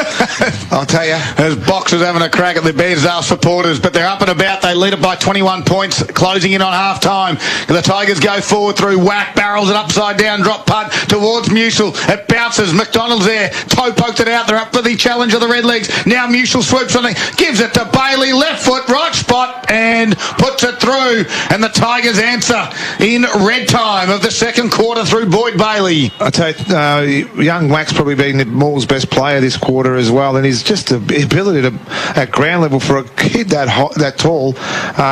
I'll tell you. There's Boxers having a crack at the Bairnsdale supporters, but they're up and about. They lead it by 21 points, closing in on half-time. The Tigers go forward through whack, barrels it upside down, drop punt towards Mutual. It bounces. McDonald's there. Toe poked it out. They're up for the challenge of the Redlegs. Now Mutual swoops on it, gives it to Bailey, left foot, right spot, and puts it through. And the Tigers answer in red time of the second quarter through Boyd Bailey. I tell you, young Wax probably been Moore's best player this quarter as well, and he's just the ability to, at ground level, for a kid that tall,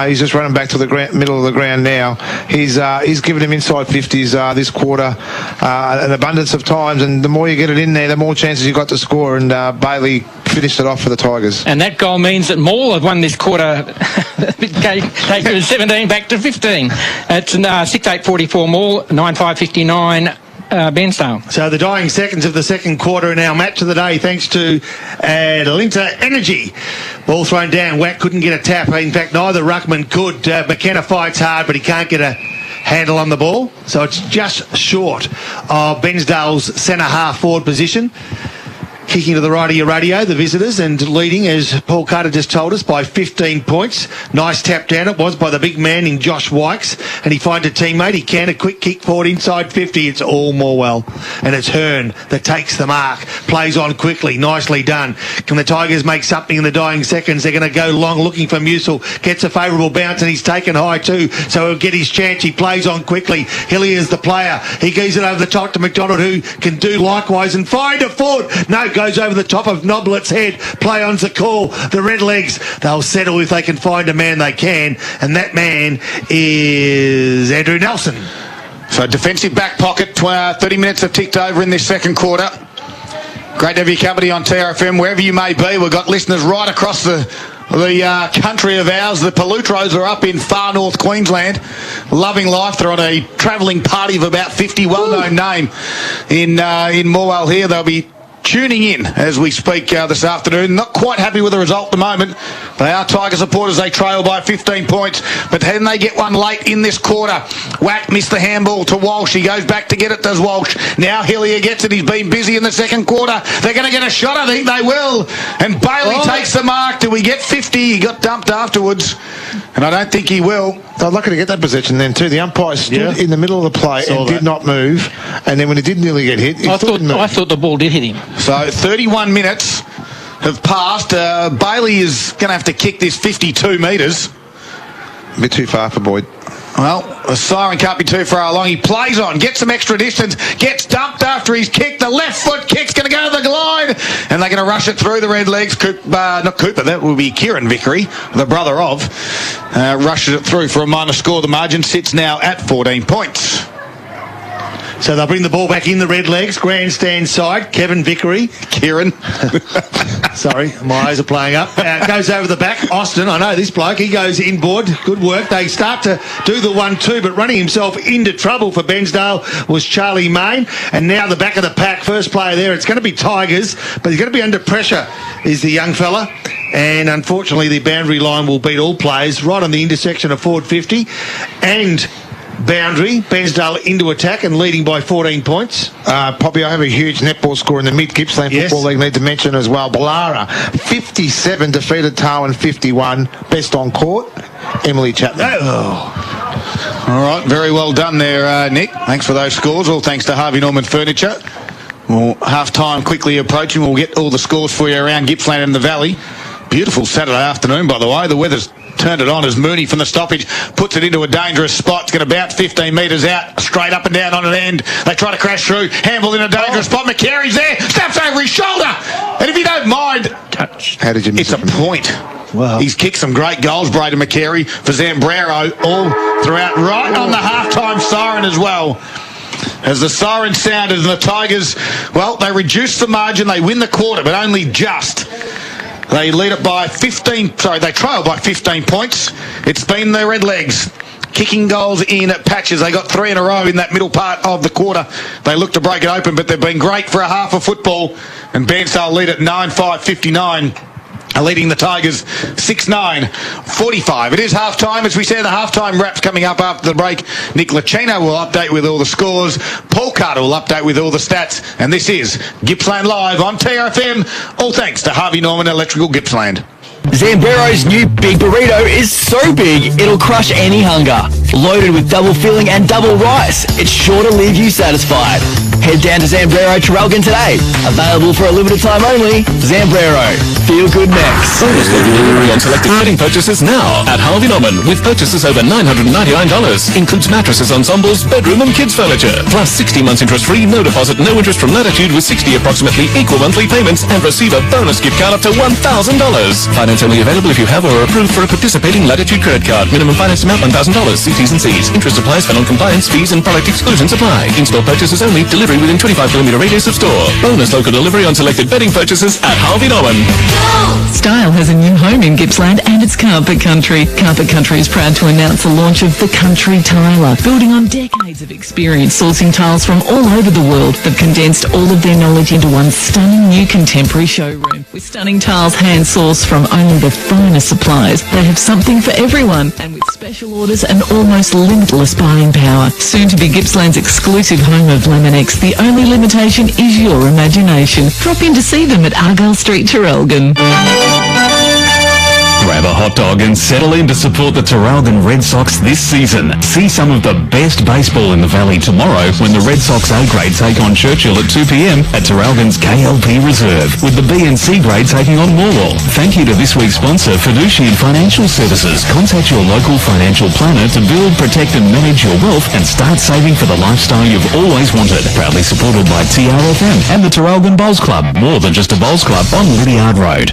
he's just running back to the middle of the ground now. He's given him inside 50s this quarter an abundance of times, and the more you get it in there, the more chances you got to score, and Bailey finished it off for the Tigers. And that goal means that Morwell have won this quarter, taking 17 back to 15. It's 6-8-44 Morwell, 9-5-59 Bairnsdale. So the dying seconds of the second quarter in our match of the day, thanks to Atlanta Energy. Ball thrown down. Wack couldn't get a tap. In fact, neither ruckman could. McKenna fights hard, but he can't get a handle on the ball. So it's just short of Bairnsdale's centre half forward position. Kicking to the right of your radio, the visitors, and leading, as Paul Carter just told us, by 15 points. Nice tap down it was by the big man in Josh Wykes, and he finds a teammate. He can a quick kick forward inside 50. It's all Morwell, and it's Hearn that takes the mark. Plays on quickly, nicely done. Can the Tigers make something in the dying seconds? They're going to go long, looking for Musil. Gets a favourable bounce, and he's taken high too, so he'll get his chance. He plays on quickly. Hillier's the player. He gives it over the top to McDonald, who can do likewise and find a forward. No, goes over the top of Noblet's head. Play on's the call. The Redlegs, they'll settle if they can find a man they can, and that man is Andrew Nelson. So defensive back pocket, 30 minutes have ticked over in this second quarter. Great to have your company on TRFM, wherever you may be. We've got listeners right across the country of ours. The Palutros are up in far north Queensland, loving life. They're on a travelling party of about 50, well-known name in Morwell here. They'll be tuning in as we speak this afternoon. Not quite happy with the result at the moment. They are Tiger supporters. They trail by 15 points, but then they get one late in this quarter. Wack missed the handball to Walsh. He goes back to get it, does Walsh. Now Hillier gets it. He's been busy in the second quarter. They're going to get a shot. I think they will. And Bailey takes the mark. Do we get 50? He got dumped afterwards, and I don't think he will. They're lucky to get that possession then too. The umpire stood in the middle of the play and did not move, and then when he did nearly get hit, I thought the ball did hit him. So 31 minutes have passed. Bailey is going to have to kick this 52 metres. A bit too far for Boyd. Well, the siren can't be too far along. He plays on, gets some extra distance, gets dumped after he's kicked. The left foot kick's going to go to the glide, and they're going to rush it through the Redlegs. Not Cooper, that will be Kieran Vickery, the brother of. Rushes it through for a minor score. The margin sits now at 14 points. So they'll bring the ball back in the Redlegs, grandstand side. Kevin Vickery. Kieran. Sorry, my eyes are playing up. Goes over the back. Austin, I know this bloke. He goes inboard. Good work. They start to do the 1-2, but running himself into trouble for Bairnsdale was Charlie Main. And now the back of the pack. First player there. It's going to be Tigers, but he's going to be under pressure, is the young fella. And unfortunately, the boundary line will beat all players right on the intersection of forward 50. And boundary. Bairnsdale into attack and leading by 14 points. Poppy, I have a huge netball score in the Mid-Gippsland Football League. Need to mention as well. Ballara, 57, defeated Tarwin 51. Best on court, Emily Chapman. All right, very well done there, Nick. Thanks for those scores. All thanks to Harvey Norman Furniture. Well, half-time quickly approaching. We'll get all the scores for you around Gippsland and the Valley. Beautiful Saturday afternoon, by the way. The weather's turned it on as Mooney from the stoppage puts it into a dangerous spot. It's going to bounce 15 metres out, straight up and down on an end. They try to crash through. Handball in a dangerous spot. McCary's there. Snaps over his shoulder. And if you don't mind, touch. How did you miss it's a point. Wow. He's kicked some great goals, Braden McCary, for Zambrero all throughout, right on the half-time siren as well. As the siren sounded and the Tigers, well, they reduce the margin. They win the quarter, but only just. They lead it by 15, they trail by 15 points. It's been their Red Legs kicking goals in at patches. They got 3 in a row in that middle part of the quarter. They look to break it open, but they've been great for a half of football. And Bairnsdale lead at 9-5-59. Leading the Tigers 6-9-45. It is half-time. As we said, the half-time wrap's coming up after the break. Nick Lacino will update with all the scores. Paul Carter will update with all the stats. And this is Gippsland Live on TRFM. All thanks to Harvey Norman Electrical Gippsland. Zambrero's new Big Burrito is so big, it'll crush any hunger. Loaded with double filling and double rice, it's sure to leave you satisfied. Head down to Zambrero Traralgon today. Available for a limited time only. Zambrero. Feel good next. Bonus delivery on selected bedding purchases now at Harvey Norman with purchases over $999. Includes mattresses, ensembles, bedroom and kids furniture. Plus 60 months interest-free, no deposit, no interest from Latitude with 60 approximately equal monthly payments and receive a bonus gift card up to $1,000. Finance only available if you have or are approved for a participating Latitude credit card. Minimum finance amount $1,000. See T's and C's. Interest applies for non-compliance, fees and product exclusions apply. In-store purchases only. Delivery within 25km radius of store. Bonus local delivery on selected bedding purchases at Harvey Norman. Style has a new home in Gippsland and it's Carpet Country. Carpet Country is proud to announce the launch of the Country Tiler. Building on decades of experience sourcing tiles from all over the world, they've condensed all of their knowledge into one stunning new contemporary showroom. With stunning tiles hand-sourced from only the finest suppliers, they have something for everyone. And with special orders and almost limitless buying power. Soon to be Gippsland's exclusive home of Laminex, the only limitation is your imagination. Drop in to see them at Argyle Street, Traralgon. Grab a hot dog and settle in to support the Traralgon Red Sox this season. See some of the best baseball in the Valley tomorrow when the Red Sox A grade take on Churchill at 2 p.m. at Traralgon's KLP Reserve, with the B and C grade taking on Morwell. Thank you to this week's sponsor, Fiducian Financial Services. Contact your local financial planner to build, protect and manage your wealth and start saving for the lifestyle you've always wanted. Proudly supported by TRFM and the Traralgon Bowls Club, more than just a bowls club on Lydiard Road.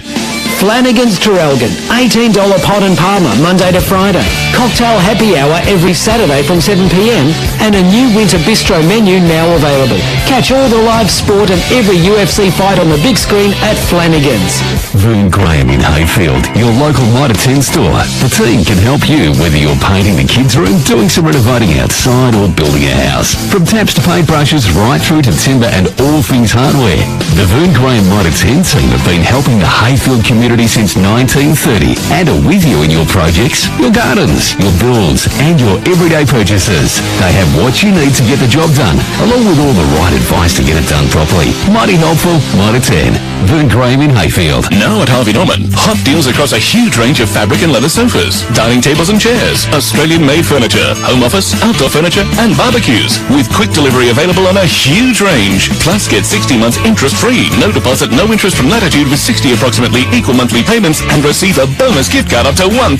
Flanagan's Traralgon, $18 pot and parma, Monday to Friday. Cocktail happy hour every Saturday from 7 p.m. and a new winter bistro menu now available. Catch all the live sport and every UFC fight on the big screen at Flanagan's. Voon Graham in Hayfield, your local Mitre 10 store. The team can help you whether you're painting the kids' room, doing some renovating outside or building a house. From taps to paintbrushes right through to timber and all things hardware. The Voon Graham Mitre 10 team have been helping the Hayfield community since 1930 and are with you in your projects, your gardens, your builds and your everyday purchases. They have what you need to get the job done, along with all the right advice to get it done properly. Mighty helpful, Mitre 10. Voon Graham in Hayfield. Now at Harvey Norman, hot deals across a huge range of fabric and leather sofas, dining tables and chairs, Australian-made furniture, home office, outdoor furniture and barbecues, with quick delivery available on a huge range. Plus get 60 months interest-free, no deposit, no interest from Latitude with 60 approximately equal monthly payments and receive a bonus gift card up to $1,000.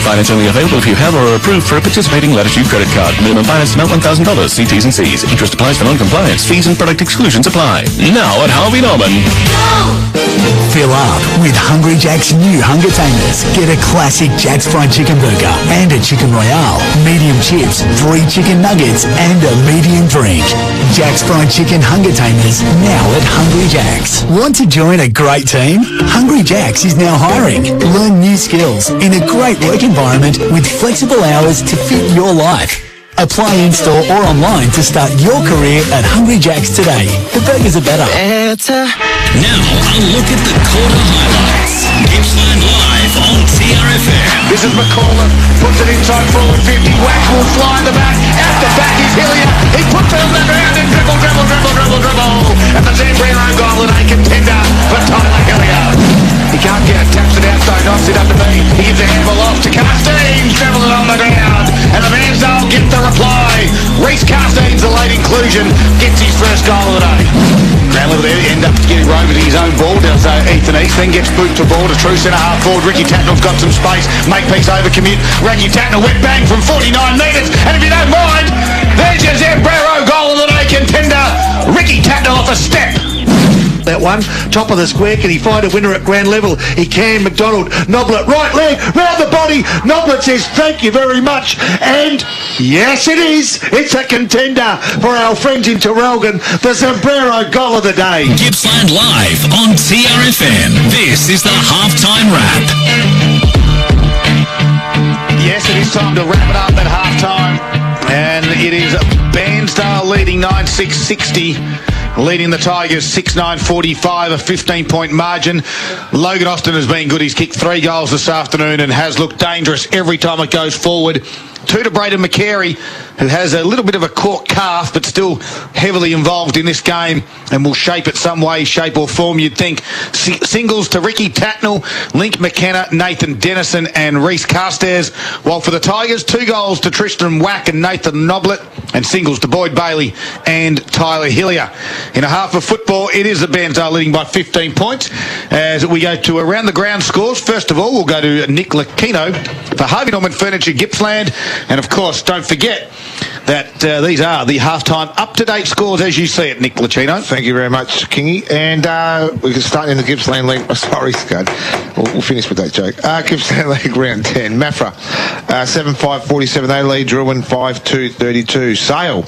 Finance only available if you have or are approved for a participating Latitude credit card. Minimum finance amount $1,000. See T's and C's. Interest applies for non-compliance. Fees and product exclusions apply. Now at Harvey Norman. Fill up with Hungry Jack's new Hunger Tamers. Get a classic Jack's Fried Chicken Burger and a Chicken Royale, medium chips, 3 chicken nuggets and a medium drink. Jack's Fried Chicken Hunger Tamers now at Hungry Jack's. Want to join a great team? Hungry Jack's is now hiring. Learn new skills in a great work environment with flexible hours to fit your life. Apply in-store or online to start your career at Hungry Jack's today. The burgers are better. Now, a look at the quarter highlights. Gippsland Live on TRFM. This is McCall. Puts it inside forward 50. Wax will fly in the back. Out the back is Hillier. He puts it on the ground and dribble. And the Zambrero goal and a contender for Tyler Hillier. He can't get it. Taps it out, so knocks it up to me. He gives a handball off to Carsteens. Dribbling it on the ground. And the Bairnsdale get the reply. Reece Carsteens, the late inclusion, gets his first goal of the day. Ground level there, end up getting Rover to his own ball. Does Ethan East, then gets boot to ball to true centre half forward. Ricky Tatnell's got some space. Make piece over commute. Ricky Tatnell wet bang from 49 metres. And if you don't mind, there's your Zambrero goal of the day contender. Ricky Tatnell off a step. That one, top of the square, can he find a winner at ground level? He can. McDonald, Noblet, right leg, round the body. Noblet says thank you very much, and yes it is, it's a contender for our friends in Traralgon, the Zambrero goal of the day. Gippsland live on TRFM. This is the halftime wrap. Yes, it is time to wrap it up at halftime, and it is Bairnsdale leading 9-6-60. Leading the Tigers 6-9-45, a 15-point margin. Logan Austin has been good. He's kicked 3 goals this afternoon and has looked dangerous every time it goes forward. 2 to Braden McCary, who has a little bit of a caught calf, but still heavily involved in this game and will shape it some way, shape or form, you'd think. Singles to Ricky Tatnell, Link McKenna, Nathan Dennison and Reece Carstairs. While for the Tigers, 2 goals to Tristan Wack and Nathan Noblet, and singles to Boyd Bailey and Tyler Hillier. In a half of football, it is the Bairnsdale leading by 15 points. As we go to around the ground scores, first of all, we'll go to Nick Lucchino for Harvey Norman Furniture, Gippsland. And of course, don't forget that these are the halftime up-to-date scores as you see it, Nick Lucchino. Thank you very much, Kingy. And we can start in the Gippsland League. Oh, sorry, Scud. We'll finish with that joke. Gippsland League round 10. Mafra, 7-5-47. They lead Druin 5-2-32. Sale.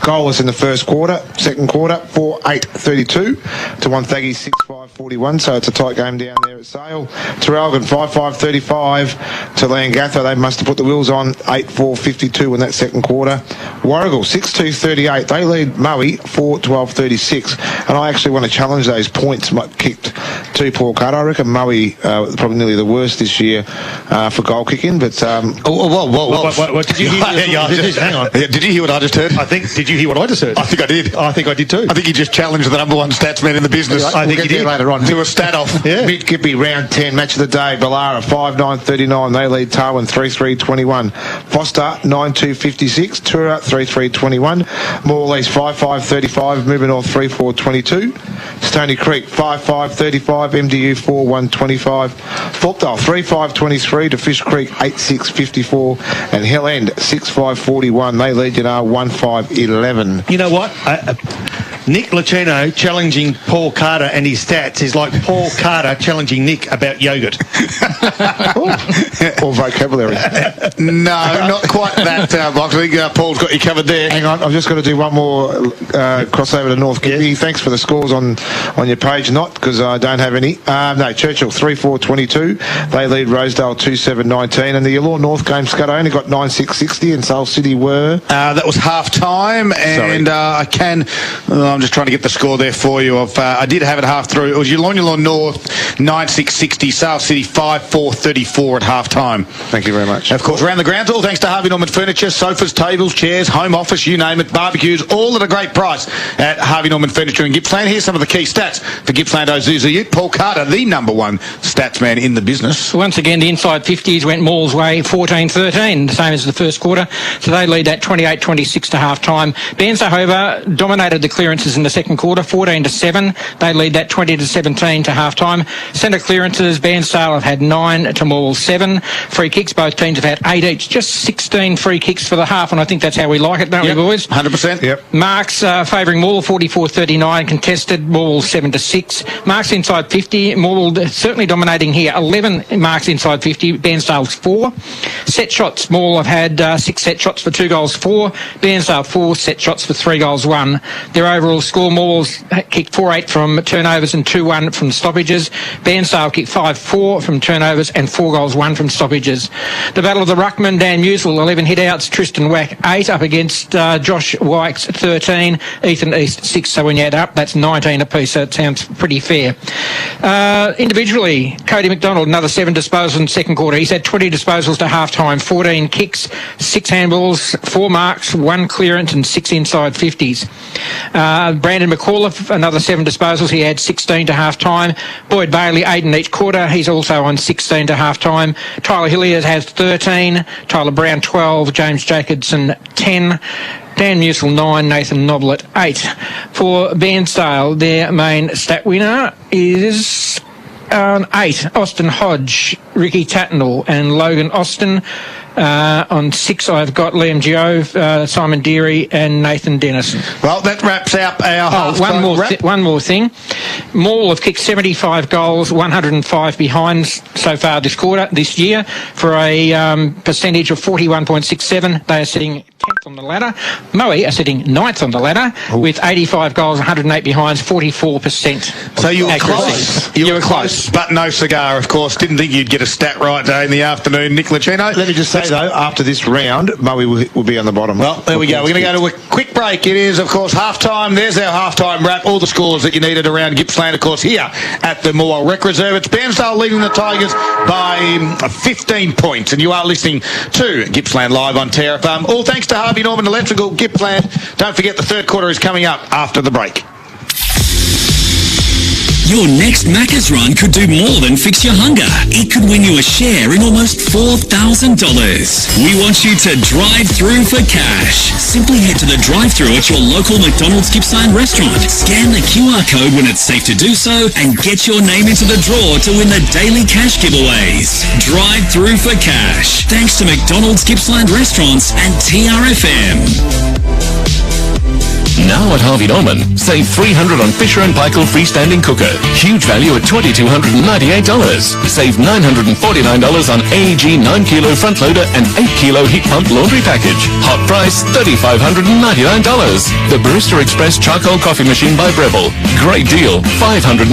Goalless in the first quarter. Second quarter, 4-8-32 to Wonthaggi 6-5-41. So it's a tight game down there at Sale. Traralgon 5-5-35 to Langatha. They must have put the wheels on 8-4-52 in that second quarter. Warrigal 6-2-38. They lead Maui 4-12-36. And I actually want to challenge those points kicked to Paul Carter. I reckon Maui probably nearly the worst this year for goal kicking. But What did you hear? Hang on. Did you hear what I just heard? Did you hear what I just heard? I think I did. I think I did too. I think he just challenged the number 1 stats man in the business. I think he did later on. Do a stat off. Yeah. Mid Gippy round 10, match of the day. Ballara 5-9-39. They lead Tarwin 3-3-21. Foster 9-2-56. Tura 3-3-21. Morwell East 5-5-35. Moving North 3-4-22. Stony Creek 5-5-35. MDU 4-1-25. Thorpedale 3-5-23 to Fish Creek 8-6-54. And Hell End 6-5-41. They lead Yanar 1-5-11. You know what? Nick Lucchino challenging Paul Carter and his stats is like Paul Carter challenging Nick about yogurt. Or vocabulary. No, not quite that, Box. I think Paul's got you covered there. Hang on, I've just got to do one more crossover to North Gippy. Yes. Thanks for the scores on your page, not because I don't have any. No, Churchill 3-4-22. They lead Rosedale 2-7-19. And the Yallourn North game, Scott, only got 9-6-60 and Seoul City were... that was half-time, and I'm just trying to get the score there for you. I did have it half through. It was Yallourn North 9-6-60, Seoul City 5-4-34 at half-time. Thank you very much. Of course, around the grounds, all thanks to Harvey Norman Furniture, sofas, tables, chairs, home office, you name it, barbecues, all at a great price at Harvey Norman Furniture in Gippsland. Here's some of the key stats for Gippsland Ozuzu Ute. Paul Carter, the number 1 stats man in the business. Once again, the inside 50s went Moore's way, 14-13, the same as the first quarter. So they lead that 28-26 to half-time. Bairnsdale, however, dominated the clearances in the second quarter, 14-7. They lead that 20-17 to half-time. Centre clearances, Bairnsdale have had 9 to Morwell 7. Free kicks, both teams have had 8 each. Just 16 free kicks for the half, and I think that's how we like it, don't we, boys? 100%. Yep. Marks favouring Morwell 44-39, contested Morwell 7-6. Marks inside 50, Morwell certainly dominating here. 11 marks inside 50, Bairnsdale's 4. Set shots, Morwell have had 6 set shots for 2 goals 4. Bairnsdale 4 set shots for 3 goals 1. Their overall score, Morwell's kicked 4-8 from turnovers and 2-1 from stoppages. Bairnsdale kicked 5-4 from turnovers and 4 goals, 1 from stoppages. The Battle of the Ruckman, Dan Musil, 11 hit-outs, Tristan Wack, 8 up against Josh Wykes, 13, Ethan East, 6. So when you add up, that's 19 apiece, so it sounds pretty fair. Individually, Cody McDonald, another 7 disposals in the second quarter. He's had 20 disposals to half-time, 14 kicks, 6 handballs, 4 marks, 1 clearance and 6 inside 50s. Brandon McAuliffe, another 7 disposals. He had 16 to half-time. Boyd Bailey, 8 in each quarter. He's also on 16 to half-time. Tyler Hilliard has 13. Tyler Brown, 12. James Jacobson, 10. Dan Musil, 9, Nathan Noblet, 8. For Bairnsdale, their main stat winner is 8, Austin Hodge, Ricky Tatnall and Logan Austin. On 6, I've got Liam Gio, Simon Deary and Nathan Dennison. Well, that wraps up our half-time wrap. One more thing. Morwell have kicked 75 goals, 105 behind so far this year, for a percentage of 41.67. They are sitting 10th on the ladder. Moe are sitting 9th on the ladder with 85 goals, 108 behinds, 44%. So you were accuracy. close. You were close, but no cigar, of course. Didn't think you'd get a stat right day in the afternoon. Nick Lucchino. Let me just say, though, after this round, Moe will be on the bottom. Well, there we go. We're going to go to a quick break. It is, of course, half-time. There's our half-time wrap. All the scores that you needed around Gippsland, of course, here at the Morwell Rec Reserve. It's Bairnsdale leading the Tigers by 15 points. And you are listening to Gippsland Live on TRFM. All thanks to Harvey Norman Electrical, Gippsland. Don't forget the third quarter is coming up after the break. Your next Macca's run could do more than fix your hunger. It could win you a share in almost $4,000. We want you to drive through for cash. Simply head to the drive-thru at your local McDonald's Gippsland restaurant. Scan the QR code when it's safe to do so and get your name into the draw to win the daily cash giveaways. Drive through for cash. Thanks to McDonald's Gippsland Restaurants and TRFM. Now at Harvey Norman, save $300 on Fisher & Paykel freestanding cooker. Huge value at $2,298. Save $949 on AEG 9kg front loader and 8kg heat pump laundry package. Hot price $3,599. The Barista Express charcoal coffee machine by Breville. Great deal, $599.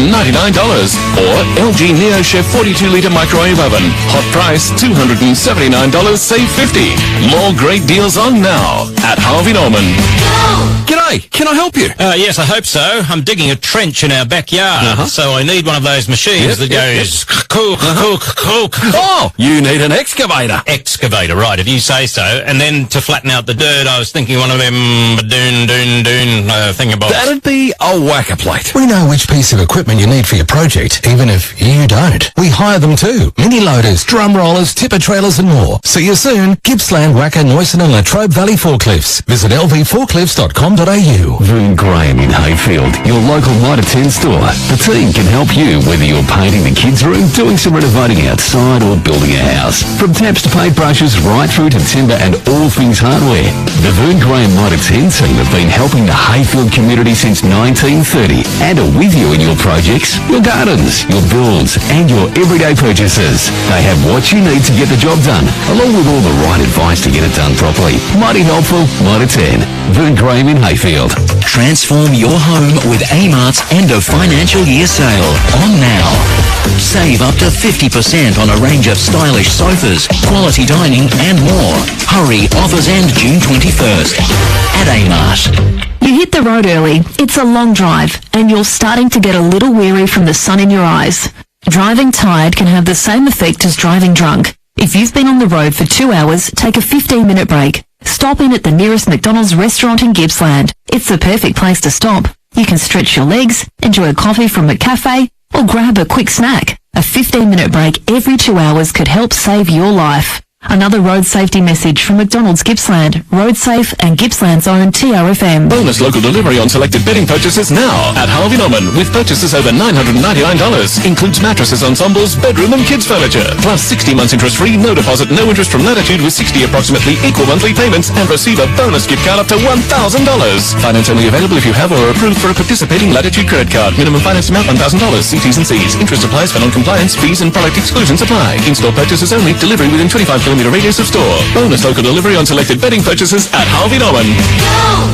Or LG Neo Chef 42-litre microwave oven. Hot price $279. Save $50. More great deals on now at Harvey Norman. G'day, can I help you? Yes, I hope so. I'm digging a trench in our backyard, so I need one of those machines that goes cook. Oh, you need an excavator. Excavator, right, if you say so. And then to flatten out the dirt, I was thinking one of them doon thingamabobs. That'd be a whacker plate. We know which piece of equipment you need for your project, even if you don't. We hire them too. Mini loaders, drum rollers, tipper trailers and more. See you soon. Gippsland, Wacker, Noyson and Latrobe Valley Forklifts. Visit lvforklifts.com.au. Vern Graham in Hayfield, your local R10 store. The team can help you whether you're painting the kids' room, doing some renovating outside or building a house. From taps to paintbrushes right through to timber and all things hardware. The Vern Graham R10 team have been helping the Hayfield community since 1930 and are with you in your projects, your gardens, your builds and your everyday purchases. They have what you need to get the job done, along with all the right advice to get it done properly. Mighty helpful, Mighty 10. Vern Graham in Hayfield. Transform your home with Amart's end of financial year sale on now. Save up to 50% on a range of stylish sofas, quality dining and more. Hurry, offers end June 21st at Amart. You hit the road early, it's a long drive, and you're starting to get a little weary from the sun in your eyes. Driving tired can have the same effect as driving drunk. If you've been on the road for 2 hours, take a 15-minute break. Stop in at the nearest McDonald's restaurant in Gippsland. It's the perfect place to stop. You can stretch your legs, enjoy a coffee from a cafe, or grab a quick snack. A 15-minute break every 2 hours could help save your life. Another road safety message from McDonald's Gippsland, Road Safe and Gippsland's own TRFM. Bonus local delivery on selected bedding purchases now at Harvey Norman with purchases over $999. Includes mattresses, ensembles, bedroom and kids furniture. Plus 60 months interest free, no deposit, no interest from Latitude with 60 approximately equal monthly payments and receive a bonus gift card up to $1,000. Finance only available if you have or are approved for a participating Latitude credit card. Minimum finance amount $1,000. See T's and C's. Interest applies for non-compliance. Fees and product exclusions apply. In-store purchases only. Delivery within 25 radius of store. Bonus local delivery on selected bedding purchases at Harvey Norman.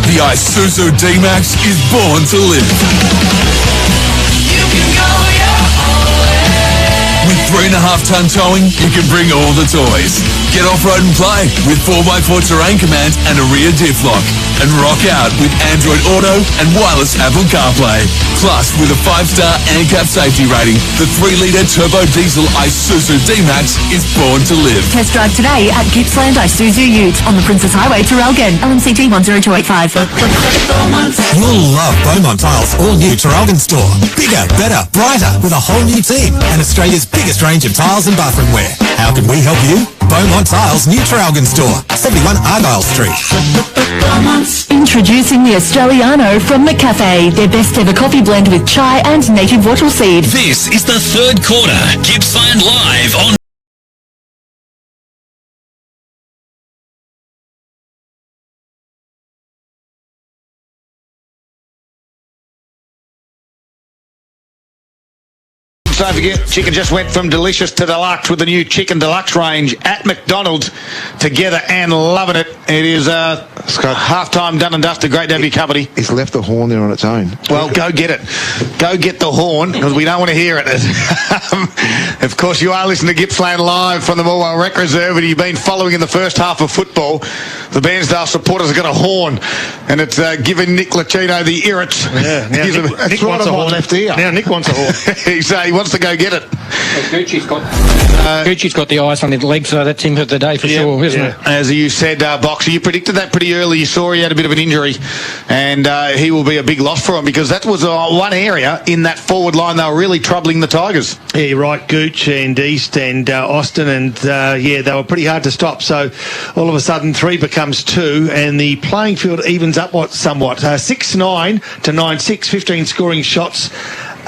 The Isuzu D-Max is born to live. You can go your own way. 3.5-ton towing, you can bring all the toys. Get off-road and play with 4x4 terrain command and a rear diff lock. And rock out with Android Auto and wireless Apple CarPlay. Plus, with a 5-star ANCAP safety rating, the 3-litre turbo diesel Isuzu D-Max is born to live. Test drive today at Gippsland Isuzu Ute on the Princess Highway, Traralgon. LMCT 10285. You'll love Beaumont Tiles' all-new Traralgon store. Bigger, better, brighter, with a whole new team and Australia's biggest range of tiles and bathroom wear. How can we help you? Beaumont Tiles' new Traralgon store, 71 Argyle Street. Introducing the Australiano from McCafe, their best ever coffee blend with chai and native wattle seed. This is the third quarter. Gippsland Live on Don't forget, chicken just went from delicious to deluxe with the new Chicken Deluxe range at McDonald's. Together and loving it. It is half-time done and dusted. Great to have your company. He's left the horn there on its own. Well, go get it. Go get the horn, because we don't want to hear it. Of course, you are listening to Gippsland Live from the Morwell Rec Reserve, and you've been following in the first half of football. The Bairnsdale supporters have got a horn, and it's giving Nick Lucchino the irrits. Yeah, now Nick wants a horn. Left ear. Now Nick wants a horn. He wants to go get it. Gucci's got the ice on his leg, so that's him for the day for sure, isn't it? As you said, Boxer, you predicted that pretty early. You saw he had a bit of an injury, and he will be a big loss for him, because that was one area in that forward line they were really troubling the Tigers. Yeah, you're right. Gooch and East and Austin, and they were pretty hard to stop. So all of a sudden 3 becomes 2, and the playing field evens up somewhat. 6-9 to 9-6, 15 scoring shots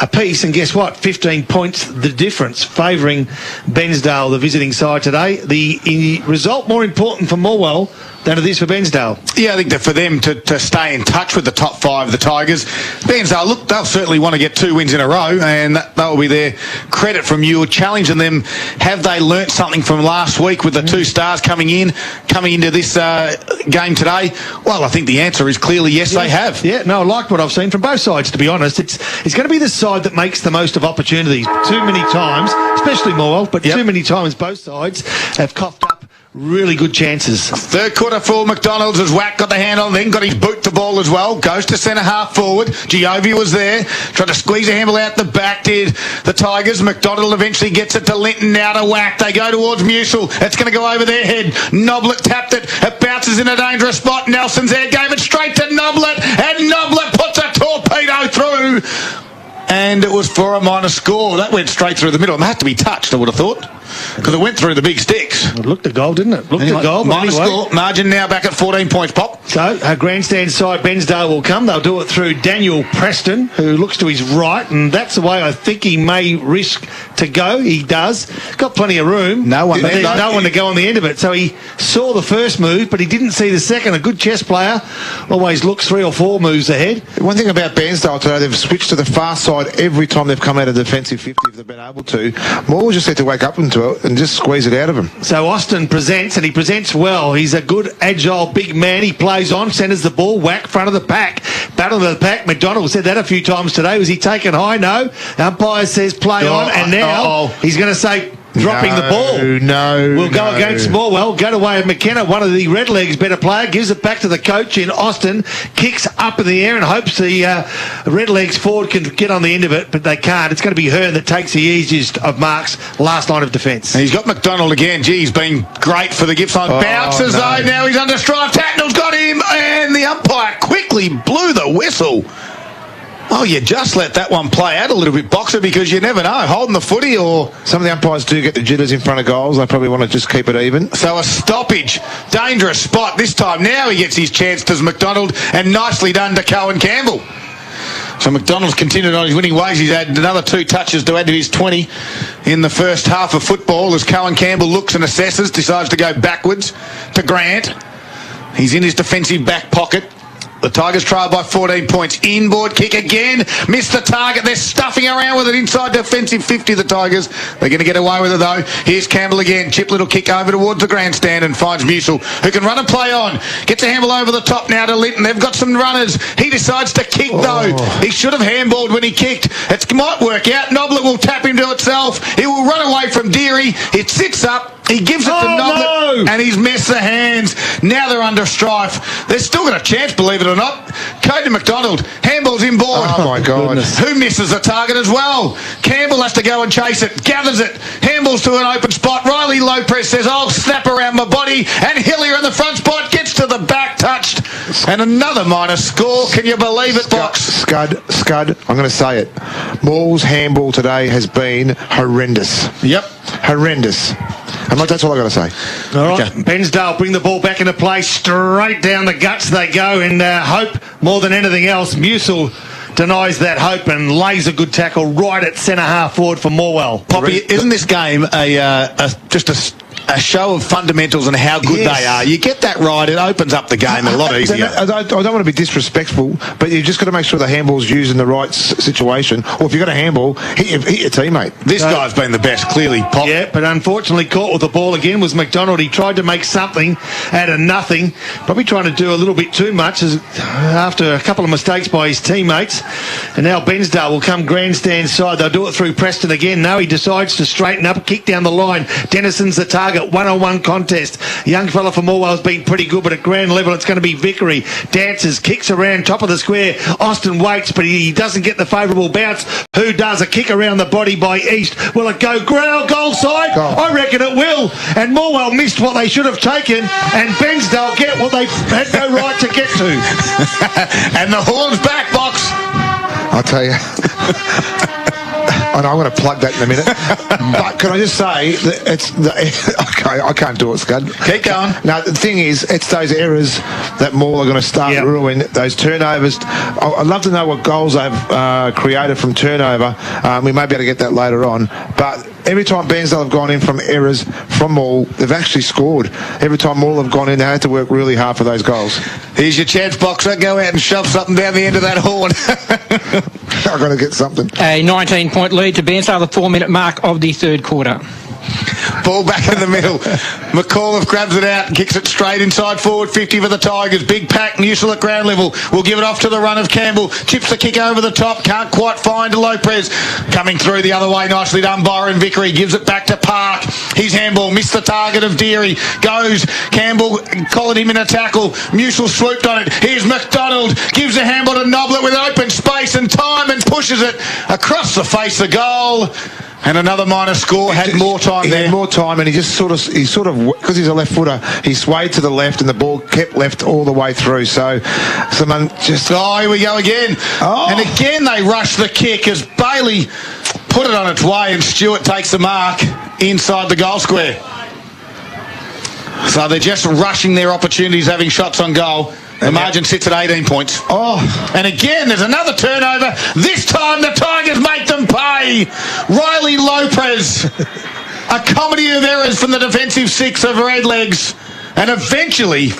apiece, and guess what? 15 points the difference, favouring Bairnsdale, the visiting side today. The result more important for Morwell than it is for Bairnsdale. Yeah, I think that for them to stay in touch with the top 5 of the Tigers, Bairnsdale, look, they'll certainly want to get 2 wins in a row, and that will be their credit from you, challenging them. Have they learnt something from last week with the 2 stars coming into this game today? Well, I think the answer is clearly yes, they have. Yeah, no, I like what I've seen from both sides, to be honest. It's going to be the side that makes the most of opportunities. Too many times, especially Morwell, but too many times both sides have coughed up really good chances. Third quarter for McDonald's as Wack got the hand on, then got his boot to ball as well. Goes to centre half forward. Giovia was there. Tried to squeeze a handle out the back, did the Tigers. McDonald eventually gets it to Linton, now to Wack. They go towards Musil. It's going to go over their head. Noblet tapped it. It bounces in a dangerous spot. Nelson's there. Gave it straight to Noblet. And Noblet puts a torpedo through. And it was for a minor score. That went straight through the middle. It had to be touched, I would have thought, because it went through the big sticks. It looked a goal, didn't it? Looked a goal. Minor score. Margin now back at 14 points, Pop. So, our grandstand side, Bairnsdale will come. They'll do it through Daniel Preston, who looks to his right, and that's the way I think he may risk to go. He does. Got plenty of room. No one but there. There's no one to go on the end of it. So he saw the first move, but he didn't see the second. A good chess player always looks 3 or 4 moves ahead. One thing about Bairnsdale today, they've switched to the far side every time they've come out of defensive 50 if they've been able to. More just had to wake up into it and just squeeze it out of him. So Austin presents, and he presents well. He's a good, agile, big man. He plays on, centres the ball, Whack, front of the pack. Battle of the pack. McDonald said that a few times today. Was he taken high? No. Umpire says play on, and now he's going to say dropping the ball. We'll go against Morwell. Get away with McKenna, one of the Redlegs better player, gives it back to the coach in Austin, kicks up in the air and hopes the Redlegs forward can get on the end of it, but they can't. It's going to be Hearn that takes the easiest of marks, last line of defence. And he's got McDonald again. Gee, he's been great for the Gippsland. Bounces though, now he's under strike. Tacknell's got him, and the umpire quickly blew the whistle. Oh, you just let that one play out a little bit, Boxer, because you never know. Holding the footy, or some of the umpires do get the jitters in front of goals. They probably want to just keep it even. So a stoppage. Dangerous spot this time. Now he gets his chance, does McDonald, and nicely done to Cohen Campbell. So McDonald's continued on his winning ways. He's had another 2 touches to add to his 20 in the first half of football as Cohen Campbell looks and assesses, decides to go backwards to Grant. He's in his defensive back pocket. The Tigers trail by 14 points. Inboard kick again. Missed the target. They're stuffing around with it inside defensive 50, the Tigers. They're going to get away with it, though. Here's Campbell again. Chip little kick over towards the grandstand and finds Musil, who can run and play on. Gets a handball over the top now to Linton. They've got some runners. He decides to kick, though. He should have handballed when he kicked. It might work out. Noblet will tap him to itself. He will run away from Deary. It sits up. He gives it to Noblet, and he's missed the hands. Now they're under strife. They've still got a chance, believe it or not. Cody McDonald, handballs inboard. Oh, my God. Who misses the target as well? Campbell has to go and chase it, gathers it, handballs to an open spot. Riley Lopez says, I'll snap around my body, and Hillier in the front spot gets to the back, touched. And another minus score. Can you believe it, Box? Scud, I'm going to say it. Morwell's handball today has been horrendous. Yep. Horrendous. That's all I got to say. All right, Bairnsdale bring the ball back into play. Straight down the guts they go, and hope more than anything else. Musil denies that hope and lays a good tackle right at centre half forward for Morwell. Poppy, isn't this game just a show of fundamentals and how good they are? You get that right, it opens up the game a lot easier. I don't want to be disrespectful, but you've just got to make sure the handball's used in the right situation. Or if you've got a handball, hit your teammate. This guy's been the best, clearly, Pop. Yeah, but unfortunately caught with the ball again was McDonald. He tried to make something out of nothing. Probably trying to do a little bit too much after a couple of mistakes by his teammates. And now Bairnsdale will come grandstand side. They'll do it through Preston again. No, he decides to straighten up, kick down the line. Dennison's the target. One-on-one contest. Young fella from Morwell has been pretty good, but at ground level it's going to be Vickery. Dances, kicks around top of the square. Austin waits, but he doesn't get the favourable bounce. Who does? A kick around the body by East. Will it go goal side? I reckon it will. And Morwell missed what they should have taken, and Bairnsdale get what they had no right to get to. And the horn's back, Box. I'll tell you. I know, I'm going to plug that in a minute. But can I just say that okay, I can't do it, Scud. Keep going. No, the thing is, it's those errors that Morwell are going to start to ruin. Those turnovers. I'd love to know what goals they've created from turnover. We may be able to get that later on. But every time Bairnsdale have gone in from errors from Morwell, they've actually scored. Every time Morwell have gone in, they had to work really hard for those goals. Here's your chance, Boxer. Go out and shove something down the end of that horn. I've got to get something. A 19-point lead to Bairnsdale, the 4-minute mark of the third quarter. Ball back in the middle. McAuliffe grabs it out and kicks it straight inside forward 50 for the Tigers. Big pack, Musil at ground level. We'll give it off to the run of Campbell. Chips the kick over the top. Can't quite find Lopez. Coming through the other way. Nicely done. Byron Vickery gives it back to Park. His handball missed the target of Deary. Goes. Campbell collared him in a tackle. Musil swooped on it. Here's McDonald. Gives a handball to Noblet with open space and time and pushes it across the face of goal. And another minus score. Had more time there. Had more time, and he sort of, because he's a left footer, he swayed to the left, and the ball kept left all the way through. So, someone just. Oh, here we go again. Oh. And again, they rush the kick as Bailey put it on its way, and Stewart takes the mark inside the goal square. So they're just rushing their opportunities, having shots on goal. The margin sits at 18 points. Oh, and again, there's another turnover. This time, the Tigers make them pay. Riley Lopez, a comedy of errors from the defensive six of Redlegs. And eventually,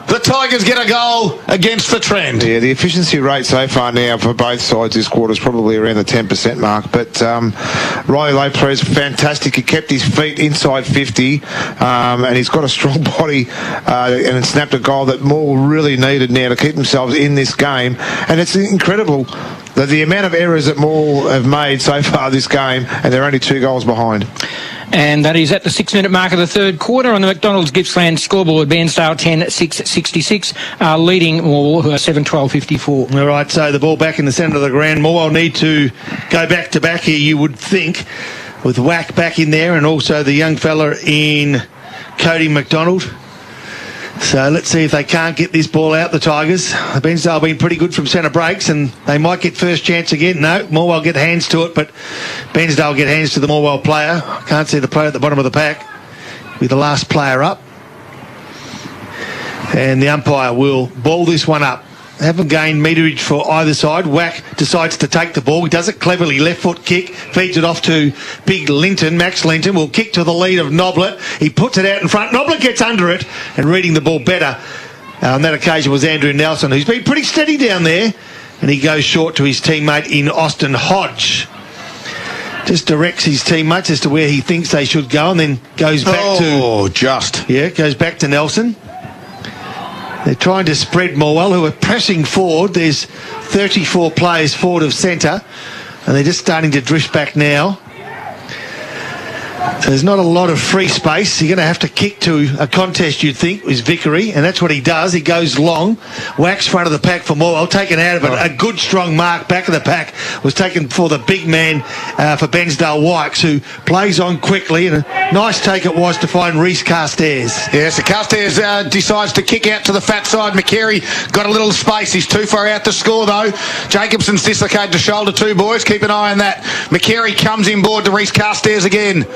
the Tigers get a goal against the trend. Yeah, the efficiency rate so far now for both sides this quarter is probably around the 10% mark. But Riley Lopez, fantastic. He kept his feet inside 50, and he's got a strong body, and it snapped a goal that Morwell really needed now to keep themselves in this game. And it's incredible that the amount of errors that Morwell have made so far this game, and they're only 2 goals behind. And that is at the 6-minute mark of the third quarter on the McDonald's Gippsland scoreboard. Bairnsdale 10-6-66, leading Morwell, who are 7-12-54. All right, so the ball back in the centre of the ground. Morwell need to go back-to-back here, you would think, with Wack back in there and also the young fella in Cody McDonald. So let's see if they can't get this ball out, the Tigers. Bairnsdale have been pretty good from centre breaks, and they might get first chance again. No, Morwell get hands to it, but Bairnsdale get hands to the Morwell player. Can't see the player at the bottom of the pack. Be the last player up. And the umpire will ball this one up. Haven't gained meterage for either side. Wack decides to take the ball. He does it cleverly. Left foot kick. Feeds it off to Big Linton. Max Linton will kick to the lead of Noblet. He puts it out in front. Noblet gets under it. And reading the ball better On that occasion was Andrew Nelson, who's been pretty steady down there, and he goes short to his teammate in Austin Hodge. Just directs his teammates as to where he thinks they should go, and then goes back goes back to Nelson. They're trying to spread Morwell, who are pressing forward. There's 34 players forward of centre, and they're just starting to drift back now. So there's not a lot of free space. You're going to have to kick to a contest, you'd think, with Vickery, and that's what he does. He goes long, whacks front of the pack for Morwell, taken out of it. A good, strong mark back of the pack was taken for the big man for Bairnsdale Wykes, who plays on quickly, and a nice take it was to find Reece Carstairs. Yeah, so Carstairs decides to kick out to the fat side. McCary got a little space. He's too far out to score, though. Jacobson's dislocated the shoulder too, boys. Keep an eye on that. McCary comes inboard to Reece Carstairs again.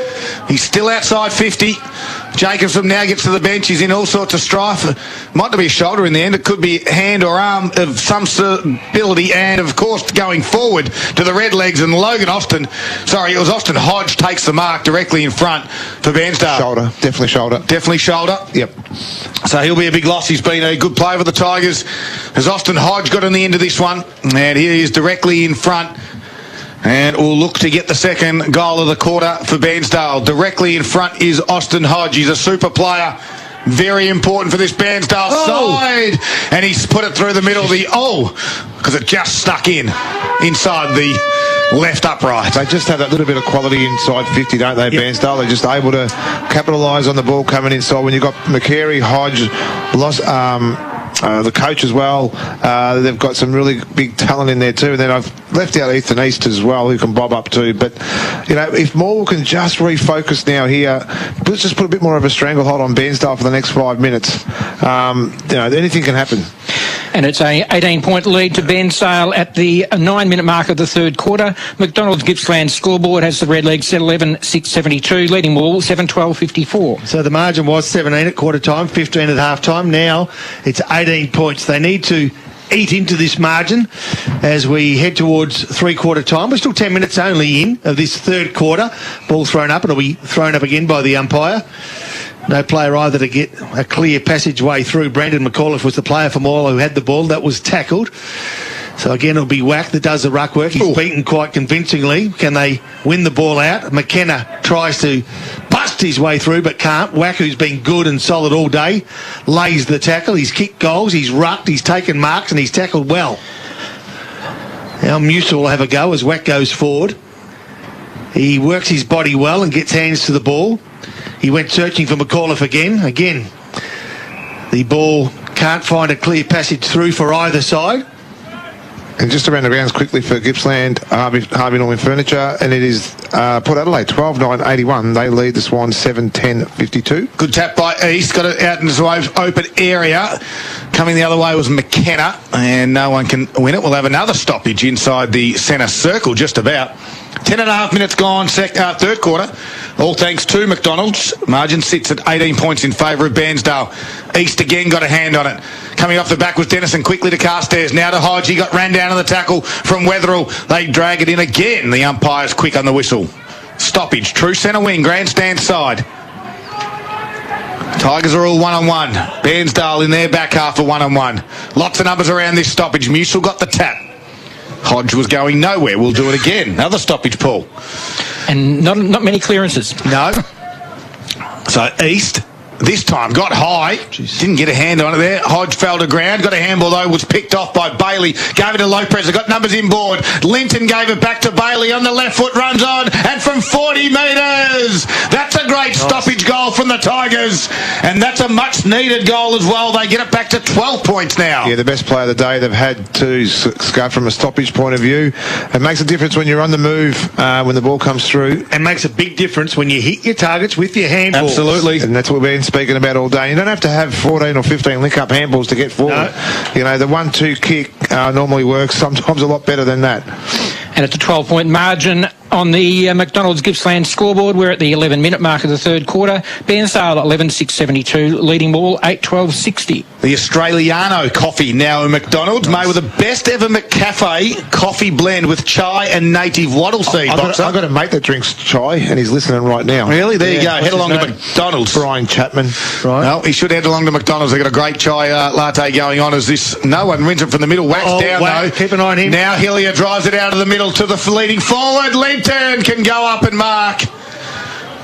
He's still outside 50. Jacobson now gets to the bench. He's in all sorts of strife. Might not be a shoulder in the end. It could be hand or arm of some ability. And, of course, going forward to the red legs. And Austin Hodge takes the mark directly in front for Bairnsdale. Shoulder. Definitely shoulder. Definitely shoulder. Yep. So he'll be a big loss. He's been a good player for the Tigers. As Austin Hodge got on the end of this one. And he is directly in front. And will look to get the second goal of the quarter for Bairnsdale. Directly in front is Austin Hodge. He's a super player. Very important for this Bairnsdale side. And he's put it through the middle of because it just stuck inside the left upright. They just have that little bit of quality inside 50, don't they, Bairnsdale? They're just able to capitalise on the ball coming inside. When you've got McCary, Hodge, the coach as well, they've got some really big talent in there too. And then I've left out Ethan East as well, who can bob up too. But, if Morwell can just refocus now here, let's just put a bit more of a stranglehold on Bairnsdale for the next 5 minutes. Anything can happen. And it's a 18-point lead to Bairnsdale at the 9-minute mark of the third quarter. McDonald's Gippsland scoreboard has the Red Legs 11-6-72, leading Morwell 7-12-54. So the margin was 17 at quarter time, 15 at half time. Now it's 18 points. They need to eat into this margin as we head towards three-quarter time. We're still 10 minutes only in of this third quarter. Ball thrown up, and it'll be thrown up again by the umpire. No player either to get a clear passageway through. Brandon McAuliffe was the player for Morwell who had the ball. That was tackled. So again, it'll be Wack that does the ruck work. He's beaten quite convincingly. Can they win the ball out? McKenna tries to bust his way through but can't. Wack, who's been good and solid all day, lays the tackle. He's kicked goals, he's rucked, he's taken marks, and he's tackled well. Now Musa will have a go as Wack goes forward. He works his body well and gets hands to the ball. He went searching for McAuliffe again. Again, the ball can't find a clear passage through for either side. And just around the grounds quickly for Gippsland, Harvey Norman Furniture, and it is Port Adelaide 12-9-81. They lead the Swans 7-10-52. Good tap by East, got it out into the open area. Coming the other way was McKenna, and no one can win it. We'll have another stoppage inside the centre circle, just about. 10.5 minutes gone, third quarter. All thanks to McDonald's. Margin sits at 18 points in favour of Bairnsdale. East again got a hand on it. Coming off the back was Dennison, quickly to Carstairs. Now to Hodge. He got ran down on the tackle from Wetherill. They drag it in again. The umpire's quick on the whistle. Stoppage. True centre wing. Grandstand side. Tigers are all one-on-one. Bairnsdale in their back half for one-on-one. Lots of numbers around this stoppage. Musil got the tap. Hodge was going nowhere. We'll do it again. Another stoppage, Paul. And not many clearances. No. So East, this time, got high. Didn't get a hand on it there. Hodge fell to ground. Got a handball, though. Was picked off by Bailey. Gave it to Lopez. Got numbers inboard. Linton gave it back to Bailey. On the left foot, runs on. And from 40 metres. That's a great stoppage goal from the Tigers. And that's a much-needed goal as well. They get it back to 12 points now. Yeah, the best player of the day they've had to go from a stoppage point of view. It makes a difference when you're on the move, when the ball comes through. And makes a big difference when you hit your targets with your handballs. Absolutely. And that's what we've been speaking about all day. You don't have to have 14 or 15 link-up handballs to get forward. No. The 1-2 kick normally works, sometimes a lot better than that. And it's a 12-point margin. On the McDonald's Gippsland scoreboard, we're at the 11-minute mark of the third quarter. Bairnsdale 11-6-72, leading Morwell 8-12-60. The Australiano coffee now in McDonald's, made with the best ever McCafe coffee blend with chai and native wattle seed. I've got a mate that drinks chai, and he's listening right now. Really? There you go. Head along to McDonald's. Brian Chapman. Right. No, he should head along to McDonald's. They've got a great chai latte going on as this. No one wins it from the middle. Wax down, though. Keep an eye on him. Now Hillier drives it out of the middle to the leading forward. Linton can go up and mark.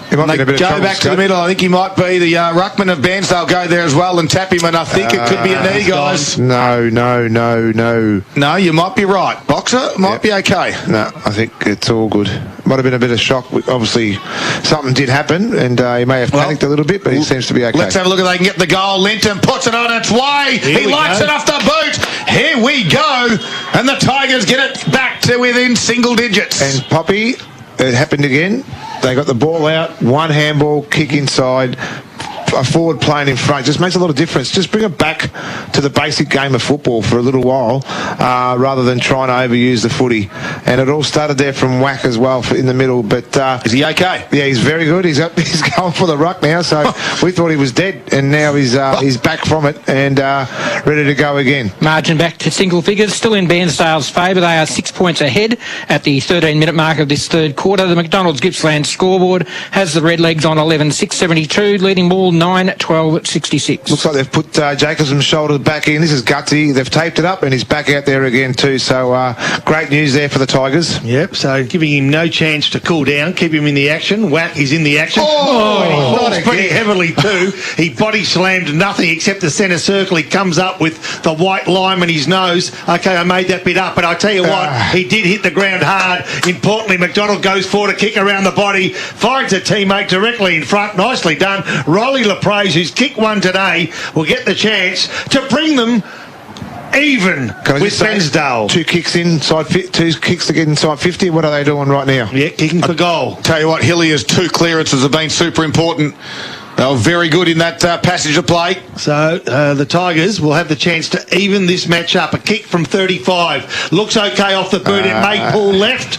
They go back to the middle. I think he might be the ruckman of Bairnsdale. Go there as well and tap him, and I think it could be a knee, guys. No. No, you might be right. Boxer might be okay. No, I think it's all good. Might have been a bit of shock. Obviously, something did happen, and he may have panicked a little bit, but he seems to be okay. Let's have a look if they can get the goal. Linton puts it on its way. He lights it off the boot. Here we go. And the Tigers get it back to within single digits. And Poppy, it happened again. They got the ball out, one handball, kick inside, a forward playing in front. Just makes a lot of difference. Just bring it back to the basic game of football for a little while, rather than trying to overuse the footy. And it all started there from Whack as well in the middle. But is he okay? Yeah, he's very good. He's going for the ruck now. So we thought he was dead, and now he's back from it and ready to go again. Margin back to single figures, still in Bairnsdale's favour. They are 6 points ahead at the 13-minute mark of this third quarter. The McDonald's Gippsland scoreboard has the Redlegs on 11-6-72, leading Ball 9-12-66. Looks like they've put Jacobson's shoulder back in. This is gutsy. They've taped it up, and he's back out there again too. So great news there for the Tigers. Yep, so giving him no chance to cool down, keep him in the action. Whack is in the action. Oh, and he falls pretty heavily too. He body slammed nothing except the centre circle. He comes up with the white lime in his nose. Okay, I made that bit up, but I tell you what, he did hit the ground hard. Importantly, McDonald goes forward, a kick around the body, finds a teammate directly in front. Nicely done. Riley LaPraise, who's kicked one today, will get the chance to bring them even with Bairnsdale. Two kicks to get inside 50. What are they doing right now? Yeah, kicking for goal. Tell you what, Hillier's two clearances have been super important. They were very good in that passage of play. So the Tigers will have the chance to even this match up. A kick from 35. Looks okay off the boot. It may pull left.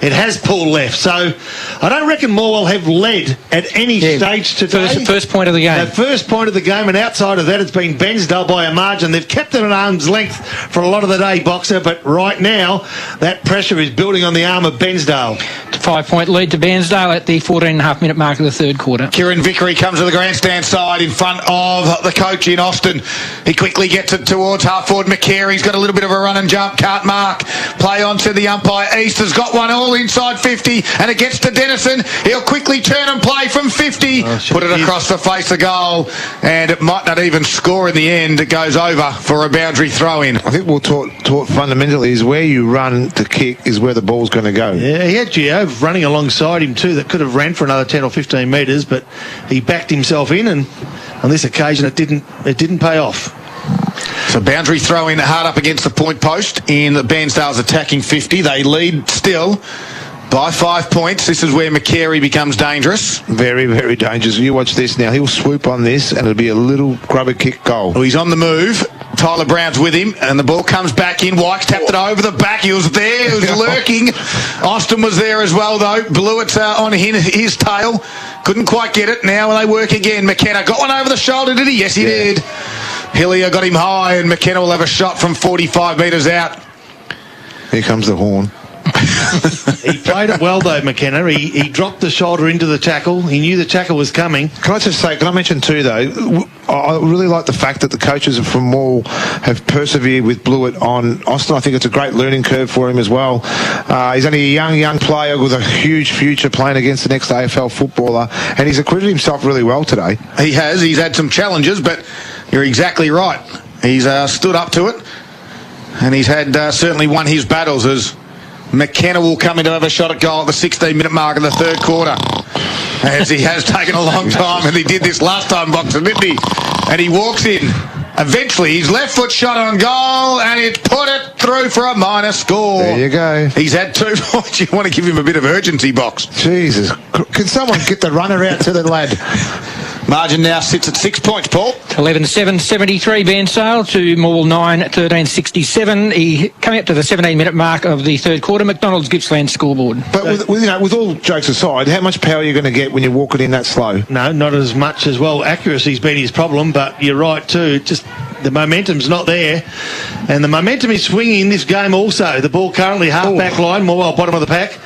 It has pulled left, so I don't reckon Morwell have led at any stage today. First point of the game. The first point of the game, and outside of that, it's been Bairnsdale by a margin. They've kept it at arm's length for a lot of the day, Boxer, but right now, that pressure is building on the arm of Bairnsdale. 5-point lead to Bairnsdale at the 14.5-minute mark of the third quarter. Kieran Vickery comes to the grandstand side in front of the coach in Austin. He quickly gets it towards half forward McCary. He's got a little bit of a run and jump, can't mark. Play on to the umpire. East has got one all inside 50, and it gets to Dennison. He'll quickly turn and play from 50, put it across the face of goal, and it might not even score in the end. It goes over for a boundary throw-in. I think we're taught fundamentally is where you run to kick is where the ball's going to go. Yeah, he had Gio running alongside him too that could have ran for another 10 or 15 metres, but he backed himself in, and on this occasion it didn't pay off. So boundary throw in hard up against the point post in Bairnsdale's attacking 50. They lead still by 5 points. This is where McCary becomes dangerous. Very, very dangerous. You watch this now. He'll swoop on this and it'll be a little grubber kick goal. Oh, he's on the move. Tyler Brown's with him, and the ball comes back in. Wykes tapped it over the back. He was there. He was lurking. Austin was there as well, though. Blew it on his tail. Couldn't quite get it. Now they work again. McKenna got one over the shoulder, did he? Yes, he did. Hillier got him high, and McKenna will have a shot from 45 metres out. Here comes the horn. He played it well though, McKenna. He dropped the shoulder into the tackle. He knew the tackle was coming. Can I mention too though, I really like the fact that the coaches from Morwell have persevered with Blewett on Austin. I think it's a great learning curve for him as well. He's only a young player with a huge future playing against the next AFL footballer, and he's acquitted himself really well today. He has. He's had some challenges, but you're exactly right. He's stood up to it, and he's had certainly won his battles as McKenna will come in to have a shot at goal at the 16-minute mark of the third quarter. As he has taken a long time, and he did this last time, Boxer, didn't he? And he walks in. Eventually, his left foot shot on goal, and it's put it through for a minor score. There you go. He's had 2 points. You want to give him a bit of urgency, Box. Jesus. Can someone get the runner out to the lad? Margin now sits at 6 points, Paul. 11.773 Bairnsdale to Morwell 9.13.67. He coming up to the 17-minute mark of the third quarter. McDonald's Gippsland scoreboard. But with all jokes aside, how much power are you going to get when you're walking in that slow? No, not as much as well. Accuracy's been his problem, but you're right too. Just the momentum's not there, and the momentum is swinging in this game also. The ball currently half-back line, Morwell bottom of the pack.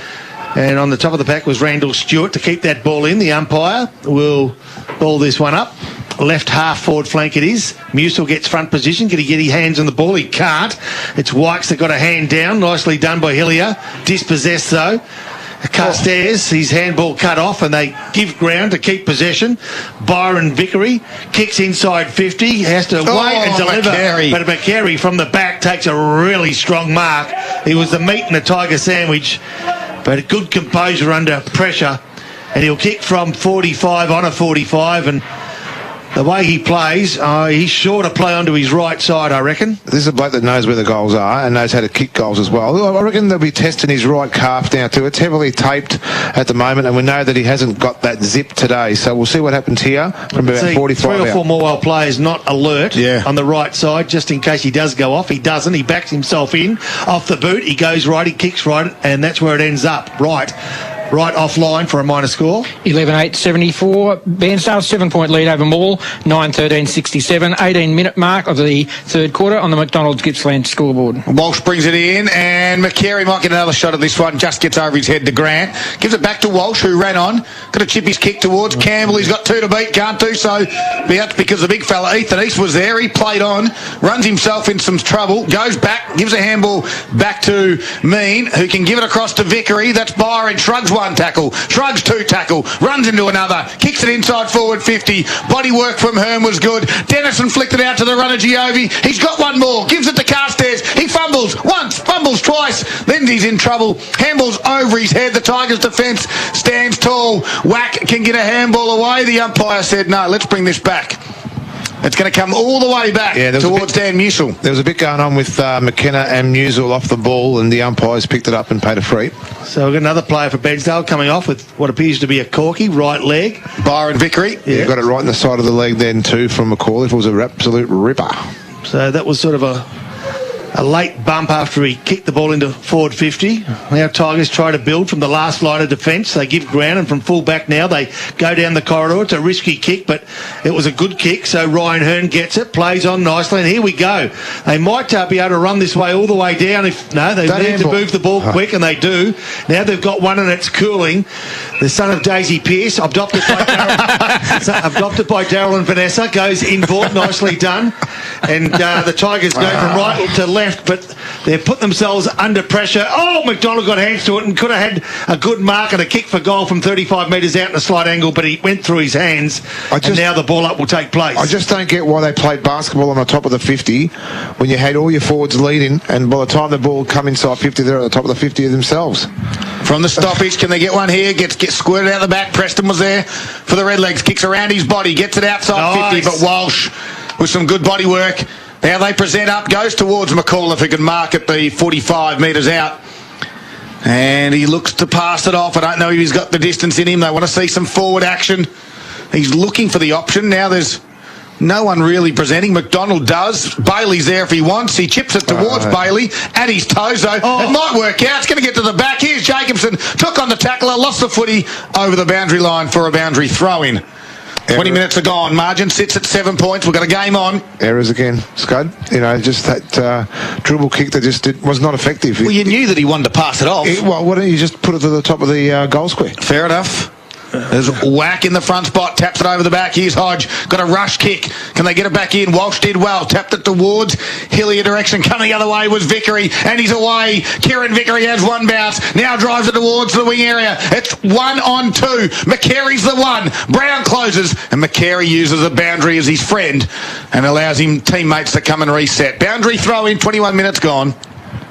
And on the top of the pack was Randall Stewart to keep that ball in. The umpire will ball this one up. Left half forward flank it is. Musil gets front position. Can he get his hands on the ball? He can't. It's Wykes that got a hand down. Nicely done by Hillier. Dispossessed though. Carstairs, his handball cut off, and they give ground to keep possession. Byron Vickery kicks inside 50, has to wait and deliver. But McCary from the back takes a really strong mark. He was the meat in the Tiger sandwich, but a good composure under pressure, and he'll kick from 45 on a 45, and the way he plays, he's sure to play onto his right side, I reckon. This is a bloke that knows where the goals are and knows how to kick goals as well. I reckon they'll be testing his right calf now too. It's heavily taped at the moment, and we know that he hasn't got that zip today. So we'll see what happens here from about 45 3 or 4 Morwell players not alert on the right side, just in case he does go off. He doesn't. He backs himself in off the boot. He goes right. He kicks right, and that's where it ends up. Right offline for a minor score. 11.874. Bairnsdale 7-point lead over Morwell. 9.13.67. 18-minute mark of the third quarter on the McDonald's Gippsland scoreboard. Walsh brings it in, and McCary might get another shot at this one. Just gets over his head to Grant. Gives it back to Walsh, who ran on. Got to chip his kick towards Campbell. He's got 2 to beat. Can't do so. That's because the big fella, Ethan East, was there. He played on. Runs himself in some trouble. Goes back. Gives a handball back to Mean, who can give it across to Vickery. That's Byron. Shrugs 1 tackle. Shrugs 2 tackle. Runs into another. Kicks it inside forward 50. Body work from Hearn was good. Dennison flicked it out to the runner Giovi. He's got one more. Gives it to Carstairs. He fumbles once. Fumbles twice. Then he's in trouble. Handballs over his head. The Tigers' defence stands tall. Whack can get a handball away. The umpire said, no, let's bring this back. It's going to come all the way back towards Dan Musil. There was a bit going on with McKenna and Musil off the ball, and the umpires picked it up and paid a free. So we've got another player for Bairnsdale coming off with what appears to be a corky, right leg. Byron Vickery. Yeah, got it right in the side of the leg then too from McCall. It was an absolute ripper. So that was sort of a late bump after he kicked the ball into forward 50. Now Tigers try to build from the last line of defence. They give ground, and from full back now they go down the corridor. It's a risky kick, but it was a good kick. So Ryan Hearn gets it, plays on nicely, and here we go. They might be able to run this way all the way down. They need to move the ball quick, and they do. Now they've got one, and it's Cooling, the son of Daisy Pearce, adopted by Daryl and Vanessa, goes inboard, nicely done. And the Tigers go from right to left, but they've put themselves under pressure. Oh, McDonald got hands to it and could have had a good mark and a kick for goal from 35 metres out in a slight angle, but he went through his hands, and now the ball up will take place. I just don't get why they played basketball on the top of the 50 when you had all your forwards leading, and by the time the ball come inside 50, they're at the top of the 50 themselves. From the stoppage, can they get one here? Gets squirted out the back. Preston was there for the Redlegs. Kicks around his body, gets it outside 50, but Walsh with some good body work. Now they present up, goes towards McCall if he can mark at the 45 metres out. And he looks to pass it off. I don't know if he's got the distance in him. They want to see some forward action. He's looking for the option. Now there's no one really presenting. McDonald does. Bailey's there if he wants. He chips it towards Bailey at his toes, though. It might work out. It's going to get to the back. Here's Jacobson. Took on the tackler, lost the footy over the boundary line for a boundary throw-in. 20 minutes are gone. Margin sits at 7 points. We've got a game on. Errors again, Scud. Just that dribble kick that was not effective. Well, you knew that he wanted to pass it off. Well, why don't you just put it to the top of the goal square? Fair enough. There's Whack in the front spot, taps it over the back. Here's Hodge, got a rush kick. Can they get it back in? Walsh did well, tapped it towards Hillier direction. Coming the other way was Vickery, and he's away. Kieran Vickery has one bounce, now drives it towards the wing area. It's 1 on 2. McCary's the one. Brown closes, and McCary uses a boundary as his friend and allows him teammates to come and reset. Boundary throw in, 21 minutes gone.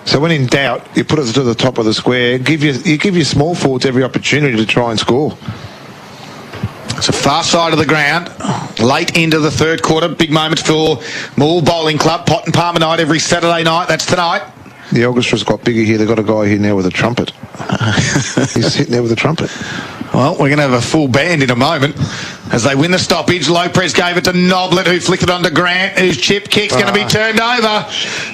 So when in doubt, you put it to the top of the square. You give your small forwards every opportunity to try and score. It's a far side of the ground, late into the third quarter. Big moments for Morwell Bowling Club. Pot and Palmer night every Saturday night. That's tonight. The orchestra's got bigger here. They've got a guy here now with a trumpet. He's sitting there with a trumpet. Well, we're going to have a full band in a moment As they win the stoppage, Lopez gave it to Noblet, who flicked it onto Grant, whose chip kick's going to be turned over.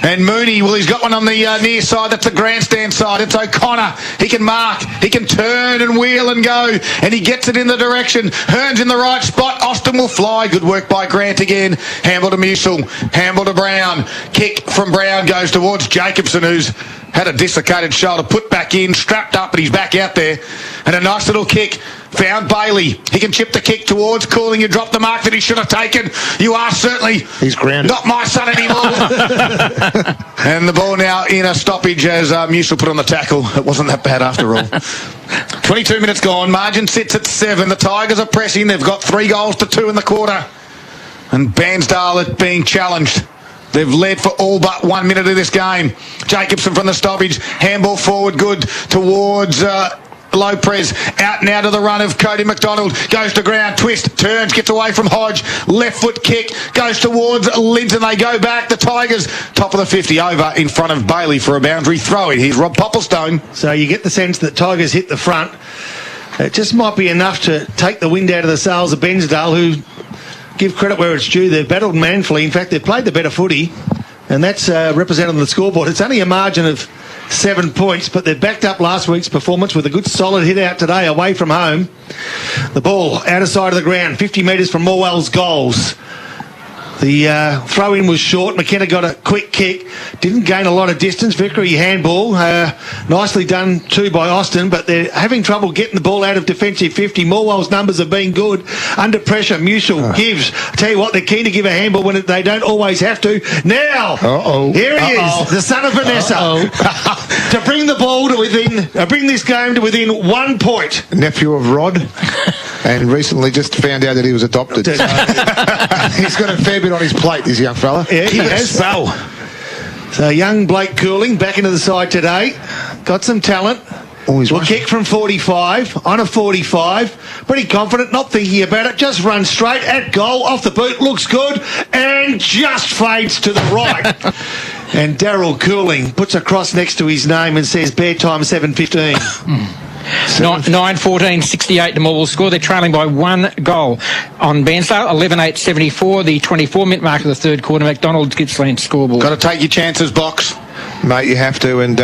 And Mooney, well, he's got one on the near side. That's the grandstand side. It's O'Connor. He can mark. He can turn and wheel and go. And he gets it in the direction. Hearn's in the right spot. Austin will fly. Good work by Grant again. Hamble to Musil. Hamble to Brown. Kick from Brown goes towards Jacobson, who's had a dislocated shoulder. Put back in. Strapped up, but he's back out there. And a nice little kick. Found Bailey. He can chip the kick towards Cooling. You dropped the mark that he should have taken. You are certainly he's grounded. Not my son anymore. And the ball now in a stoppage as Musil put on the tackle. It wasn't that bad after all. 22 minutes gone. Margin sits at 7. The Tigers are pressing. They've got 3 goals to 2 in the quarter. And Bairnsdale are being challenged. They've led for all but 1 minute of this game. Jacobson from the stoppage. Handball forward good towards Lopez. Out now to the run of Cody McDonald. Goes to ground. Twist. Turns. Gets away from Hodge. Left foot kick. Goes towards Linton. They go back. The Tigers top of the 50 over in front of Bailey for a boundary throw in. Here's Rob Popplestone. So you get the sense that Tigers hit the front. It just might be enough to take the wind out of the sails of Bairnsdale, who, give credit where it's due, they've battled manfully. In fact, they've played the better footy, and that's represented on the scoreboard. It's only a margin of 7 points, but they backed up last week's performance with a good solid hit out today away from home. The ball outer side of the ground, 50 metres from Morwell's goals. The throw-in was short. McKenna got a quick kick. Didn't gain a lot of distance. Vickery handball. Nicely done too by Austin, but they're having trouble getting the ball out of defensive 50. Morwell's numbers have been good. Under pressure, Musil gives. I tell you what, they're keen to give a handball when they don't always have to. Now, here he is, the son of Vanessa, to bring the ball to within, bring this game to within 1 point. Nephew of Rod. And recently just found out that he was adopted. He's got a fair bit on his plate, this young fella. Yeah, he has. So young Blake Cooling back into the side today. Got some talent. Will kick from 45, on a 45. Pretty confident, not thinking about it. Just run straight at goal, off the boot, looks good, and just fades to the right. And Daryl Cooling puts a cross next to his name and says, bear time 7:15. 9-14-68 the Morwell score. They're trailing by 1 goal on Bairnsdale. 11-8-74, the 24-minute mark of the third quarter. McDonald's Gippsland scoreboard. Got to take your chances, Box. Mate, you have to. And,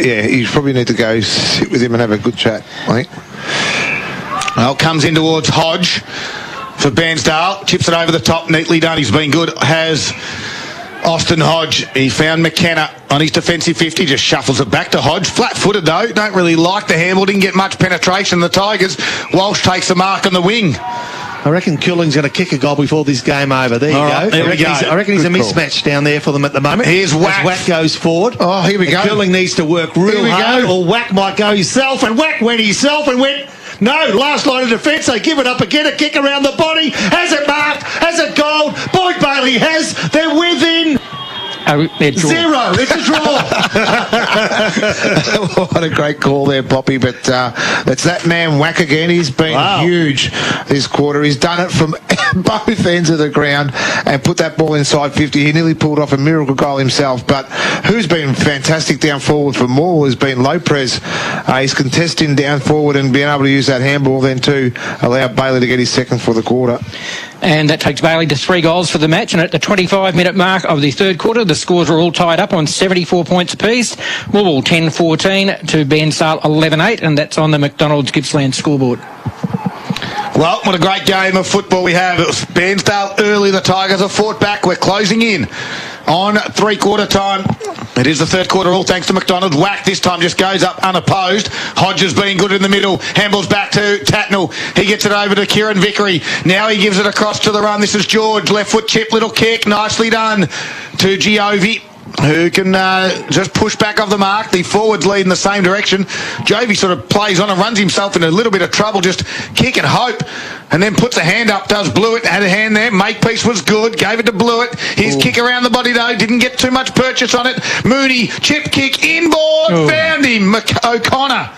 you probably need to go sit with him and have a good chat, I think. Well, comes in towards Hodge for Bairnsdale. Chips it over the top. Neatly done. He's been good. Has Austin Hodge. He found McKenna on his defensive 50, just shuffles it back to Hodge. Flat-footed, though. Don't really like the handball. Didn't get much penetration. The Tigers. Walsh takes the mark on the wing. I reckon Cooling's going to kick a goal before this game over. There you go. There we go. I reckon he's a mismatch down there for them at the moment. Here's Wack. Wack goes forward. Oh, here we go. Cooling needs to work real hard, or Wack might go himself, and Wack went himself and went... No, last line of defence, they give it up again, a kick around the body, has it marked, has it goal, Boyd Bailey has, they're within... Zero. It's a draw. What a great call there, Poppy. But it's that man Wack again. He's been huge this quarter. He's done it from both ends of the ground and put that ball inside 50. He nearly pulled off a miracle goal himself. But who's been fantastic down forward for Morwell has been Lopez. He's contesting down forward and being able to use that handball then to allow Bailey to get his second for the quarter. And that takes Bailey to 3 goals for the match. And at the 25-minute mark of the third quarter, the scores are all tied up on 74 points apiece. Morwell 10-14 to Bairnsdale 11-8, and that's on the McDonald's Gippsland scoreboard. Well, what a great game of football we have. It was Bairnsdale early. The Tigers have fought back. We're closing in on three-quarter time. It is the third quarter, all thanks to McDonald. Wack this time just goes up unopposed. Hodges being good in the middle. Handballs back to Tatnell. He gets it over to Kieran Vickery. Now he gives it across to the run. This is George. Left foot chip, little kick. Nicely done to Giovi, who can just push back off the mark. The forwards lead in the same direction. Jovi sort of plays on and runs himself in a little bit of trouble. Just kick and hope. And then puts a hand up, does Blewett, had a hand there. Makepeace was good, gave it to Blewett. His kick around the body, though, didn't get too much purchase on it. Mooney, chip kick, inboard, found him. O'Connor.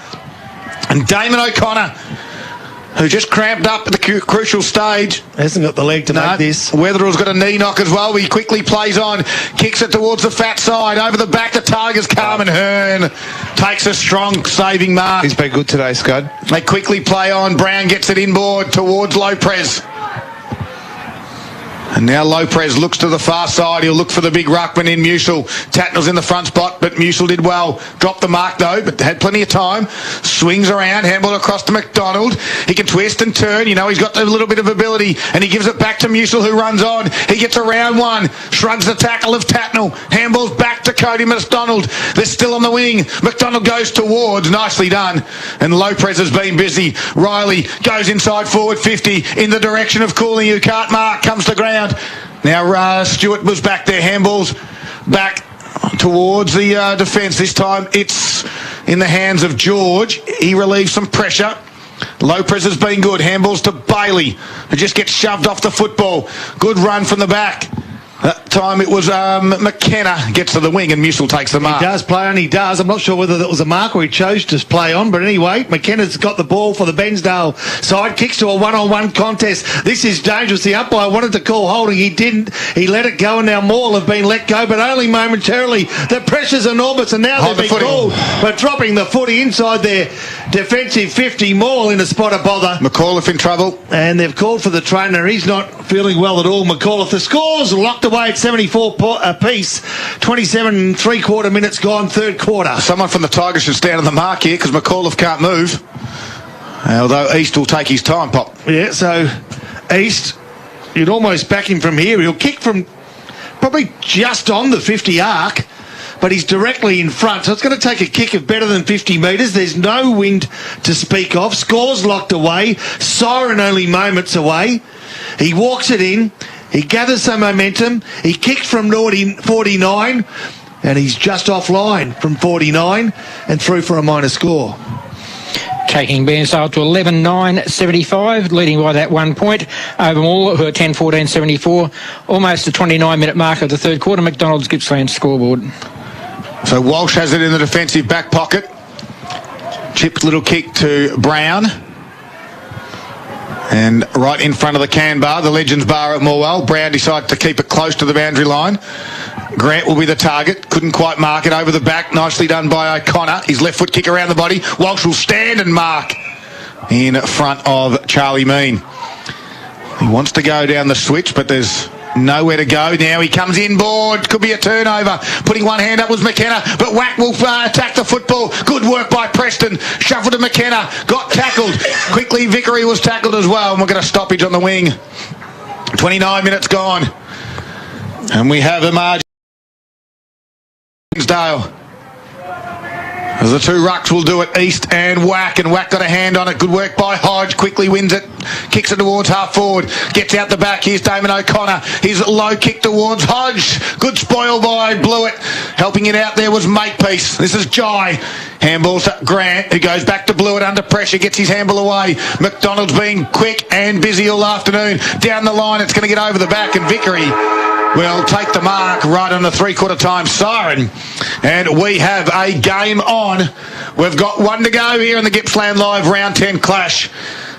And Damon O'Connor who just cramped up at the crucial stage. Hasn't got the leg to make this. Weatherall's got a knee knock as well. He quickly plays on, kicks it towards the fat side. Over the back, the Tigers, Carmen Hearn takes a strong saving mark. He's been good today, Scud. They quickly play on. Brown gets it inboard towards Lopez. And now Lopez looks to the far side. He'll look for the big ruckman in Musil. Tatnell's in the front spot, but Musil did well. Dropped the mark, though, but had plenty of time. Swings around, handball across to McDonald. He can twist and turn. You know, he's got a little bit of ability, and he gives it back to Musil, who runs on. He gets around one, shrugs the tackle of Tatnell. Handballs back to Cody McDonald. They're still on the wing. McDonald goes towards. Nicely done. And Lopez has been busy. Riley goes inside forward 50 in the direction of Cooley, who can't mark. Comes to ground. Now Stewart was back there. Handballs back towards the defence. This time it's in the hands of George. He relieves some pressure. Lopez has been good. Handballs to Bailey, who just gets shoved off the football. Good run from the back. That time it was McKenna gets to the wing and Musil takes the mark. He does play on, he does. I'm not sure whether that was a mark or he chose to play on, but anyway, McKenna's got the ball for the Bairnsdale side, kicks to a one-on-one contest. This is dangerous. The umpire wanted to call holding, he didn't. He let it go, and now Morwell have been let go, but only momentarily. The pressure's enormous, and now they've been called for dropping the footy inside their defensive 50. Morwell in a spot of bother. McAuliffe in trouble. And they've called for the trainer. He's not feeling well at all, McAuliffe. The score's locked away at 74 apiece. 27 3/4 minutes gone, third quarter. Someone from the Tigers should stand on the mark here because McAuliffe can't move. Although East will take his time, Pop. Yeah, so East, you'd almost back him from here. He'll kick from probably just on the 50 arc, but he's directly in front. So it's going to take a kick of better than 50 metres. There's no wind to speak of. Score's locked away. Siren only moments away. He walks it in. He gathers some momentum. He kicked from 49, and he's just offline from 49 and through for a minor score. Taking Bairnsdale to 11-9-75, leading by that 1 point over Morwell, who are 10-14-74. Almost the 29-minute mark of the third quarter. McDonald's Gippsland scoreboard. So Walsh has it in the defensive back pocket. Chipped little kick to Brown. And right in front of the can bar, the Legends bar at Morwell. Brown decided to keep it close to the boundary line. Grant will be the target. Couldn't quite mark it over the back. Nicely done by O'Connor. His left foot kick around the body. Walsh will stand and mark in front of Charlie Mean. He wants to go down the switch, but there's nowhere to go. Now he comes inboard. Could be a turnover. Putting one hand up was McKenna, but Wack will attack the football. Good work by Preston. Shuffled to McKenna. Got tackled. Quickly Vickery was tackled as well, and we'll get a stoppage on the wing. 29 minutes gone. And we have a margin. Bairnsdale. As the two rucks will do it, East and Wack got a hand on it. Good work by Hodge, quickly wins it, kicks it towards half forward, gets out the back. Here's Damon O'Connor, his low kick towards Hodge. Good spoil by Blewett. Helping it out there was Makepeace. This is Jai. Handballs to Grant, who goes back to Blewett under pressure, gets his handball away. McDonald's being quick and busy all afternoon. Down the line, it's going to get over the back, and Vickery will take the mark right on the three-quarter time siren. And we have a game on. We've got one to go here in the Gippsland Live Round 10 clash.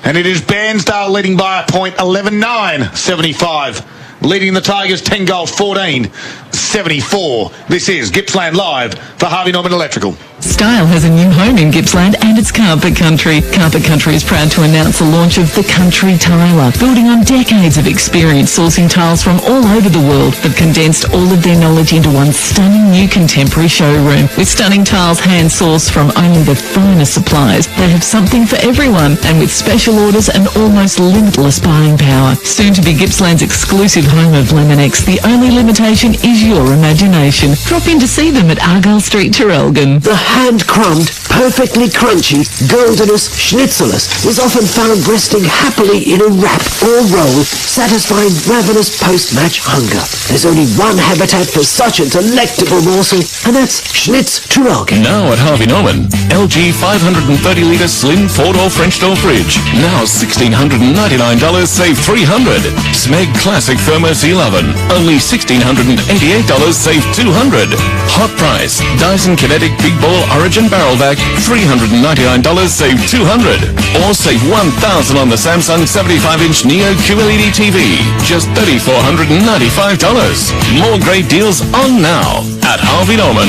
And it is Bairnsdale leading by a point, 11-9-75. Leading the Tigers 10 goals, 14-74. This is Gippsland Live for Harvey Norman Electrical. Style has a new home in Gippsland and it's Carpet Country. Carpet Country is proud to announce the launch of the Country Tiler. Building on decades of experience sourcing tiles from all over the world, they've condensed all of their knowledge into one stunning new contemporary showroom. With stunning tiles hand-sourced from only the finest suppliers, they have something for everyone. And with special orders and almost limitless buying power. Soon to be Gippsland's exclusive home of Leminex, the only limitation is your imagination. Drop in to see them at Argyle Street, Traralgon. The hand-crumbed, perfectly crunchy, goldenous schnitzelus is often found resting happily in a wrap or roll, satisfying ravenous post-match hunger. There's only one habitat for such a delectable morsel, and that's Schnitz Traralgon. Now at Harvey Norman, LG 530-litre slim 4-door French door fridge. Now $1,699, save $300. Smeg Classic Thermo Seal oven, only $1,688, save $200. Hot price, Dyson Kinetic Big Ball Morwell Origin barrel vac, $399, save $200. Or save $1,000 on the Samsung 75-inch Neo QLED TV, just $3,495. More great deals on now at Harvey Norman.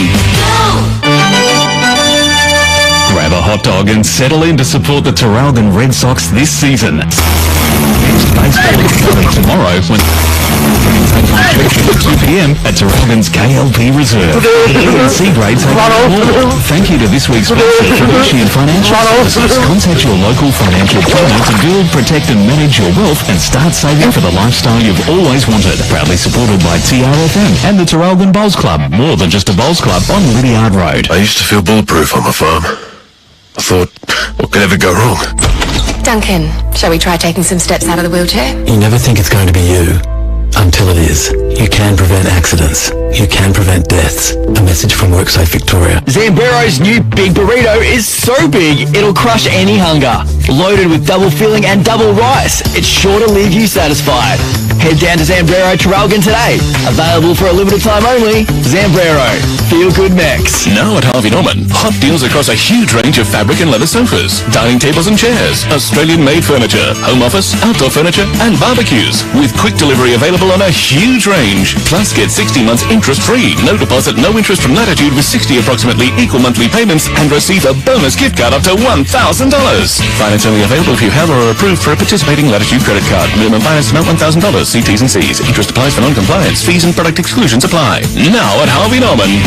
Grab a hot dog and settle in to support the Traralgon Red Sox this season. Baseball is starting tomorrow when 2 p.m. at Traralgon's KLP Reserve. C grade Thank you to this week's sponsor, Fiducian Financial Services. Contact your local financial planner to build, protect and manage your wealth and start saving for the lifestyle you've always wanted. Proudly supported by TRFM and the Traralgon Bowls Club. More than just a bowls club on Lydiard Road. I used to feel bulletproof on my farm. I thought, what could ever go wrong? Duncan, shall we try taking some steps out of the wheelchair? You never think it's going to be you, until it is. You can prevent accidents. You can prevent deaths. A message from WorkSafe Victoria. Zambero's new Big Burrito is so big, it'll crush any hunger. Loaded with double filling and double rice, it's sure to leave you satisfied. Head down to Zambero Traralgon today. Available for a limited time only. Zambrero. Feel good mix. Now at Harvey Norman, hot deals across a huge range of fabric and leather sofas, dining tables and chairs, Australian-made furniture, home office, outdoor furniture and barbecues. With quick delivery available on a huge range. Plus get 60 months interest-free. No deposit, no interest from Latitude with 60 approximately equal monthly payments and receive a bonus gift card up to $1,000. Finance only available if you have or are approved for a participating Latitude credit card. Minimum finance amount $1,000. See T's and C's. Interest applies for non-compliance. Fees and product exclusions apply. Now at Harvey Norman.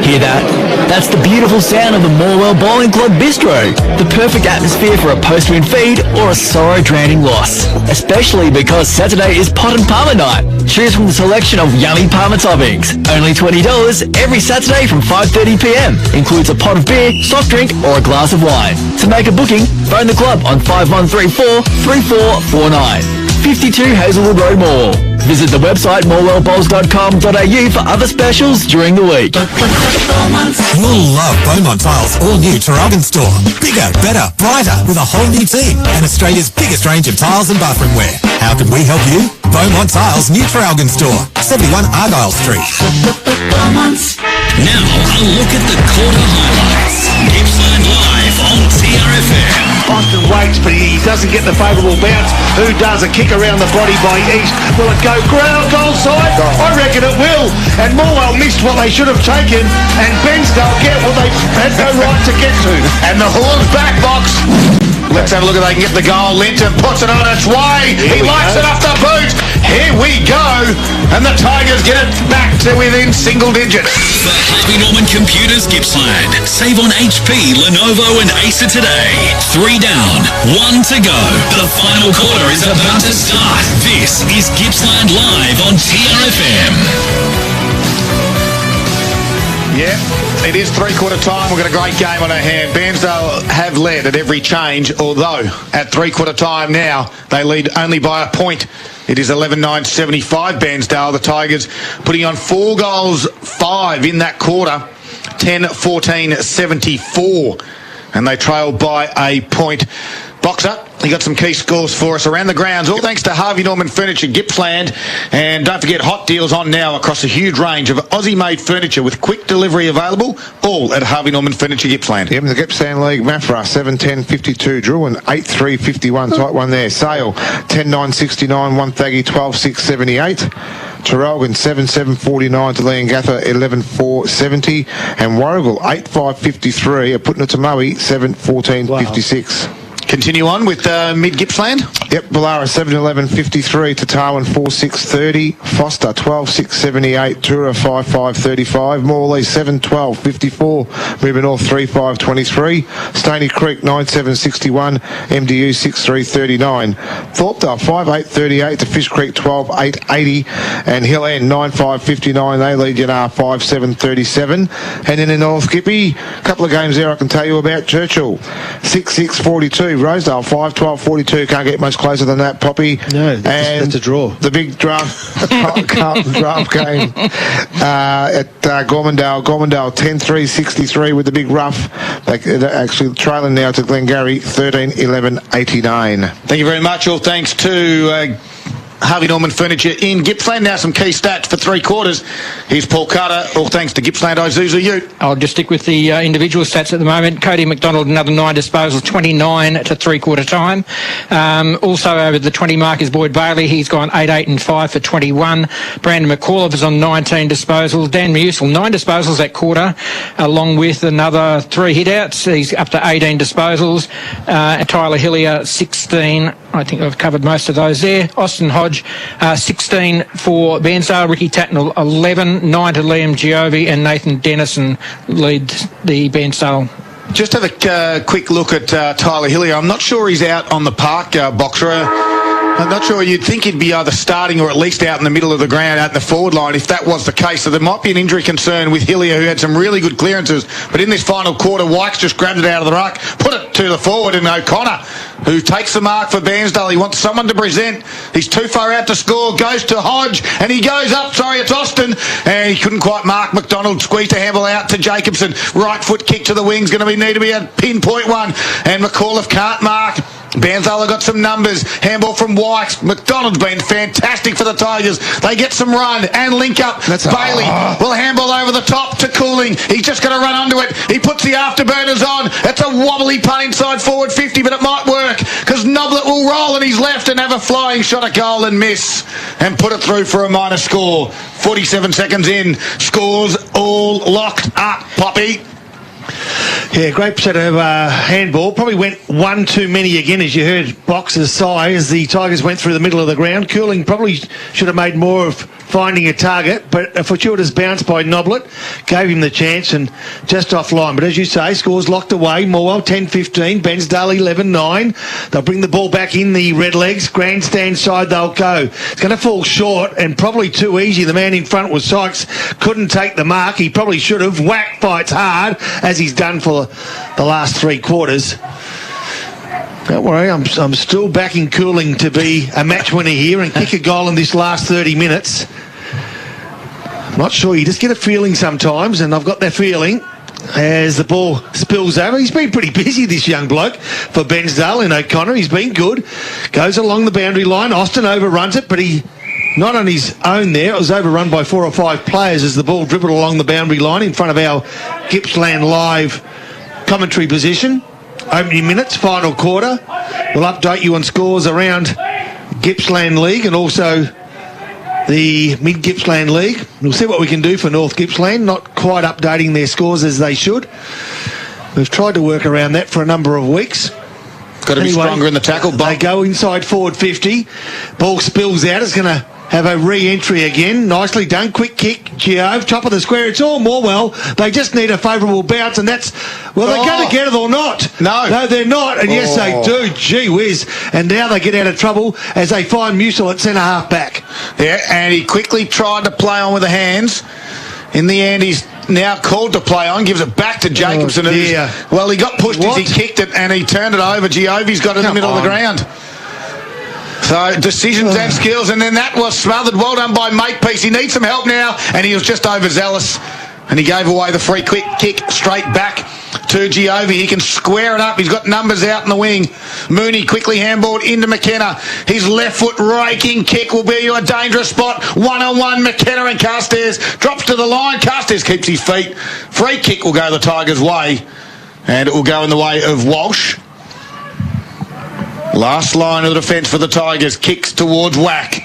Hear that? That's the beautiful sound of the Morwell Bowling Club Bistro. The perfect atmosphere for a post-win feed or a sorrow-drowning loss. Especially because Saturday is pot and parma night. Choose from the selection of yummy parma toppings. Only $20 every Saturday from 5:30 p.m. Includes a pot of beer, soft drink or a glass of wine. To make a booking, phone the club on 5134 3449. 52 Hazelwood Road, Morwell. Visit the website morwellbowls.com.au for other specials during the week. You'll love Beaumont Tiles' all-new Traralgon store. Bigger, better, brighter, with a whole new team and Australia's biggest range of tiles and bathroomware. How can we help you? Beaumont Tiles' new Traralgon store, 71 Argyle Street. Now, a look at the quarter highlights. Gippsland live on TRFM. Austin waits, but he doesn't get the favourable bounce. Who does? A kick around the body by East. Will it go ground goal side? I reckon it will. And Morwell missed what they should have taken, and Bairnsdale get what they had no right to get to. And the Horns back box. Let's have a look if they can get the goal. Linton puts it on its way. He lights it off the boot. Here we go. And the Tigers get it back to within single digits. For Harvey Norman Computers Gippsland. Save on HP, Lenovo and Acer today. 3 down, 1 to go. The final quarter is about to start. This is Gippsland Live on TRFM. Yeah, it is three-quarter time. We've got a great game on our hand. Bairnsdale have led at every change, although at three-quarter time now, they lead only by a point. It is 11-9-75 Bairnsdale. The Tigers putting on 4 goals, 5 in that quarter, 10-14-74. And they trail by a point. Boxer, you got some key scores for us around the grounds, all thanks to Harvey Norman Furniture Gippsland. And don't forget, hot deals on now across a huge range of Aussie-made furniture with quick delivery available, all at Harvey Norman Furniture Gippsland. Yep, in the Gippsland League, Mafra 7-10-52, Druin 8-3-51, tight one there. Sale 10-9-69, Wonthaggi 12-6-78. Traralgon 7-7-49 to Leongatha 11-4-70, and Warragul 8-5-53 are putting it to Moe 7-14-56. Continue on with mid-Gippsland. Yep, Ballara 7-11-53 to Tarwin 4-6-30, Foster 12-6-78, Tura 5-5-35, Morley 7-12-54, River North 3-5-23, Stony Creek 9-7-61, MDU 6-3-39, Thorpedale 5-8-38 to Fish Creek 12-8-80, and Hill End 9-5-59, they lead Yanar 5-7-37, and then in North Gippy, a couple of games there I can tell you about. Churchill 6-6-42, Rosedale 5-12-42, can't get much closer than that, Poppy. No, and that's a draw. The big draft, Carlton draft game at Gormandale 10-3-63 with the big rough. They're actually trailing now to Glengarry 13-11-89. Thank you very much. All thanks to Harvey Norman Furniture in Gippsland. Now some key stats for 3 quarters. Here's Paul Carter, all thanks to Gippsland Isuzu Ute. I'll just stick with the individual stats at the moment. Cody McDonald, another 9 disposals, 29 to 3-quarter time. Also over the 20 mark is Boyd Bailey. He's gone 8, 8 and 5 for 21. Brandon McAuliffe is on 19 disposals. Dan Musil, 9 disposals at quarter, along with another 3 hit-outs. He's up to 18 disposals. Tyler Hillier, 16. I think I've covered most of those there. Austin Hodge, 16 for Bairnsdale. Ricky Tatnell, 11, 9 to Liam Giovi, and Nathan Dennison leads the Bairnsdale. Just have a quick look at Tyler Hillier. I'm not sure he's out on the park, Boxer. I'm not sure. You'd think he'd be either starting or at least out in the middle of the ground, out in the forward line, if that was the case. So there might be an injury concern with Hillier, who had some really good clearances. But in this final quarter, Wykes just grabbed it out of the ruck, put it to the forward, and O'Connor, who takes the mark for Bairnsdale. He wants someone to present. He's too far out to score. Goes to Hodge, and he goes up. Sorry, it's Austin. And he couldn't quite mark McDonald. Squeezed a handball out to Jacobson. Right foot kick to the wings. Going to need to be a pinpoint one. And McAuliffe can't mark. Bairnsdale have got some numbers. Handball from Wykes. McDonald's been fantastic for the Tigers. They get some run and link up. Bailey will handball over the top to Cooling. He's just going to run onto it. He puts the afterburners on. It's a wobbly punt inside forward 50, but it might work because Noblet will roll on his left and have a flying shot at goal and miss and put it through for a minor score. 47 seconds in. Scores all locked up, Poppy. Yeah, great set of handball. Probably went one too many again, as you heard Boxer's sigh as the Tigers went through the middle of the ground. Cooling probably should have made more of finding a target, but a fortuitous bounce by Noblet gave him the chance and just offline. But as you say, scores locked away. Morwell 10-15, Bairnsdale 11-9. They'll bring the ball back in the red legs. Grandstand side they'll go. It's going to fall short and probably too easy. The man in front was Sykes. Couldn't take the mark. He probably should have. Whack fights hard, as he's done for the last 3 quarters. Don't worry, I'm still backing Cooling to be a match winner here and kick a goal in this last 30 minutes. I'm not sure. You just get a feeling sometimes, and I've got that feeling as the ball spills over. He's been pretty busy, this young bloke, for Bairnsdale and O'Connor. He's been good. Goes along the boundary line. Austin overruns it, but he not on his own there. It was overrun by 4 or 5 players as the ball dribbled along the boundary line in front of our Gippsland live commentary position. Opening minutes, final quarter. We'll update you on scores around Gippsland League and also the Mid-Gippsland League. We'll see what we can do for North Gippsland, not quite updating their scores as they should. We've tried to work around that for a number of weeks. Got to be stronger in the tackle. They go inside forward 50. Ball spills out. It's going to have a re-entry again. Nicely done. Quick kick. Gio, top of the square. It's all Morwell. They just need a favourable bounce, and that's... Well, they're going to get it or not. No, they're not. And yes, they do. Gee whiz. And now they get out of trouble as they find Musil at centre-half back. Yeah, and he quickly tried to play on with the hands. In the end, he's now called to play on, gives it back to Jacobson. Well, he got pushed as he kicked it, and he turned it over. Giovi's got it in the middle of the ground. So, decisions and skills, and then that was smothered. Well done by Makepeace. He needs some help now, and he was just overzealous. And he gave away the free quick kick straight back to Giovi. He can square it up. He's got numbers out in the wing. Mooney quickly handballed into McKenna. His left foot raking kick will be a dangerous spot. 1-on-1, McKenna and Carstairs. Drops to the line. Carstairs keeps his feet. Free kick will go the Tigers' way. And it will go in the way of Walsh. Last line of the defence for the Tigers. Kicks towards Whack.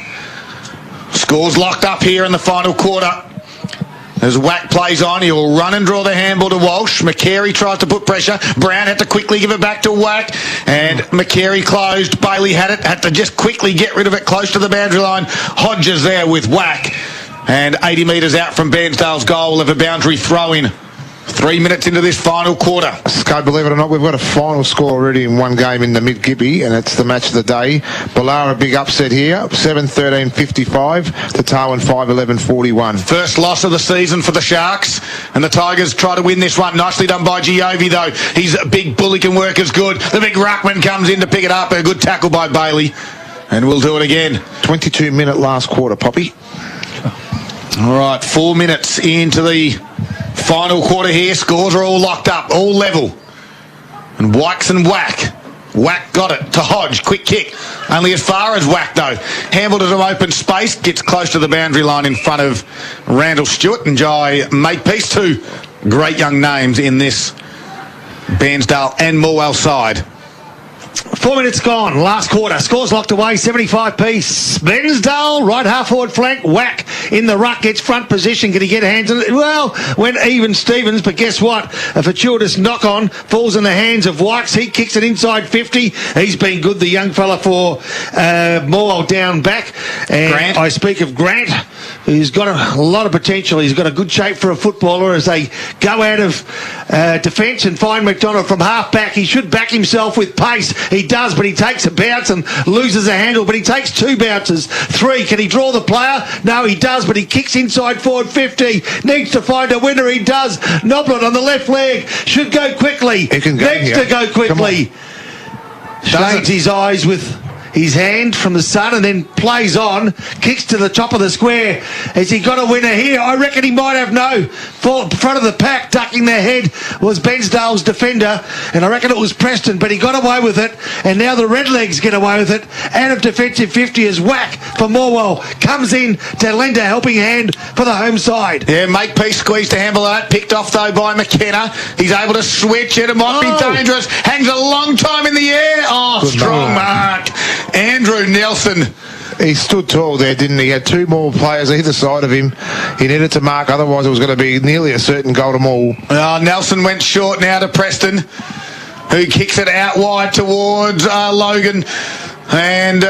Scores locked up here in the final quarter. As Whack plays on, he'll run and draw the handball to Walsh. McCary tries to put pressure. Brown had to quickly give it back to Whack. And McCary closed. Bailey had it. Had to just quickly get rid of it close to the boundary line. Hodges there with Whack. And 80 metres out from Bairnsdale's goal. We'll have a boundary throw-in. 3 minutes into this final quarter. Scott, believe it or not, we've got a final score already in one game in the Mid-Gippy, and it's the match of the day. Ballara, big upset here, 7-13-55 to Tarwin 5-11-41. First loss of the season for the Sharks, and the Tigers try to win this one. Nicely done by Giovi, though. He's a big bully, can work as good. The big ruckman comes in to pick it up. A good tackle by Bailey, and we'll do it again. 22-minute last quarter, Poppy. All right, 4 minutes into the final quarter here. Scores are all locked up, all level. And Wykes and Whack Whack got it to Hodge. Quick kick. Only as far as Whack, though. Handled it in open space. Gets close to the boundary line in front of Randall Stewart and Jai Makepeace. Two great young names in this Bairnsdale and Morwell side. 4 minutes gone, last quarter. Scores locked away, 75 piece. Bairnsdale, right half forward flank. Whack in the ruck, gets front position. Can he get hands on it? Well, went even Stevens, but guess what? A fortuitous knock on falls in the hands of Wykes. He kicks it inside 50. He's been good, the young fella for Morwell down back. And Grant. I speak of Grant, who's got a lot of potential. He's got a good shape for a footballer as they go out of defence and find McDonald from half back. He should back himself with pace. He does, but he takes a bounce and loses a handle, but he takes 2 bounces. 3. Can he draw the player? No, he does, but he kicks inside forward 50. Needs to find a winner. He does. Noblet on the left leg. Should go quickly. He can go, Needs to go quickly. Shades his eyes with his hand from the sun and then plays on, kicks to the top of the square. Has he got a winner here? I reckon he might have. No. Front of the pack, ducking their head, was Bairnsdale's defender, and I reckon it was Preston, but he got away with it, and now the Redlegs get away with it. Out of defensive 50 is Whack for Morwell. Comes in to lend a helping hand for the home side. Yeah, Makepeace squeezed to handle that. Picked off, though, by McKenna. He's able to switch it. It might be dangerous. Hangs a long time in the air. Oh, good strong mark. Andrew Nelson. He stood tall there, didn't he? He had 2 more players either side of him. He needed to mark, otherwise it was going to be nearly a certain goal to Maul. Nelson went short now to Preston, who kicks it out wide towards Logan. And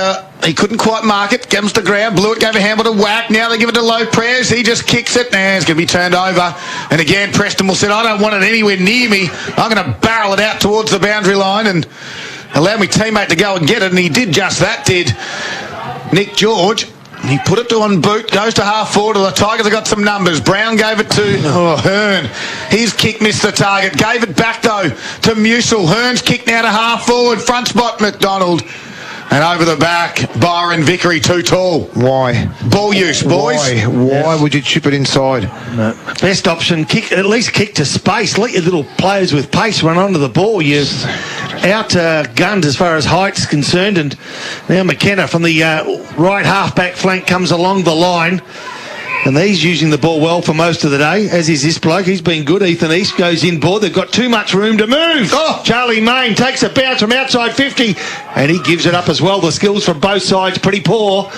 he couldn't quite mark it. Comes to ground. Blew it, gave a handle to Whack. Now they give it to Low Prayers. He just kicks it. Nah, it's going to be turned over. And again, Preston will say, I don't want it anywhere near me. I'm going to barrel it out towards the boundary line and allow my teammate to go and get it. And he did just that, did Nick George. He put it to on boot, goes to half forward. The Tigers have got some numbers. Brown gave it to Hearn. His kick missed the target. Gave it back, though, to Musil. Hearn's kick now to half forward. Front spot, McDonald. And over the back, Byron Vickery, too tall. Why? Ball use, boys. Why would you chip it inside? No. Best option, kick, at least kick to space. Let your little players with pace run onto the ball. You're outgunned as far as height's concerned. And now McKenna from the right half-back flank comes along the line. And he's using the ball well for most of the day, as is this bloke. He's been good. Ethan East goes in board. They've got too much room to move. Charlie Main takes a bounce from outside 50, and he gives it up as well. The skills from both sides pretty poor.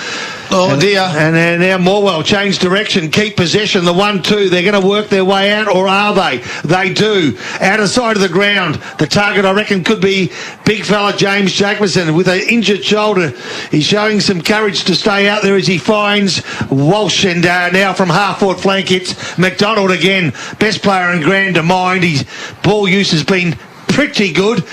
Dear. And now Morwell change direction, keep possession, the 1-2. They're going to work their way out, or are they? They do. Out of sight of the ground. The target, I reckon, could be big fella James Jacobson with an injured shoulder. He's showing some courage to stay out there as he finds Walsh. And now from half-forward flank, it's McDonald again. Best player in Grand to mind. His ball use has been pretty good.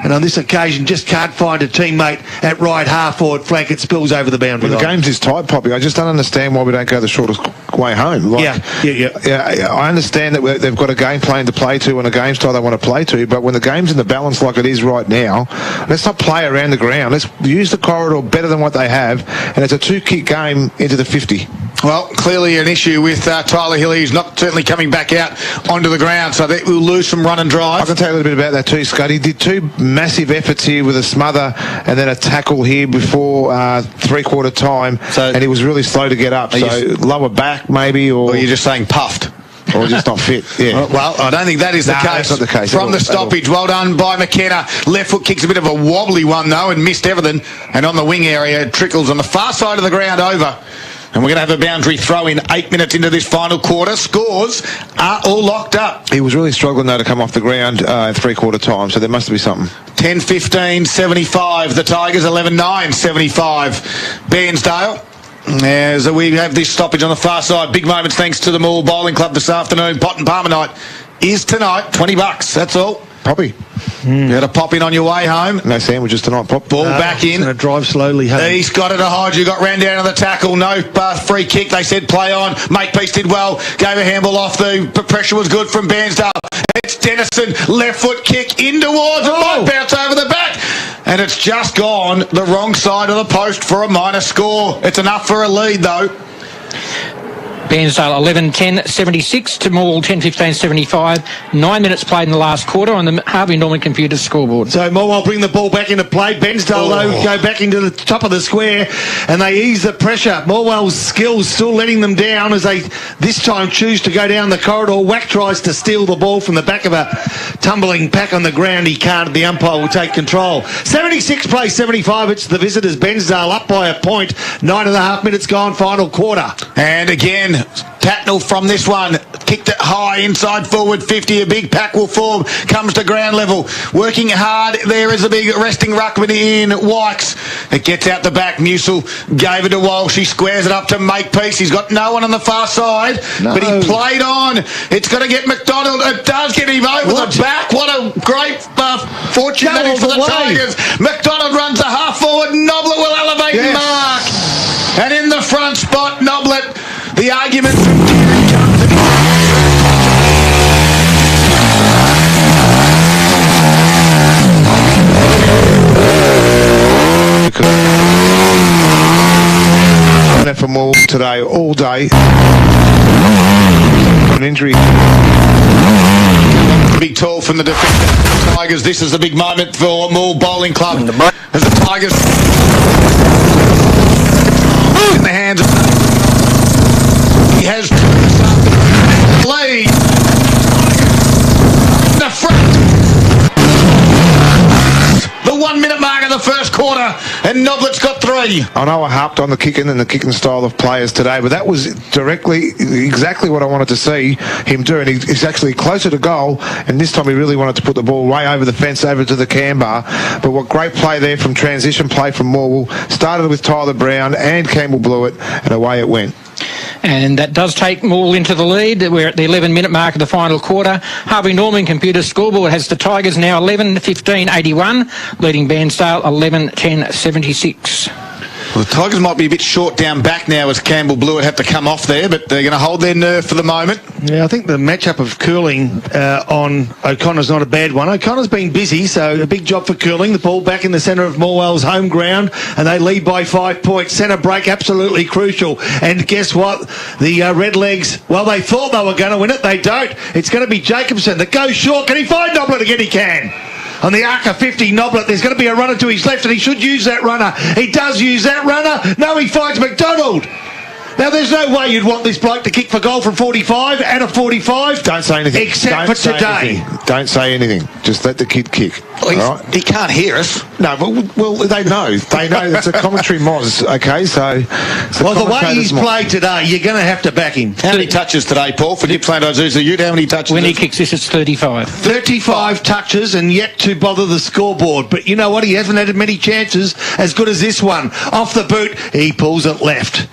And on this occasion, just can't find a teammate at right half-forward flank. It spills over the boundary line. The game's is tight, Poppy. I just don't understand why we don't go the shortest way home. Yeah, I understand that they've got a game plan to play to and a game style they want to play to, but when the game's in the balance like it is right now, let's not play around the ground. Let's use the corridor better than what they have, and it's a 2-kick game into the 50. Well, clearly an issue with Tyler Hill. He's not certainly coming back out onto the ground, so that we'll lose some run and drive. I can tell you a little bit about that too, Scott. He did 2 massive efforts here with a smother and then a tackle here before three-quarter time, and he was really slow to get up. So lower back maybe, or you're just saying puffed. Or just not fit, yeah. Well, I don't think that is the case. That's not the case. From the stoppage, well done by McKenna. Left foot kicks a bit of a wobbly one, though, and missed everything. And on the wing area, it trickles on the far side of the ground over. And we're going to have a boundary throw in 8 minutes into this final quarter. Scores are all locked up. He was really struggling, though, to come off the ground at three-quarter time, so there must be something. 10-15, 75. The Tigers, 11-9, 75. Bairnsdale. As we have this stoppage on the far side. Big moments thanks to the Morwell Bowling Club this afternoon. Pot and Palmer night is tonight. $20, that's all. Poppy. You got to pop in on your way home. No sandwiches tonight, Pop. Ball back in. Going to drive slowly home. He's got it to Hodge. You got ran down on the tackle. No free kick. They said play on. Makepeace did well. Gave a handball off. The pressure was good from Bairnsdale. It's Dennison. Left foot kick in towards. It might bounce over the back. And it's just gone the wrong side of the post for a minor score. It's enough for a lead, though. Bairnsdale 11-10-76 to Morwell 10-15-75. 9 minutes played in the last quarter on the Harvey Norman computer scoreboard. So Morwell bring the ball back into play. Bairnsdale, though, go back into the top of the square and they ease the pressure. Morwell's skills still letting them down as they this time choose to go down the corridor. Wack tries to steal the ball from the back of a tumbling pack on the ground. He can't. The umpire will take control. 76 plays 75. It's the visitors. Bairnsdale up by a point. 9.5 minutes gone, final quarter. And again, Tatnell from this one. Kicked it high, inside forward 50. A big pack will form. Comes to ground level. Working hard. There is a big resting ruckman in. Wykes. It gets out the back. Musil gave it to Walsh. He squares it up to Makepeace. He's got no one on the far side. No. But he played on. It's got to get McDonald. It does get him over the back. What a great fortune that is for the Tigers. McDonald runs the half forward. Noblet will elevate and mark. And in the front spot, Noblet, the argument from Derry comes in. For more today, all day. An injury. Big tall from the defender. Tigers, this is the big moment for Moore Bowling Club. As the Tigers in the hands of he has lead. The front. The 1 minute mark of the first quarter, and Noblet's got 3. I know I harped on the kicking and the kicking style of players today, but that was exactly what I wanted to see him do. And he's actually closer to goal, and this time he really wanted to put the ball way over the fence, over to the camber. But what great play there from transition play from Morwell. Started with Tyler Brown, and Campbell blew it, and away it went. And that does take Morwell into the lead. We're at the 11-minute mark of the final quarter. Harvey Norman computer scoreboard has the Tigers now 11-15-81, leading Bairnsdale 11-10-76. Well, the Tigers might be a bit short down back now as Campbell Blewett have to come off there, but they're going to hold their nerve for the moment. Yeah, I think the matchup of Curling on O'Connor's not a bad one. O'Connor's been busy, so a big job for Curling. The ball back in the centre of Morwell's home ground, and they lead by 5 points. Centre break absolutely crucial. And guess what? The Redlegs, well, they thought they were going to win it. They don't. It's going to be Jacobson that goes short. Can he find Noblet again? He can. On the arc of 50, Noblet, there's going to be a runner to his left, and he should use that runner. He does use that runner. No, he finds McDonald. Now, there's no way you'd want this bloke to kick for goal from 45 and a 45. Don't say anything. Except for today. Don't say anything. Just let the kid kick. Well, right? He can't hear us. No, but well, they know. They know it's a commentary moz, okay? So, well, the way he's played today, you're going to have to back him. How many touches today, Paul, for Gippsland Azusa Ute? How many touches? When he kicks this, it's 35. 35 touches and yet to bother the scoreboard. But you know what? He hasn't had many chances as good as this one. Off the boot, he pulls it left.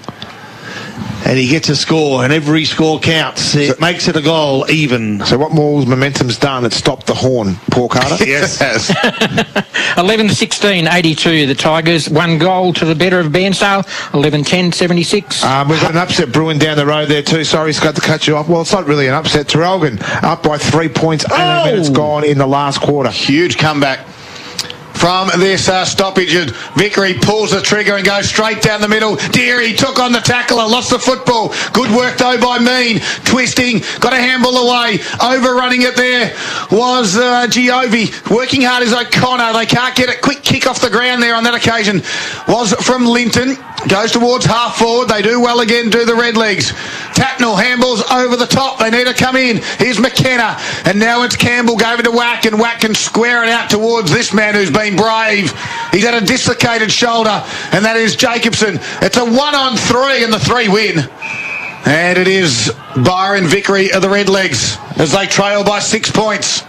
And he gets a score, and every score counts. It makes it a goal, even. So what Moore's momentum's done, it stopped the horn, Paul Carter? Yes. 11-16-82, the Tigers. 1 goal to the better of Bairnsdale. 11-10-76. We've got an upset brewing down the road there too. Sorry, Scott, to cut you off. Well, it's not really an upset. Terrelgan up by 3 points. 18 minutes gone in the last quarter. Huge comeback from this stoppage. Vickery pulls the trigger and goes straight down the middle. Deary took on the tackler, lost the football. Good work though by Mean. Twisting, got a handball away. Overrunning it there was Giovi. Working hard is O'Connor. They can't get it. Quick kick off the ground there on that occasion. Was from Linton. Goes towards half forward. They do well again, do the Redlegs. Tatnell handballs over the top. They need to come in. Here's McKenna. And now it's Campbell. Gave it to Wack, and Wack can square it out towards this man who's been brave. He's had a dislocated shoulder, and that is Jacobson. It's a 1-on-3, and the 3 win. And it is Byron Vickery of the Redlegs as they trail by 6 points.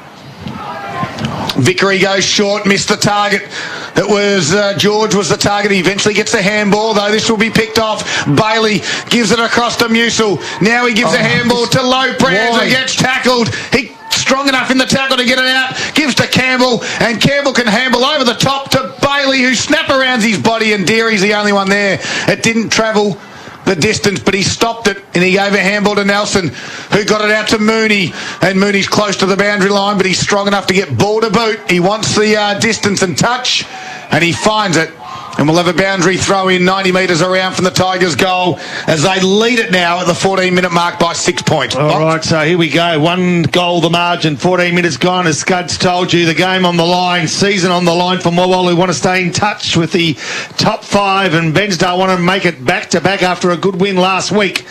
Vickery goes short, missed the target. It was George was the target. He eventually gets the handball, though this will be picked off. Bailey gives it across to Musil. Now he gives a handball to Loprans and gets tackled. He strong enough in the tackle to get it out. Gives to Campbell, and Campbell can handball over the top to Bailey, who snap around his body, and Deary's the only one there. It didn't travel the distance, but he stopped it, and he gave a handball to Nelson, who got it out to Mooney, and Mooney's close to the boundary line, but he's strong enough to get ball to boot. He wants the distance and touch, and he finds it. And we'll have a boundary throw in 90 metres around from the Tigers' goal as they lead it now at the 14-minute mark by 6 points. All right, so here we go. 1 goal the margin, 14 minutes gone. As Scuds told you, the game on the line, season on the line for Morwell, who want to stay in touch with the top 5, and Bairnsdale want to make it back-to-back after a good win last week.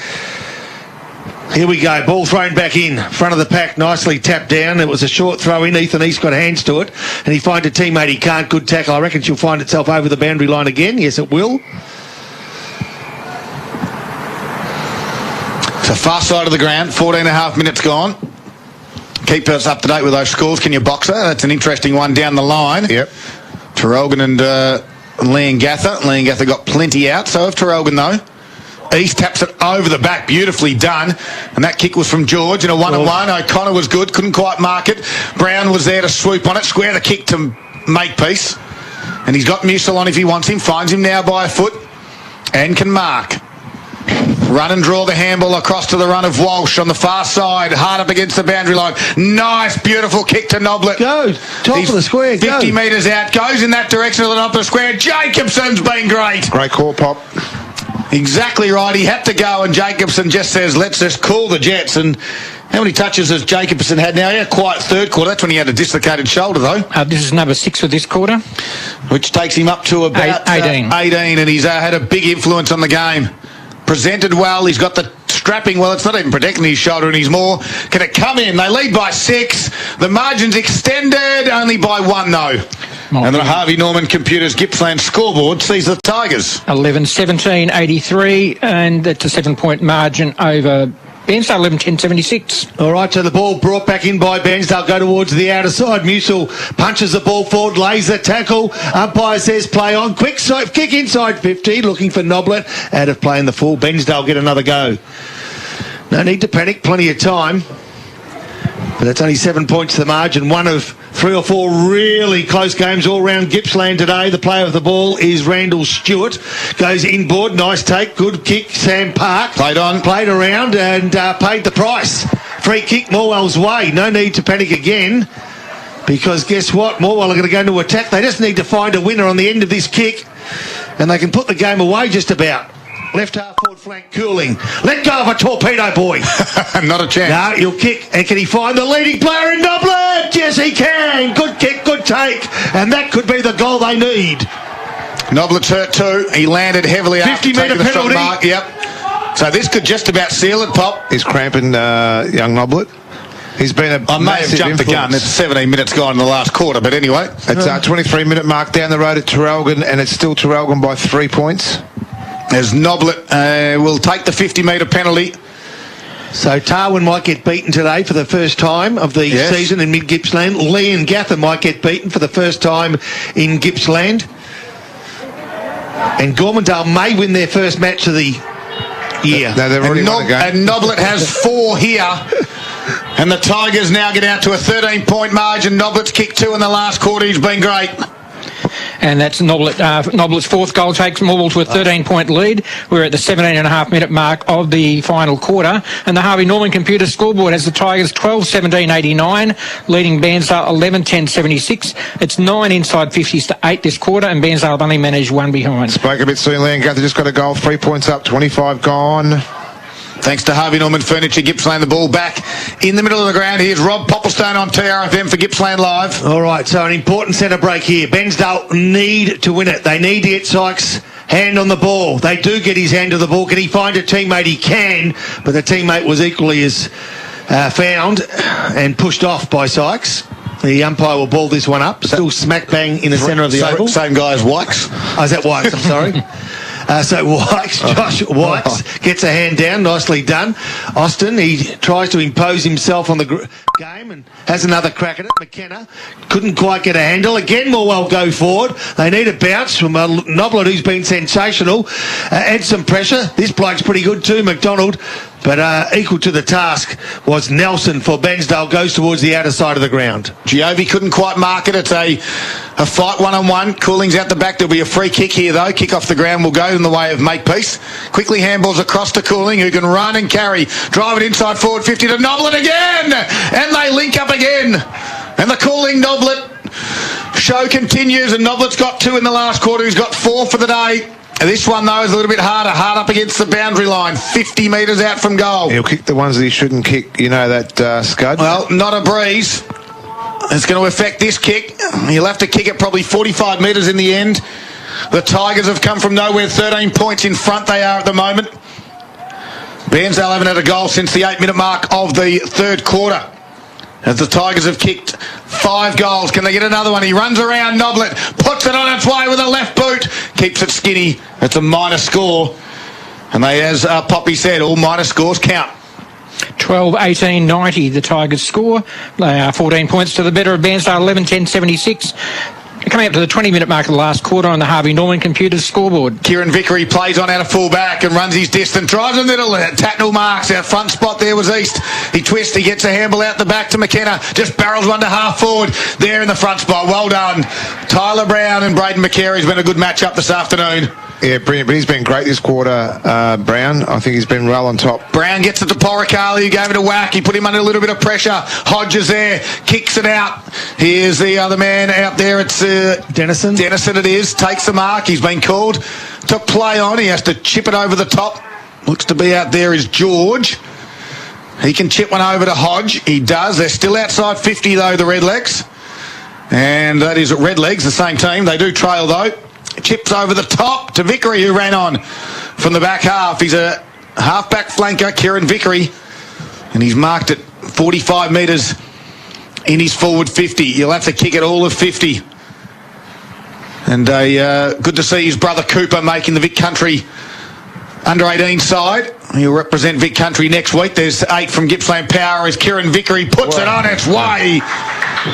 Here we go, ball thrown back in, front of the pack, nicely tapped down. It was a short throw in, Ethan East got hands to it, and he finds a teammate he can't, good tackle. I reckon she'll find itself over the boundary line again. Yes, it will. So far side of the ground, 14.5 minutes gone. Keep us up to date with those scores. Can you box her? That's an interesting one down the line. Yep. Terrelgan and Leongatha. Leongatha got plenty out, so have Terrelgan though. East taps it over the back, beautifully done. And that kick was from George in a 1-on-1. O'Connor was good, couldn't quite mark it. Brown was there to swoop on it, square the kick to Makepeace. And he's got Musil on if he wants him, finds him now by a foot and can mark. Run and draw the handball across to the run of Walsh on the far side, hard up against the boundary line. Nice, beautiful kick to Noblet. Go, top of the square, 50 metres out, goes in that direction of the top of the square. Jacobson's been great. Great call, Pop. Exactly right. He had to go, and Jacobson just says, let's just cool the Jets. And how many touches has Jacobson had now? Yeah, quite third quarter. That's when he had a dislocated shoulder, though. This is number 6 for this quarter. Which takes him up to about 18. 18, and he's had a big influence on the game. Presented well. He's got the strapping well. It's not even protecting his shoulder, and he's more. Can it come in? They lead by 6. The margin's extended only by 1, though. And the Harvey Norman Computers Gippsland scoreboard sees the Tigers 11-17-83, and that's a 7-point margin over Bairnsdale, 11-10-76. All right, so the ball brought back in by Bairnsdale, go towards the outer side. Musil punches the ball forward, lays the tackle. Umpire says play on. Quick kick inside 50, looking for Noblet. Out of play in the full. Bairnsdale get another go. No need to panic, plenty of time. But that's only 7 points to the margin. One of 3 or 4 really close games all round Gippsland today. The player of the ball is Randall Stewart. Goes inboard, nice take, good kick. Sam Park played around and paid the price. Free kick Morwell's way. No need to panic again, because guess what? Morwell are going to go into attack. They just need to find a winner on the end of this kick, and they can put the game away just about. Left half forward flank Cooling. Let go of a torpedo boy. Not a chance. No, he'll kick. And can he find the leading player in Noblet? Yes, he can. Good kick, good take. And that could be the goal they need. Noblet's hurt too. He landed heavily after 50-metre penalty. Mark. Yep. So this could just about seal it, Pop. He's cramping young Noblet. He's been a I may have jumped the gun. It's 17 minutes gone in the last quarter, but anyway. It's a 23-minute mark down the road at Terrelgan, and it's still Terrelgan by 3 points. As Noblet will take the 50-metre penalty. So Tarwin might get beaten today for the first time of the season in mid-Gippsland. Leongatha might get beaten for the first time in Gippsland. And Gormandale may win their first match of the year. No, they've already won a game. And Noblet has 4 here. And the Tigers now get out to a 13-point margin. Noblet's kicked 2 in the last quarter. He's been great. And that's Noblet's 4th goal takes Morwell to a 13-point lead. We're at the 17.5-minute mark of the final quarter. And the Harvey Norman Computer scoreboard has the Tigers 12-17-89, leading Bairnsdale 11-10-76. It's 9 inside 50s to 8 this quarter, and Bairnsdale have only managed 1 behind. Spoke a bit soon, Leongatha just got a goal, 3 points up, 25 gone. Thanks to Harvey Norman Furniture, Gippsland the ball back in the middle of the ground. Here's Rob Popplestone on TRFM for Gippsland Live. All right, so an important centre break here. Bairnsdale need to win it. They need to get Sykes' hand on the ball. They do get his hand to the ball. Can he find a teammate? He can, but the teammate was equally as found and pushed off by Sykes. The umpire will ball this one up. Still smack bang in the centre of the oval. Same guy as Wykes. Oh, is that Wykes? I'm sorry. So Wykes, Josh Wykes gets a hand down, nicely done. Austin, he tries to impose himself on the game and has another crack at it. McKenna couldn't quite get a handle. Again, Morwell go forward. They need a bounce from Noblet, who's been sensational. Add some pressure. This bloke's pretty good too, McDonald. But equal to the task was Nelson for Bairnsdale, goes towards the outer side of the ground. Giovi couldn't quite mark it. It's a fight one-on-one. Cooling's out the back. There'll be a free kick here, though. Kick off the ground will go in the way of Makepeace. Quickly handballs across to Cooling, who can run and carry. Drive it inside forward 50 to Noblet again! And they link up again. And the Cooling Noblet Show continues, and Noblet's got 2 in the last quarter. He's got 4 for the day. This one, though, is a little bit harder. Hard up against the boundary line. 50 metres out from goal. He'll kick the ones that he shouldn't kick. You know that, Scud? Well, not a breeze. It's going to affect this kick. He'll have to kick it probably 45 metres in the end. The Tigers have come from nowhere. 13 points in front they are at the moment. Bairnsdale haven't had a goal since the 8-minute mark of the third quarter. As the Tigers have kicked 5 goals. Can they get another one? He runs around Noblet, puts it on its way with a left boot, keeps it skinny. It's a minor score. And they, as Poppy said, all minor scores count. 12-18-90 the Tigers score. They are 14 points to the better of Bairnsdale, 11-10-76. Coming up to the 20-minute mark of the last quarter on the Harvey Norman computer's scoreboard. Kieran Vickery plays on out of full back and runs his distance. Drives a middle. Tatnell marks. Our front spot there was East. He twists. He gets a handball out the back to McKenna. Just barrels one to half forward. There in the front spot. Well done. Tyler Brown and Braden McCary's been a good match-up this afternoon. Yeah, brilliant. But he's been great this quarter, Brown. I think he's been well on top. Brown gets it to Poricali, who gave it a whack. He put him under a little bit of pressure. Hodges there, kicks it out. Here's the other man out there. It's Dennison. Dennison it is. Takes the mark. He's been called to play on. He has to chip it over the top. Looks to be out there is George. He can chip one over to Hodge. He does. They're still outside 50, though, the Redlegs. And that is Redlegs, the same team. They do trail, though. Chips over the top to Vickery, who ran on from the back half. He's a half-back flanker, Kieran Vickery, and he's marked at 45 metres in his forward 50. He'll have to kick it all of 50. And good to see his brother Cooper making the Vic Country under-18 side. He'll represent Vic Country next week. There's 8 from Gippsland Power as Kieran Vickery puts it on its way.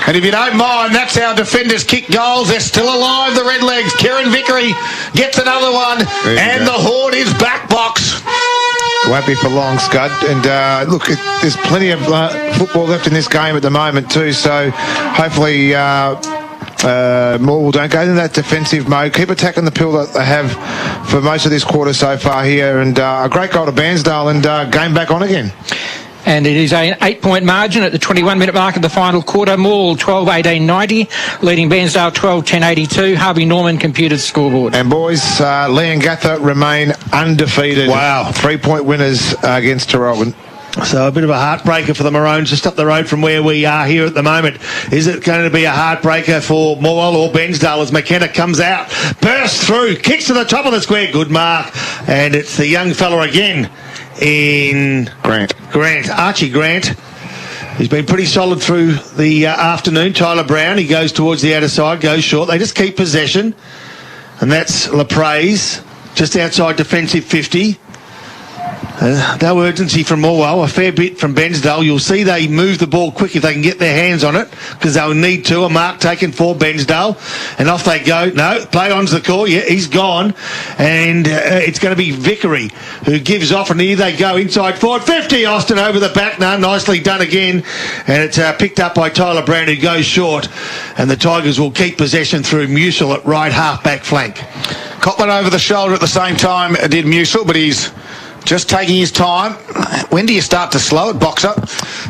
And if you don't mind, that's how defenders kick goals. They're still alive, the Redlegs. Kieran Vickery gets another one, and the Horde is back box. Won't be for long, Scud. And look, there's plenty of football left in this game at the moment too, so hopefully Morwell don't go into that defensive mode. Keep attacking the pill that they have for most of this quarter so far here, and a great goal to Bairnsdale, and game back on again. And it is an 8-point margin at the 21-minute mark of the final quarter. Morwell 12-18-90, leading Bairnsdale 12-10-82. Harvey Norman computed scoreboard. And boys, Lee and Gatha remain undefeated. Wow. 3-point winners against Tarragona. So a bit of a heartbreaker for the Maroons just up the road from where we are here at the moment. Is it going to be a heartbreaker for Morwell or Bairnsdale as McKenna comes out, bursts through, kicks to the top of the square, good mark, and it's the young fella again in Grant, Archie Grant. He's been pretty solid through the afternoon. Tyler Brown, he goes towards the outer side, goes short. They just keep possession, and that's LaPraise just outside defensive 50. No urgency from Morwell, a fair bit from Bairnsdale. You'll see they move the ball quick if they can get their hands on it, because they'll need to. A mark taken for Bairnsdale, and off they go. No, play on's the call. Yeah, he's gone, and it's going to be Vickery who gives off, and here they go inside forward 50. Austin over the back. No, nicely done again, and it's picked up by Tyler Brown, who goes short, and the Tigers will keep possession through Musil at right half-back flank. Copland over the shoulder at the same time did Musil, but he's just taking his time. When do you start to slow it, Boxer?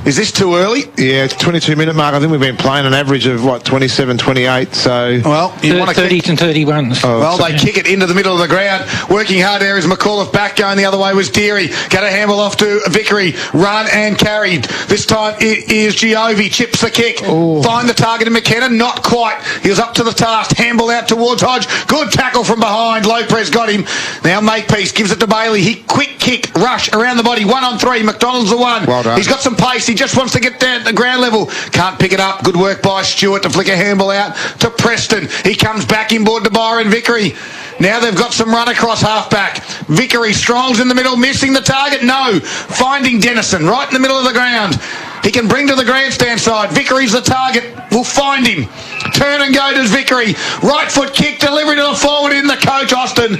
Is this too early? Yeah, it's 22-minute mark. I think we've been playing an average of, 27, 28, so... Well, you want to 30s and 31s. They kick it into the middle of the ground. Working hard there is McAuliffe back, going the other way was Deary. Got a handball off to Vickery. Run and carried. This time it is Giovi. Chips the kick. Ooh. Find the target in McKenna. Not quite. He was up to the task. Handball out towards Hodge. Good tackle from behind. Lopez got him. Now Makepeace gives it to Bailey. He quick kick, rush around the body, 1-on-3. McDonald's the one. Well done. He's got some pace. He just wants to get down at the ground level. Can't pick it up. Good work by Stewart to flick a handball out to Preston. He comes back inboard to Byron Vickery. Now they've got some run across half-back. Vickery, Strong's in the middle, missing the target. No. Finding Dennison right in the middle of the ground. He can bring to the grandstand side. Vickery's the target. We'll find him. Turn and go does Vickery. Right foot kick, delivery to the forward in the coach, Austin.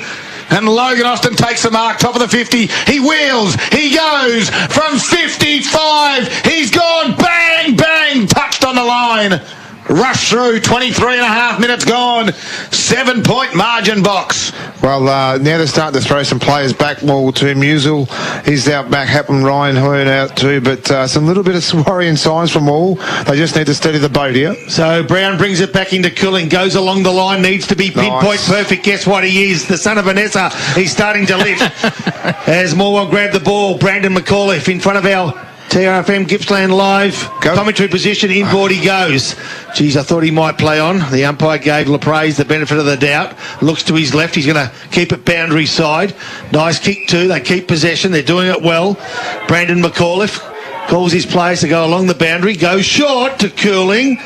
And Logan Austin takes the mark, top of the 50. He wheels. He goes from 55. He's gone. Bang, bang. Touched on the line. Rush through, 23 and a half minutes gone. 7-point margin box. Well, now they're starting to throw some players back more to Musil. He's out back. Happen Ryan Hearn out too. But some little bit of worrying signs from all. They just need to steady the boat here. So Brown brings it back into Cooling. Goes along the line. Needs to be pinpoint perfect. Guess what he is? The son of Vanessa. He's starting to lift. As Morwell grabbed the ball. Brandon McAuliffe in front of our TRFM Gippsland Live. Commentary position, inboard he goes. Geez, I thought he might play on. The umpire gave LaPraise the benefit of the doubt. Looks to his left. He's going to keep it boundary side. Nice kick too. They keep possession. They're doing it well. Brandon McAuliffe calls his players to go along the boundary. Goes short to Cooling.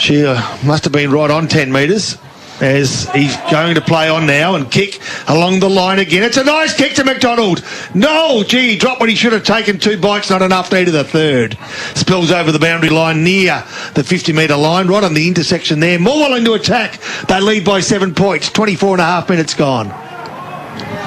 She must have been right on 10 metres. As he's going to play on now and kick along the line again. It's a nice kick to McDonald. No, gee, he dropped what he should have taken. 2 bites, not enough. Needed a third. Spills over the boundary line near the 50-metre line, right on the intersection there. Morwell into attack. They lead by 7 points. 24 and a half minutes gone.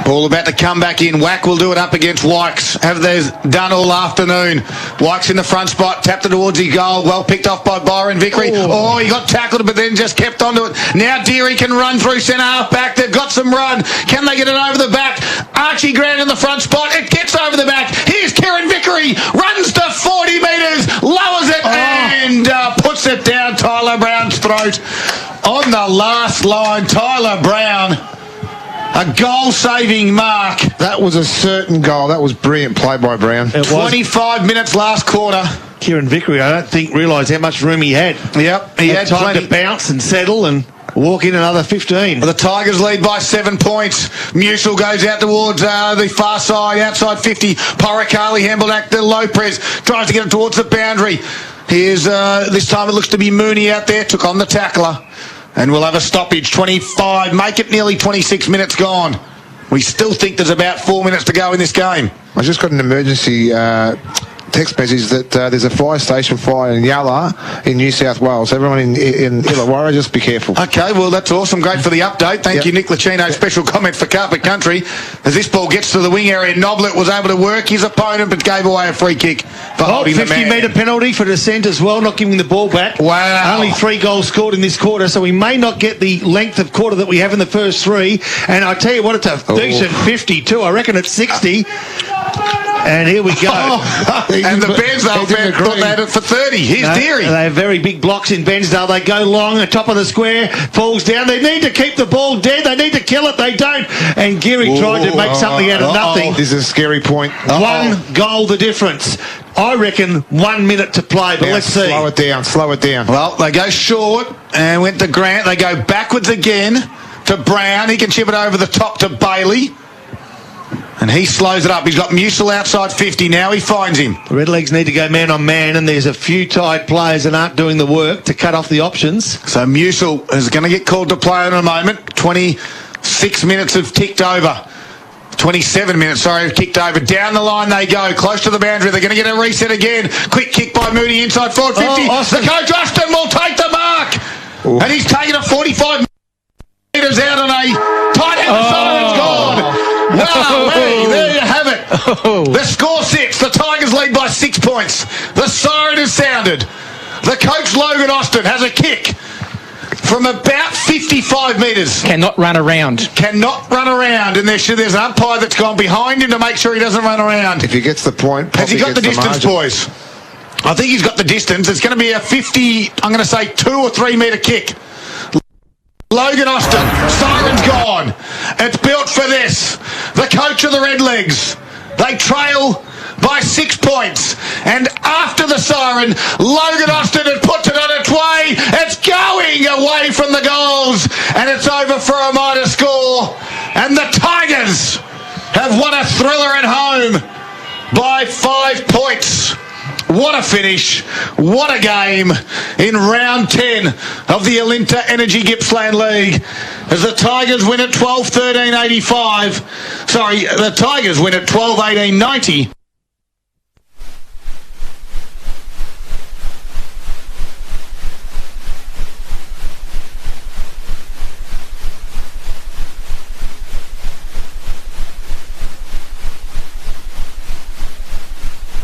Ball about to come back in. Wack will do it up against Wykes. Have they done all afternoon. Wykes in the front spot. Tapped it towards his goal. Well picked off by Byron Vickery. Oh, he got tackled but then just kept onto it. Now Deary can run through centre half back. They've got some run. Can they get it over the back? Archie Grant in the front spot. It gets over the back. Here's Kieran Vickery. Runs to 40 metres. Lowers it and puts it down Tyler Brown's throat. On the last line, Tyler Brown. A goal-saving mark. That was a certain goal. That was brilliant play by Brown. 25 minutes last quarter. Kieran Vickery, I don't think realised how much room he had. Yep, he had time plenty to bounce and settle and walk in another 15. The Tigers lead by 7 points. Musil goes out towards the far side, outside 50. Poricali, Hambledack, the Lopez tries to get it towards the boundary. Here's this time it looks to be Mooney out there. Took on the tackler. And we'll have a stoppage, 25, make it nearly 26 minutes gone. We still think there's about 4 minutes to go in this game. I just got an emergency text message that there's a fire station fire in Yalla in New South Wales. Everyone in Illawarra, just be careful. Okay, well, that's awesome. Great for the update. Thank you, Nick Lucchino. Special comment for Carpet Country. As this ball gets to the wing area, Noblet was able to work his opponent but gave away a free kick for holding the man. 50-metre penalty for dissent as well, not giving the ball back. Wow. Only 3 goals scored in this quarter, so we may not get the length of quarter that we have in the first 3. And I tell you what, it's a decent 50 too. I reckon it's 60. And here we go. And the Bairnsdale fan thought they had it for 30. Here's Deary. They have very big blocks in Bairnsdale. They go long, the top of the square, falls down. They need to keep the ball dead. They need to kill it. They don't. And Geary tried to make something out of nothing. This is a scary point. 1 goal the difference. I reckon 1 minute to play, but let's see. Slow it down, slow it down. Well, they go short and went to Grant. They go backwards again to Brown. He can chip it over the top to Bailey. And he slows it up. He's got Musil outside 50 now. He finds him. The Redlegs need to go man on man, and there's a few tired players that aren't doing the work to cut off the options. So Musil is going to get called to play in a moment. 26 minutes have ticked over. 27 minutes, sorry, have kicked over. Down the line they go, close to the boundary. They're going to get a reset again. Quick kick by Mooney inside forward 50. The coach Austin will take the mark. And he's taken it 45 metres out on a tight end. The siren's gone. Wow, hey, there you have it. The score sits. The Tigers lead by 6 points. The siren is sounded. The coach Logan Austin has a kick from about 55 metres. Cannot run around. Cannot run around. And there's an umpire that's gone behind him to make sure he doesn't run around. If he gets the point, has he got the distance, boys? I think he's got the distance. It's going to be a 50, I'm going to say 2 or 3 metre kick. Logan Austin, siren's gone. It's built for this. The coach of the Redlegs. They trail by 6 points. And after the siren, Logan Austin had put it on its way. It's going away from the goals. And it's over for a minor score. And the Tigers have won a thriller at home by 5 points. What a finish. What a game in round 10 of the Alinta Energy Gippsland League. As the Tigers win at 12-13-85. Sorry, the Tigers win at 12-18-90.